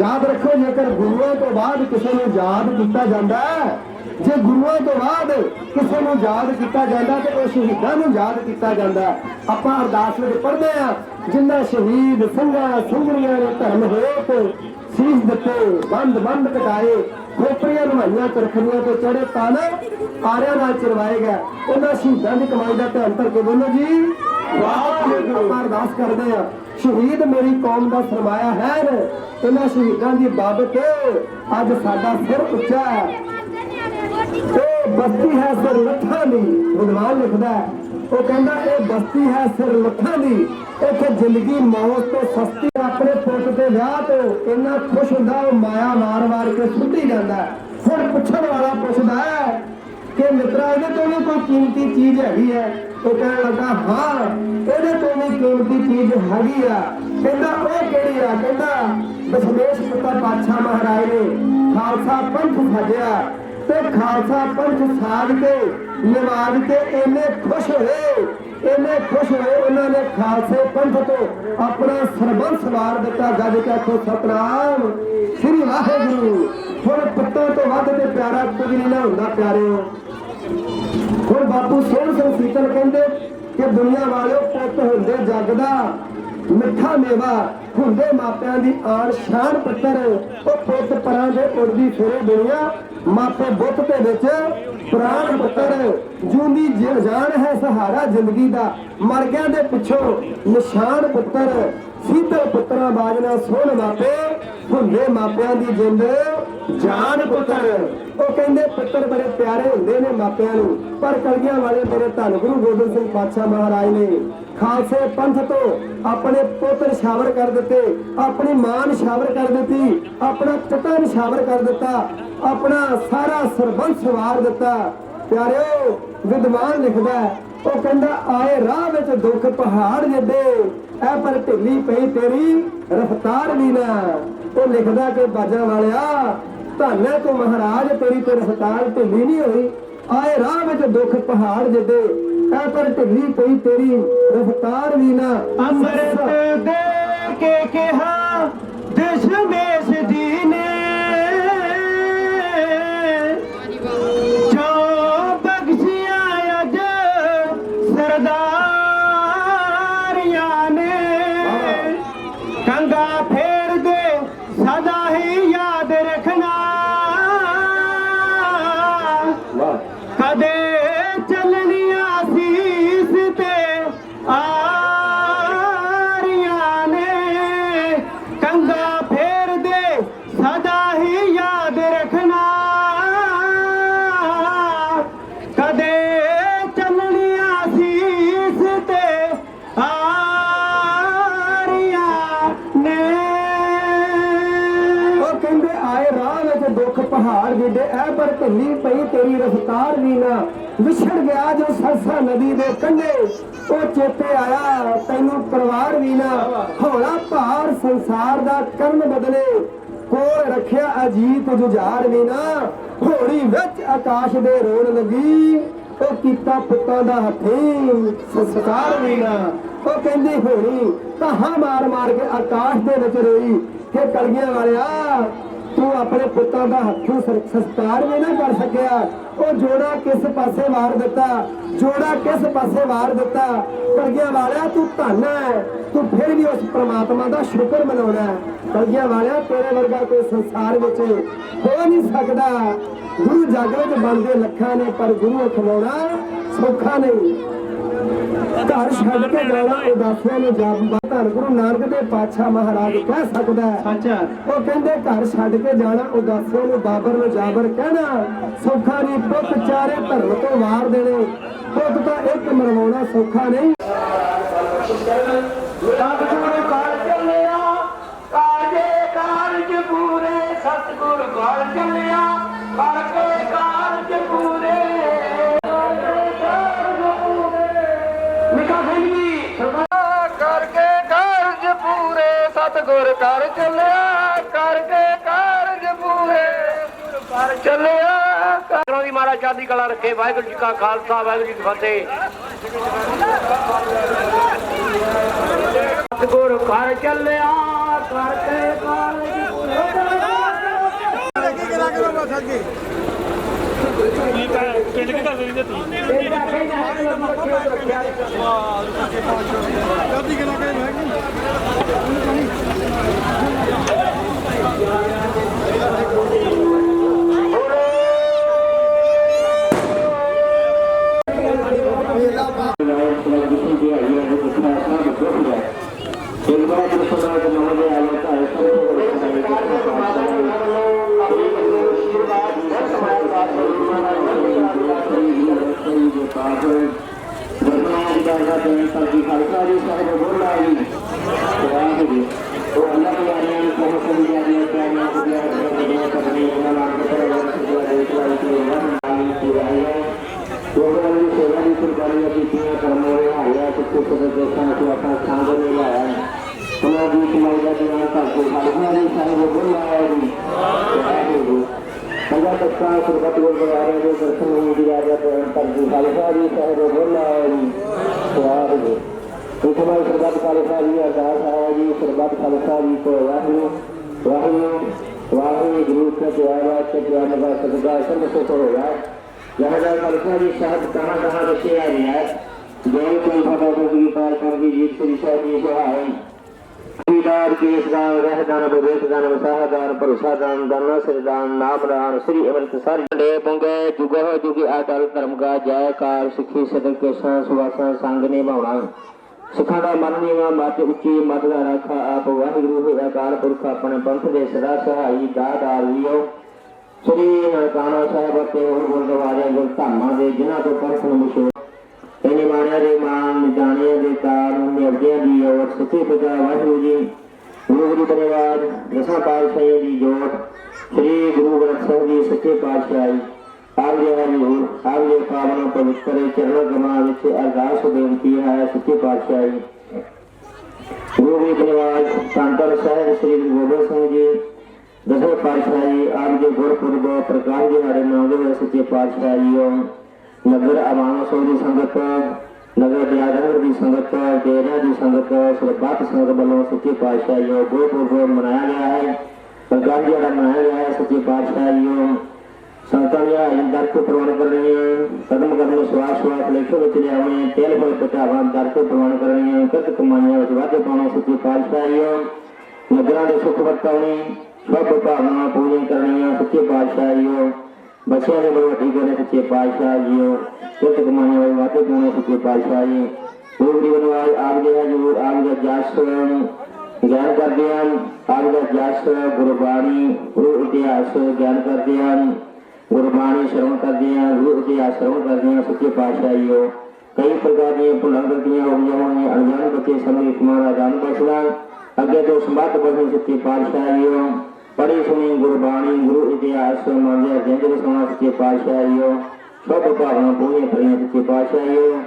ਯਾਦ ਰੱਖੋ ਜੇਕਰ ਗੁਰੂਆਂ ਤੋਂ ਬਾਅਦ ਕਿਸੇ ਨੂੰ ਯਾਦ ਕੀਤਾ ਜਾਂਦਾ ਹੈ ਜੇ ਗੁਰੂਆਂ ਤੋਂ ਬਾਅਦ ਕਿਸੇ ਨੂੰ ਯਾਦ ਕੀਤਾ ਜਾਂਦਾ ਤੇ ਉਹ ਸ਼ਹੀਦਾਂ ਨੂੰ ਯਾਦ ਕੀਤਾ ਜਾਂਦਾ ਆਪਾਂ ਅਰਦਾਸ ਵਿੱਚ ਪੜ੍ਹਦੇ ਆ ਜਿਨ੍ਹਾਂ ਸ਼ਹੀਦ ਸਿੰਘਾਂ ਸਿੰਘਣੀਆਂ ਨੇ ਧਰਮ ਹੇਤ ਸੀਸ ਦਿੱਤੇ ਬੰਦ ਕਟਾਏ ਖੋਪਰੀਆਂ ਨਵਾਈਆਂ ਚਰਖੜੀਆਂ ਤੋਂ ਚੜੇ ਤਨ ਆਰਿਆਂ ਨਾਲ ਚਰਵਾਏਗਾ ਉਹਨਾਂ ਸ਼ਹੀਦਾਂ ਦੀ ਕਮਾਈ ਦਾ ਧਿਆਨ ਕਰਕੇ ਬੋਲੋ ਜੀ ਵਾਹਿਗੁਰੂ ਆਪਾਂ ਅਰਦਾਸ ਕਰਦੇ ਆ ਸ਼ਹੀਦ ਮੇਰੀ ਕੌਮ ਦਾ ਸਰਮਾਇਆ ਹੈ ਇਹਨਾਂ ਸ਼ਹੀਦਾਂ ਦੀ ਬਾਬਤ ਅੱਜ ਸਾਡਾ ਸਿਰ ਉੱਚਾ ਹੈ ਇਹ ਬਸਤੀ ਹੈ ਸਿਰ ਲੱਖਾਂ ਦੀ ਵਿਦਵਾਨ ਲਿਖਦਾ ਉਹ ਕਹਿੰਦਾ ਇਹ ਬਸਤੀ ਹੈ ਸਿਰ ਲੱਖਾਂ ਦੀ ਇੱਥੇ ਜ਼ਿੰਦਗੀ ਮੌਤ ਤੋਂ ਸਸਤੀ ਆਪਣੇ ਪੁੱਤ ਦੇ ਵਿਆਹ ਤੋਂ ਇੰਨਾ ਖੁਸ਼ ਹੁੰਦਾ ਉਹ ਮਾਇਆ ਮਾਰ ਕੇ ਸੁੱਟੀ ਜਾਂਦਾ ਹੁਣ ਪੁੱਛਣ ਵਾਲਾ ਪੁੱਛਦਾ ਹੈ ਕਿ ਮਿੱਤਰਾ ਇਹਦੇ ਤੋਂ ਵੀ ਕੋਈ ਕੀਮਤੀ ਚੀਜ਼ ਹੈਗੀ ਹੈ ਉਹ ਕਹਿਣ ਲੱਗਾ ਹਾਂ ਇਹਦੇ ਤੋਂ ਵੀ ਕੀਮਤੀ ਚੀਜ਼ ਹੈਗੀ ਆ ਕਹਿੰਦਾ ਉਹ ਕਿਹੜੀ ਆ ਕਹਿੰਦਾ ਦਸ਼ਮੇਸ਼ ਪਿਤਾ ਪਾਤਸ਼ਾਹ ਮਹਾਰਾਜ ਨੇ ਖਾਲਸਾ ਪੰਥ ਸਾਜਿਆ ਤੇ ਖਾਲਸਾ ਪੰਥ ਸਾਜ ਕੇ ਨਿਵਾਜ ਕੇ ਇੰਨੇ ਖੁਸ਼ ਹੋਏ ਉਹਨਾਂ ਨੇ ਖਾਲਸੇ ਪੰਥ ਤੋਂ ਆਪਣਾ ਸਰਬੰਸ ਵਾਰ ਦਿੱਤਾ ਗੱਜ ਕੇ ਆਖੋ ਸਤਨਾਮ ਸ੍ਰੀ ਵਾਹਿਗੁਰੂ ਹੁਣ ਪੁੱਤਾਂ ਤੋਂ ਵੱਧ ਤੇ ਪਿਆਰਾ ਕੁਝ ਨਹੀਂ ਨਾ ਹੁੰਦਾ ਪਿਆਰਿਓ ਹੁਣ ਬਾਪੂ ਸੋਹਣ ਸਿੰਘ ਸੀਤਲ ਕਹਿੰਦੇ ਕਿ ਦੁਨੀਆ ਵਾਲਿਓ ਪੁੱਤ ਹੁੰਦੇ ਜੱਗ ਦਾ ਮਿੱਠਾ ਮੇਵਾ ਹੁੰਦੇ ਮਾਪਿਆਂ ਦੀ ਆਣ ਸ਼ਾਨ ਪੁੱਤਰ ਉਹ ਪੁੱਤ ਪਰਾਂ ਦੇ ਉੜਦੀ ਫਿਰੇ ਦੁਨੀਆ ਮਾਪੇ ਬੁੱਤ ਦੇ ਵਿੱਚ ਪ੍ਰਾਣ ਪੁੱਤਰ ਜੂੰਦੀ ਜਾਨ ਹੈ ਸਹਾਰਾ ਜ਼ਿੰਦਗੀ ਦਾ ਮਰ ਗਿਆ ਦੇ ਪਿੱਛੋਂ ਨਿਸ਼ਾਨ ਪੁੱਤਰ ਸੀਤਲ ਪੁੱਤਰਾਂ ਬਾਜਣਾ ਸੋਹਣ ਮਾਪੇ ਹੁੰਦੇ ਮਾਪਿਆਂ ਦੀ ਜਿੰਦ ਜਾਨ ਪੁੱਤਰ ਉਹ ਕਹਿੰਦੇ ਪੁੱਤਰ ਬੜੇ ਪਿਆਰੇ ਹੁੰਦੇ ਨੇ ਮਾਪਿਆਂ ਨੂੰ ਪਰ ਕਲਗੀਆਂ ਵਾਲੇ ਮੇਰੇ ਧੰਨ ਗੁਰੂ ਗੋਬਿੰਦ ਸਿੰਘ ਪਾਤਸ਼ਾਹ ਮਹਾਰਾਜ ਨੇ ਖਾਲਸੇ ਪੰਥ ਤੋਂ ਆਪਣੇ ਪੁੱਤ ਨਿਸ਼ਾਵਰ ਕਰ ਦਿੱਤੇ ਆਪਣੀ ਮਾਂ ਨਿਸ਼ਾਵਰ ਕਰ ਦਿੱਤੀ ਆਪਣਾ ਪਿਤਾ ਨਿਸ਼ਾਵਰ ਕਰ ਦਿੱਤਾ ਆਪਣਾ ਸਾਰਾ ਸਰਬੰਸ ਵਾਰ ਦਿੱਤਾ ਪਿਆਰਿਓ ਵਿਦਵਾਨ ਲਿਖਦਾ ਉਹ ਕਹਿੰਦਾ ਆਏ ਰਾਹ ਵਿੱਚ ਦੁੱਖ ਪਹਾੜ ਜਿੱਡੇ ਐ ਪਰ ਢਿੱਲੀ ਪਈ ਤੇਰੀ ਰਫਤਾਰ ਵੀ ਨਾ ਉਹ ਲਿਖਦਾ ਕਿ ਬਾਜਾਂ ਵਾਲਿਆ ਧੰਨ ਹੈ ਤੂੰ ਮਹਾਰਾਜ ਤੇਰੀ ਤੇ ਰਫਤਾਰ ਢਿੱਲੀ ਨਹੀਂ ਹੋਈ ਆਏ ਰਾਹ ਵਿੱਚ ਦੁੱਖ ਪਹਾੜ ਜਿੱਡੇ ਐ ਪਰ ਢਿੱਲੀ ਪਈ ਤੇਰੀ ਰਫਤਾਰ ਵੀ ਨਾ ਅੰਮ੍ਰਿਤ ਦੇ ਕੇ ਕਿਹਾ ਦਸ਼ਮੇਸ਼ ਜੀ ਨੇ ਜੋ ਬਖਸ਼ਿਆ ਅਜ ਸਰਦਾਰੀਆਂ ਨੇ ਕੰਗਾ ਫੇਰ ਦੇ ਸਦਾ ਹੀ ਯਾਦ ਰੱਖਣਾ ਕਦੇ ਚੱਲਣੀਆਂ ਸੀਸ ਤੇ ਆਰੀਆਂ ਨੇ ਕੰਗਾ ਫੇਰ ਦੇ ਸਦਾ ਹੀ ਯਾਦ ਏਡੇ ਐ ਪਰ ਢਿੱਲੀ ਪਈ ਤੇਰੀ ਰਫਤਾਰ ਵੀ ਨਾ ਵਿਛੜ ਗਿਆ ਜੋ ਸਰਸਾ ਨਦੀ ਦੇ ਕੰਢੇ ਉਹ ਚੇਤੇ ਆਇਆ ਤੈਨੂੰ ਪਰਿਵਾਰ ਵੀ ਨਾ ਹੌਲਾ ਭਾਰ ਸੰਸਾਰ ਦਾ ਕਰਨ ਬਦਲੇ ਕੋਲ ਰੱਖਿਆ ਅਜੀਤ ਜੁਝਾਰ ਵੀ ਨਾ ਹੋੜੀ ਵਿੱਚ ਆਕਾਸ਼ ਦੇ ਰੋਣ ਲੱਗੀ ਉਹ ਕੀਤਾ ਪੁੱਤਾਂ ਦਾ ਹੱਥੀਂ ਸੰਸਕਾਰ ਵੀ ਨਾ ਉਹ ਕਹਿੰਦੀ ਹੋਣੀ ਕਹਾਂ ਮਾਰ ਮਾਰ ਕੇ ਆਕਾਸ਼ ਦੇ ਵਿੱਚ ਰੋਈ ਕਿ ਕਲਗੀਆਂ ਵਾਲਿਆ ਤੂੰ ਆਪਣੇ ਪੁੱਤਾਂ ਦਾ ਹੱਥੋਂ ਸੰਸਕਾਰ ਵੀ ਨਾ ਕਰ ਸਕਿਆ ਉਹ ਜੋੜਾ ਕਿਸ ਪਾਸੇ ਵਾਰ ਦਿੱਤਾ ਜੋੜਾ ਕਿਸ ਪਾਸੇ ਵਾਰ ਦਿੱਤਾ ਕਲਗੀਆਂ ਵਾਲਿਆ ਤੂੰ ਧੰਨ ਹੈ ਤੂੰ ਫਿਰ ਵੀ ਉਸ ਪ੍ਰਮਾਤਮਾ ਦਾ ਸ਼ੁਕਰ ਮਨਾਉਣਾ ਕਲਗੀਆਂ ਵਾਲਿਆ ਤੇਰੇ ਵਰਗਾ ਕੋਈ ਸੰਸਾਰ ਵਿੱਚ ਹੋ ਨਹੀਂ ਸਕਦਾ ਗੁਰੂ ਜੱਗ ਵਿੱਚ ਬਣਦੇ ਲੱਖਾਂ ਨੇ ਪਰ ਗੁਰੂ ਖਵਾਉਣਾ ਸੌਖਾ ਨਹੀਂ ਘਰ ਛੱਡ ਕੇ ਜਾਣਾ ਉਦਾਸੀਆਂ ਨੂੰ ਜਾਪਦਾ ਧੰਨ ਗੁਰੂ ਨਾਨਕ ਦੇ ਪਾਤਸ਼ਾਹ ਮਹਾਰਾਜ ਕਹਿ ਸਕਦਾ ਸੱਚਾ ਉਹ ਕਹਿੰਦੇ ਘਰ ਛੱਡ ਕੇ ਜਾਣਾ ਉਦਾਸੀਆਂ ਨੂੰ ਬਾਬਰ ਨੂੰ ਜਾਬਰ ਕਹਿਣਾ ਸੌਖਾ ਨਹੀਂ ਪੁੱਤ ਚਾਰੇ ਧਰਮ ਤੋਂ ਵਾਰ ਦੇਣੇ ਪੁੱਤ ਤਾਂ ਇੱਕ ਮਰਵਾਉਣਾ ਸੌਖਾ ਨਹੀਂ ਸਤਿਗੁਰ ਘਰ ਚੱਲਿਆ ਕਾਜੇ ਕਾਰਜ ਪੂਰੇ ਸਤਿਗੁਰ ਘਰ ਚੱਲਿਆ ਕਰਕੇ ਕਾਰਜ ਪੂਰੇ ਮਿਕਾ ਸਿੰਘ ਜੀ ਕਰਕੇ ਕਾਰਜ ਪੂਰੇ ਸਤਿਗੁਰ ਘਰ ਚੱਲਿਆ ਕਰਕੇ ਕਾਰਜ ਪੂਰੇ ਘਰ ਚੱਲਿਆ ਕਰੋ ਦੀ ਮਹਾਰਾਜ ਚੜ੍ਹਦੀ ਕਲਾ ਰੱਖੇ ਵਾਹਿਗੁਰੂ ਜੀ ਕਾ ਖਾਲਸਾ ਵਾਹਿਗੁਰੂ ਜੀ ਕੀ ਫਤਿਹ ਸਤਿਗੁਰ ਘਰ ਚੱਲਿਆ ਕਰਕੇ ਕਾਰਜ ਪੂਰੇ ਪਿੰਡ ਕੇ ਘਰ ਦੇ ਦਿੱਤੀ श्री अमृतसर पुंगे जुग जुग अटल धर्म का जयकार सिखी सदक के सुवासा संग निभावना सिखा का मन नीवा मत उच्ची मत का राखा आप वाहिगुरु अकाल पुरख अपने पंथ के सदा सहाई दातार लियो श्री ननकाना साहब के गुरुद्वारे गुरधामा के जिन्हों को पंथ मशहूर इन माणिया के मान निदानिया के कार निवदिया की और सच्चे पिता वाहिगुरु जी गुरु परिवार दसा पातशाही की जोत श्री गुरु ग्रंथ साहिब जी सच्चे पातशाही आप जरूर आप जे पावन पवित्र चरण कमलों में अरदास बेनती है सच्चे पातशाही गुरु परिवार संतन साहिब श्री गुरु गोबिंद सिंह जी दसवें पातशाही आप जे गुरपुरब प्रकाश दिहाड़े मनाते सच्चे पातशाही नगर अवाना सौ की संगत नगर दयानगर की संगत डेरा की संगत सरबत संगत वालों सच्चे पातशाही गुरपुरब मनाया गया है प्रकाश दिहाड़ा मनाया गया है सच्चे पातशाही संतान दर को प्रवान कर रहे हैं कदम कदम श्वास श्वास लेखों में चले आए तेल फल पटावा दर को प्रवान कर रहे हैं कद कमाइया वादे पाने सच्चे पातशाही नगरों के सुख वर्तावनी सब भावना पूजन करनी सच्चे पातशाही बच्चों ने बड़ी करने सच्चे पातशाही कद कमाइया वादे पाने सच्चे पातशाही गुरु बनवाज आप जो है जरूर आप जस ज्ञान करते हैं आप जस गुरबाणी गुरु इतिहास ज्ञान करते हैं गुरबाणी श्रवण करते हैं गुरु इतिहास श्रवण करते हैं सच्चे पातशाही कई प्रकार की भुलां गलतियां हो गई अनजान बच्चे समय कुमार आदान बसना अगे तो संबत बसने सच्चे पातशाही पढ़ी सुनी गुरबाणी गुरु इतिहास मंदिर जिंदगी सोना सच्चे पातशाहियों सब भावना पूरी करिए सच्चे पातशाहियों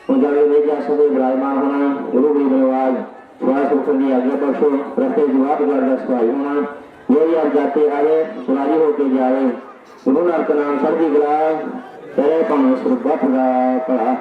पंजाबी वेजा सदे विराजमान होना गुरु की रिवाज स्वास्थ्य सुख की आज्ञा बख्शो रस्ते जवाब कर सवाई होना यही अब जाते आवे सुराजी होके जावे गुरु नानक नाम सर्दी गला तेरे भावे सुरबत का भला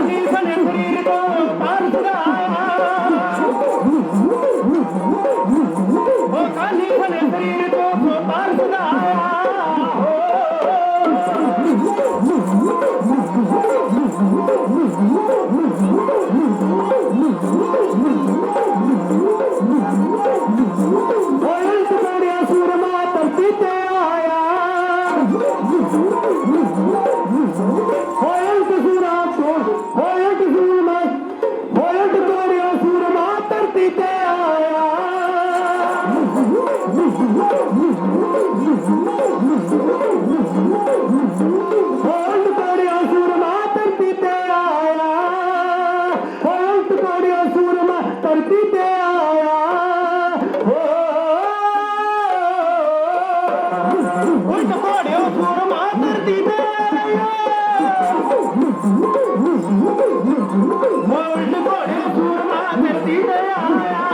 ਕਾਨੀ ਸਨੇ ਸਰੀਰ ਤੋਂ ਤਾਰ ਸੁਧਾਇਆ ਉਹ ਕਾਨੀ ਸਨੇ ਸਰੀਰ ਤੋਂ ਤਾਰ ਸੁਧਾਇਆ ਸੂਰਮਾ ਧਰਤੀ ਤੇ ਆਇਆ ਹੋਇਲ ਕਸੂਰਾ ਹੋਇਲ ਕਸੂਰਮਾ ਹੋਇਲ ਤੋੜਿਆ ਸੂਰਮਾ ਧਰਤੀ ਤੇ ਆਇਆ ਹੋਇਲ ਤੋੜਿਆ ਸੂਰਮਾ ਧਰਤੀ ਤੇ ਆਇਆ ਹੋਇਲ ਤੋੜਿਆ ਸੂਰਮਾ ਧਰਤੀ ਤੇ ਆਇਆ ਉਲਟ ਘੋੜਿਓ ਸੂਰਮਾ ਧਰਤੀ ਤੇ ਆਇਆ ਉਲਟ ਘੋੜਿਓ ਸੂਰਮਾ ਧਰਤੀ ਤੇ ਆਇਆ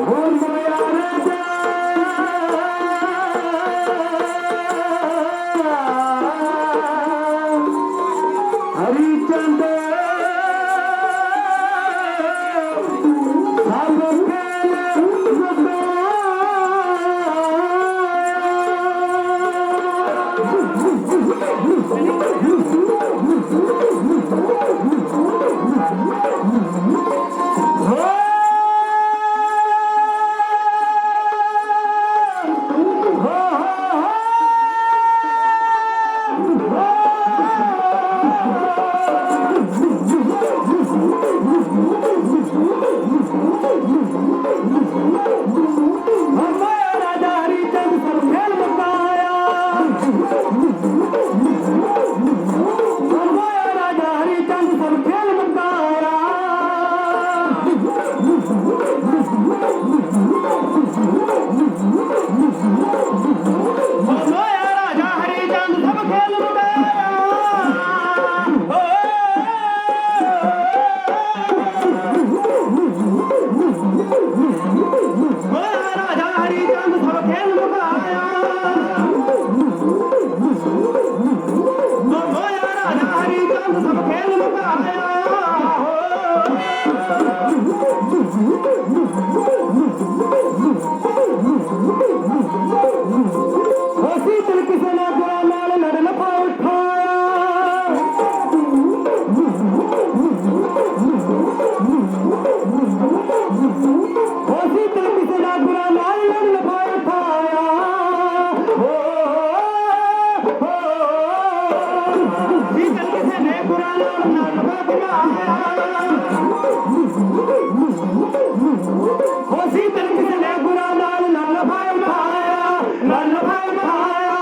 ਬੋਲ ਮੇਰਾ ਰਾਜਾ ਹਰੀ ਚੰਦ ਰਾਜਾ ਹਰੀ ਚੰਦ ਸਭ ਖੇਲ ਮੁਕਾਇਆ ਰਾਜਾ ਹਰੀ ਚੰਦ ਸਭ ਖੇਲ ਮੁਕਾਇਆ ਰਾਜਾ ਹਰੀ ਚੰਦ ਸਭ ਖੇਲ ਮੁਕਾਇਆ ਰਾਜਾ ਹਰੀ ਚੰਦ ਸਭ ਖੇਲ ਮੁਕਾਇਆ ਰਾਜਾ ਹਰੀ ਚੰਦ ਸਭ ਖੇਲ ਮੁਕਾਇਆ ਹੋਸੀ ਦਿਲ ਕਿਸੇ ਨੇ ਬੁਰਾ ਨਾਲ ਲੜਨ ਪਾ ਉਠਾਇਆ ਹੋਸੀ ਦਿਲ ਕਿਸੇ ਦਾ ਬੁਰਾ ਨਾਲ ਲੜਨ ਪਾ ਉਠਾਇਆ ਹੋਸੀ ਦਿਲ ਕਿਸੇ ਨੇ ਬੁਰਾ ਨਾਲ ਲੜਨ ਪਾ ਉਠਾਇਆ ਹੋਸੀ ਦਿਲ ਕਿਸੇ ਨੇ ਬੁਰਾ ਨਾਲ ਲੜਨ ਪਾ ਉਠਾਇਆ ਲੜਨ ਪਾ ਉਠਾਇਆ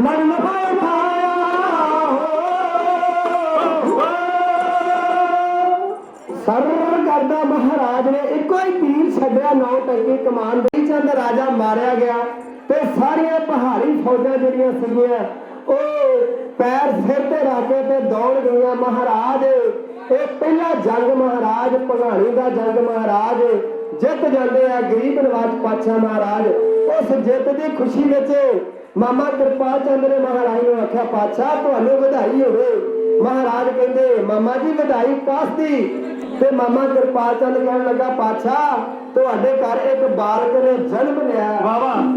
ਲੜਨ ਪਾ ਉਠਾਇਆ ਸਰ ਕਰਦਾ ਮਹਾਰਾਜ ਨੇ ਇੱਕੋ ਹੀ ਤੀਰ ਛੱਡਿਆ ਨੌ ਟੰਕੀ ਕਮਾਨ ਦੇ ਚੰਦ ਰਾਜਾ ਮਾਰਿਆ ਗਿਆ ਤੇ ਸਾਰੀਆਂ ਪਹਾੜੀ ਫੌਜਾਂ ਜਿਹੜੀਆਂ ਸੀਗੀਆਂ ਉਹ ਪੈਰ ਸਿਰ ਤੇ ਰੱਖ ਕੇ ਤੇ ਦੌੜ ਗਈਆਂ ਮਹਾਰਾਜ ਇਹ ਪਹਿਲਾ ਜੰਗ ਮਹਾਰਾਜ ਭਗਾਣੀ ਦਾ ਜੰਗ ਮਹਾਰਾਜ ਜਿੱਤ ਜਾਂਦੇ ਆ ਗਰੀਬ ਨਵਾਜ ਪਾਤਸ਼ਾਹ ਮਹਾਰਾਜ ਉਸ ਜਿੱਤ ਦੀ ਖੁਸ਼ੀ ਵਿੱਚ ਮਾਮਾ ਕਿਰਪਾਲ ਚੰਦ ਨੇ ਮਹਾਰਾਜ ਨੂੰ ਆਖਿਆ ਪਾਤਸ਼ਾਹ ਤੁਹਾਨੂੰ ਵਧਾਈ ਹੋਵੇ ਮਹਾਰਾਜ ਕਹਿੰਦੇ ਮਾਮਾ ਜੀ ਵਧਾਈ ਕਾਸਤੀ ਤੇ ਮਾਮਾ ਕਿਰਪਾਲ ਚੰਦ ਕਹਿਣ ਲੱਗਾ ਪਾਤਸ਼ਾਹ ਤੁਹਾਡੇ ਘਰ ਇੱਕ ਬਾਲਕ ਨੇ ਜਨਮ ਲਿਆ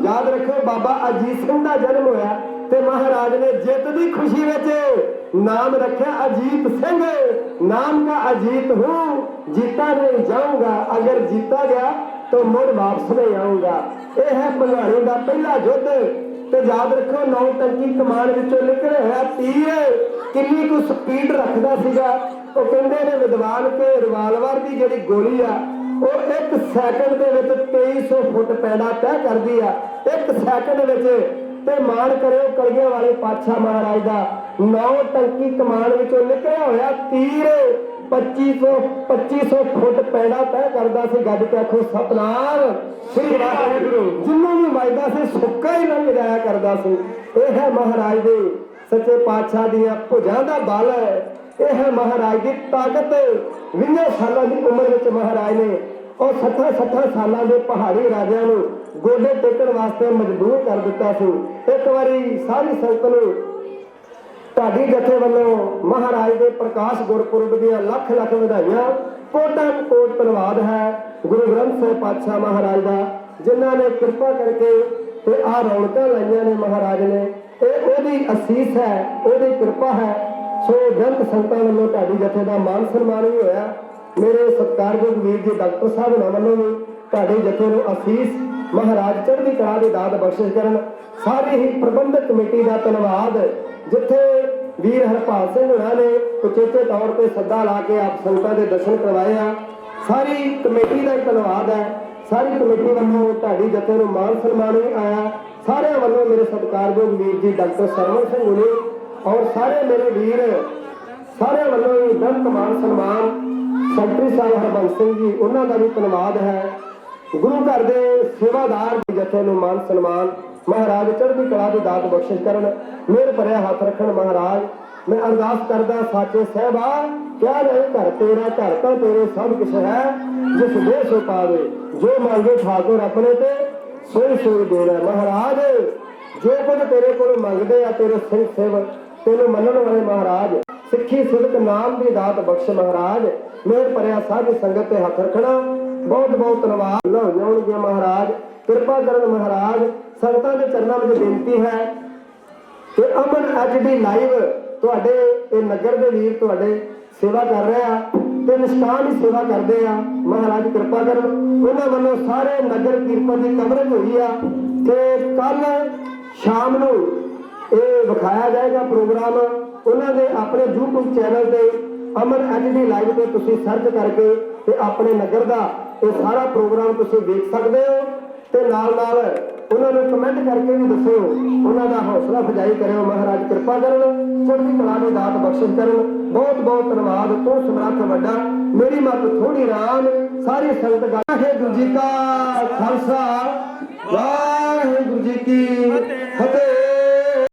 ਯਾਦ ਰੱਖੋ ਬਾਬਾ ਅਜੀਤ ਸਿੰਘ ਦਾ ਜਨਮ ਹੋਇਆ ਤੇ ਮਹਾਰਾਜ ਨੇ ਜਿੱਤ ਦੀ ਖੁਸ਼ੀ ਵਿੱਚ ਨਾਮ ਰੱਖਿਆ ਅਜੀਤ ਸਿੰਘ नाम का अजीत हूँ जीता नहीं जाऊंगा अगर जीता गया तो मुड़ वापस नहीं आऊंगा यह है भंगाणी का पहला युद्ध ਤੇ ਯਾਦ ਰੱਖੋ ਨੌ ਟੰਕੀ ਕਮਾਨ ਵਿੱਚੋਂ ਨਿਕਲਿਆ ਹੋਇਆ ਤੀਰ ਕਿੰਨੀ ਕੁ ਸਪੀਡ ਰੱਖਦਾ ਸੀਗਾ ਉਹ ਕਹਿੰਦੇ ਨੇ ਵਿਦਵਾਨ ਕਿ ਰਿਵਾਲਵਰ ਦੀ ਜਿਹੜੀ ਗੋਲੀ ਆ ਉਹ 1 ਸੈਕਿੰਡ ਦੇ ਵਿੱਚ 2300 ਫੁੱਟ ਪੈਂਡਾ ਤੈਅ ਕਰਦੀ ਆ 1 ਸੈਕਿੰਡ ਵਿੱਚ ਤੇ ਮਾਣ ਕਰਿਓ ਕਲਗੀਆਂ ਵਾਲੇ ਪਾਤਸ਼ਾਹ ਮਹਾਰਾਜ ਦਾ ਨੌ ਟੰਕੀ ਕਮਾਨ ਵਿੱਚੋਂ ਨਿਕਲਿਆ ਹੋਇਆ ਤੀਰ 2500 ਫੁੱਟ ਪੈਂਡਾ ਤੈਅ ਕਰਦਾ ਸੀ ਗੱਜ ਕੇ ਆਖੋ ਸਤਨਾਮ ਸ੍ਰੀ ਵਾਹਿਗੁਰੂ ਜਿੰਨੂੰ ਵੀ ਵੱਜਦਾ ਸੀ ਸੁੱਕਾ ਹੀ ਲੰਘ ਜਾਇਆ ਕਰਦਾ ਸੀ ਇਹ ਹੈ ਮਹਾਰਾਜ ਦੇ ਸੱਚੇ ਪਾਤਸ਼ਾਹ ਦੀਆਂ ਭੁਜਾਂ ਦਾ ਬਲ ਇਹ ਹੈ ਮਹਾਰਾਜ ਦੀ ਤਾਕਤ 20 ਸਾਲਾਂ ਦੀ ਉਮਰ ਵਿੱਚ ਮਹਾਰਾਜ ਨੇ ਉਹ 60 ਸਾਲਾਂ ਦੇ ਪਹਾੜੀ ਰਾਜਿਆਂ ਨੂੰ ਗੋਡੇ ਟੇਕਣ ਵਾਸਤੇ ਮਜਬੂਰ ਕਰ ਦਿੱਤਾ ਸੀ। ਇੱਕ ਵਾਰੀ ਸਾਰੀ ਸੰਗਤ ਨੂੰ ਢਾਡੀ ਜਥੇ ਵੱਲੋਂ ਮਹਾਰਾਜ ਦੇ ਪ੍ਰਕਾਸ਼ ਗੁਰਪੁਰਬ ਦੀਆਂ ਲੱਖ ਲੱਖ ਵਧਾਈਆਂ। ਕੋਟਾਂ ਕੋਟ ਧੰਨਵਾਦ ਹੈ ਗੁਰੂ ਗ੍ਰੰਥ ਸਾਹਿਬ ਪਾਤਸ਼ਾਹ ਮਹਾਰਾਜ ਦਾ, ਜਿਨ੍ਹਾਂ ਨੇ ਕਿਰਪਾ ਕਰਕੇ ਤੇ ਆਹ ਰੌਣਕਾਂ ਲਾਈਆਂ ਨੇ ਮਹਾਰਾਜ ਨੇ। ਇਹ ਉਹਦੀ ਅਸੀਸ ਹੈ, ਉਹਦੀ ਕਿਰਪਾ ਹੈ। ਸੋ ਬੇਅੰਤ ਸੰਗਤਾਂ ਵੱਲੋਂ ਢਾਡੀ ਜਥੇ ਦਾ ਮਾਨ ਸਨਮਾਨ ਵੀ ਹੋਇਆ। ਮੇਰੇ ਸਤਿਕਾਰਯੋਗ ਵੀਰ ਜੀ ਡਾਕਟਰ ਸਾਹਿਬ ਉਹਨਾਂ ਵੱਲੋਂ ਵੀ ਢਾਡੀ ਜਥੇ ਨੂੰ ਅਸੀਸ ਮਹਾਰਾਜ ਚੜ੍ਹਦੀ ਕਲਾ ਦੀ ਦਾਤ ਬਖਸ਼ਿਸ਼ ਕਰਨ। ਸਾਰੀ ਹੀ ਪ੍ਰਬੰਧਕ ਕਮੇਟੀ ਦਾ ਧੰਨਵਾਦ, ਜਿੱਥੇ ਵੀਰ ਹਰਪਾਲ ਸਿੰਘ ਹੋਣਾ ਨੇ ਉਚੇਚੇ ਤੌਰ ਤੇ ਸੱਦਾ ਲਾ ਕੇ ਆਪ ਸੰਗਤਾਂ ਦੇ ਦਰਸ਼ਨ ਕਰਵਾਏ ਆ। ਸਾਰੀ ਕਮੇਟੀ ਦਾ ਧੰਨਵਾਦ ਹੈ। ਸਾਰੀ ਕਮੇਟੀ ਵੱਲੋਂ ਢਾਡੀ ਜਥੇ ਨੂੰ ਮਾਨ ਸਨਮਾਨ ਵੀ ਆਇਆ। ਸਾਰਿਆਂ ਵੱਲੋਂ ਮੇਰੇ ਸਤਿਕਾਰਯੋਗ ਵੀਰ ਜੀ ਡਾਕਟਰ ਸਰਵਣ ਸਿੰਘ ਹੋਣੀ ਔਰ ਸਾਰੇ ਮੇਰੇ ਵੀਰ ਸਾਰਿਆਂ ਵੱਲੋਂ ਹੀ ਬੇਅੰਤ ਮਾਨ ਸਨਮਾਨ। ਸੈਕਟਰੀ ਸਾਹਿਬ ਹਰਬੰਸ ਸਿੰਘ ਜੀ, ਉਹਨਾਂ ਦਾ ਵੀ ਧੰਨਵਾਦ ਹੈ। ਗੁਰੂ ਘਰ ਦੇ ਸੇਵਾਦਾਰ ਜਥੇ ਨੂੰ ਮਾਨ ਸਨਮਾਨ। ਮਹਾਰਾਜ ਚੜ੍ਹਦੀ ਕਲਾ ਦੀ ਦਾਤ ਬਖਸ਼ਿਸ਼ ਕਰਨ, ਮਿਹਰ ਭਰਿਆ ਹੱਥ ਰੱਖਣ ਮਹਾਰਾਜ। ਮੈਂ ਅਰਦਾਸ ਕਰਦਾ ਸਾਚੇ ਸਾਹਿਬਾ, ਕਿਆ ਨਹੀਂ ਘਰ ਤੇਰਾ, ਘਰ ਤਾਂ ਤੇਰੇ ਸਭ ਕੁਛ ਹੈ, ਜਿਸ ਦੇ ਸੋ ਪਾਵੇ, ਜੋ ਮੰਗੇ ਠਾਕੁਰ ਆਪਣੇ ਤੇ ਸੋਈ ਸੋਈ ਦੇਣਾ। ਮਹਾਰਾਜ ਜੋ ਕੁਝ ਤੇਰੇ ਕੋਲ ਮੰਗਦੇ ਆ ਤੇਰੇ ਸਿੰਘ ਸੇਵਕ ਤੈਨੂੰ ਮੰਨਣ ਵਾਲੇ ਮਹਾਰਾਜ, ਸਿੱਖੀ ਸਿਦਕ ਨਾਮ ਦੀ ਦਾਤ ਬਖਸ਼ ਮਹਾਰਾਜ। ਮਿਹਰ ਭਰਿਆ ਸਾਧ ਸੰਗਤ ਤੇ ਹੱਥ ਰੱਖਣਾ। ਬਹੁਤ ਬਹੁਤ ਧੰਨਵਾਦ ਹੋ ਜਾਣਗੇ ਮਹਾਰਾਜ, ਕਿਰਪਾ ਕਰਨ ਮਹਾਰਾਜ। ਸੰਗਤਾਂ ਦੇ ਚਰਨਾਂ ਵਿੱਚ ਬੇਨਤੀ ਹੈ ਕਿ ਅਮਨ HD ਲਾਈਵ ਤੁਹਾਡੇ ਇਹ ਨਗਰ ਦੇ ਵੀਰ ਤੁਹਾਡੇ ਸੇਵਾ ਕਰ ਰਹੇ ਆ ਤੇ ਨਿਸ਼ਕਾਮ ਹੀ ਸੇਵਾ ਕਰਦੇ ਆ। ਮਹਾਰਾਜ ਕਿਰਪਾ ਕਰਨ। ਉਹਨਾਂ ਵੱਲੋਂ ਸਾਰੇ ਨਗਰ ਕੀਰਤਨ ਦੀ ਕਵਰੇਜ ਹੋਈ ਆ ਤੇ ਕੱਲ ਸ਼ਾਮ ਨੂੰ ਇਹ ਵਿਖਾਇਆ ਜਾਏਗਾ ਪ੍ਰੋਗਰਾਮ ਉਹਨਾਂ ਦੇ ਆਪਣੇ YouTube ਚੈਨਲ ਤੇ ਅਮਨ HD ਲਾਈਵ ਤੇ ਤੁਸੀਂ ਸਰਚ ਕਰਕੇ ਤੇ ਆਪਣੇ ਨਗਰ ਦਾ ਇਹ ਸਾਰਾ ਪ੍ਰੋਗਰਾਮ ਤੁਸੀਂ ਦੇਖ ਸਕਦੇ ਹੋ। ਤੇ ਨਾਲ ਨਾਲ ਉਹਨਾਂ ਨੂੰ ਕਮੈਂਟ ਕਰਕੇ ਵੀ ਦੱਸੋ, ਉਹਨਾਂ ਦਾ ਹੌਸਲਾ ਅਫਜ਼ਾਈ ਕਰਿਓ। ਮਹਾਰਾਜ ਕਿਰਪਾ ਕਰਨ, ਚੜ੍ਹਦੀ ਕਲਾ ਦੀ ਦਾਤ ਬਖਸ਼ਿਸ਼ ਕਰਨ। ਬਹੁਤ ਬਹੁਤ ਧੰਨਵਾਦ। ਤੂੰ ਸਮਰੱਥ ਵੱਡਾ, ਮੇਰੀ ਮੱਤ ਥੋੜੀ ਰਾਮ, ਸਾਰੀ ਸੰਗਤ ਵਾਹਿਗੁਰੂ ਜੀ ਕਾ ਖਾਲਸਾ।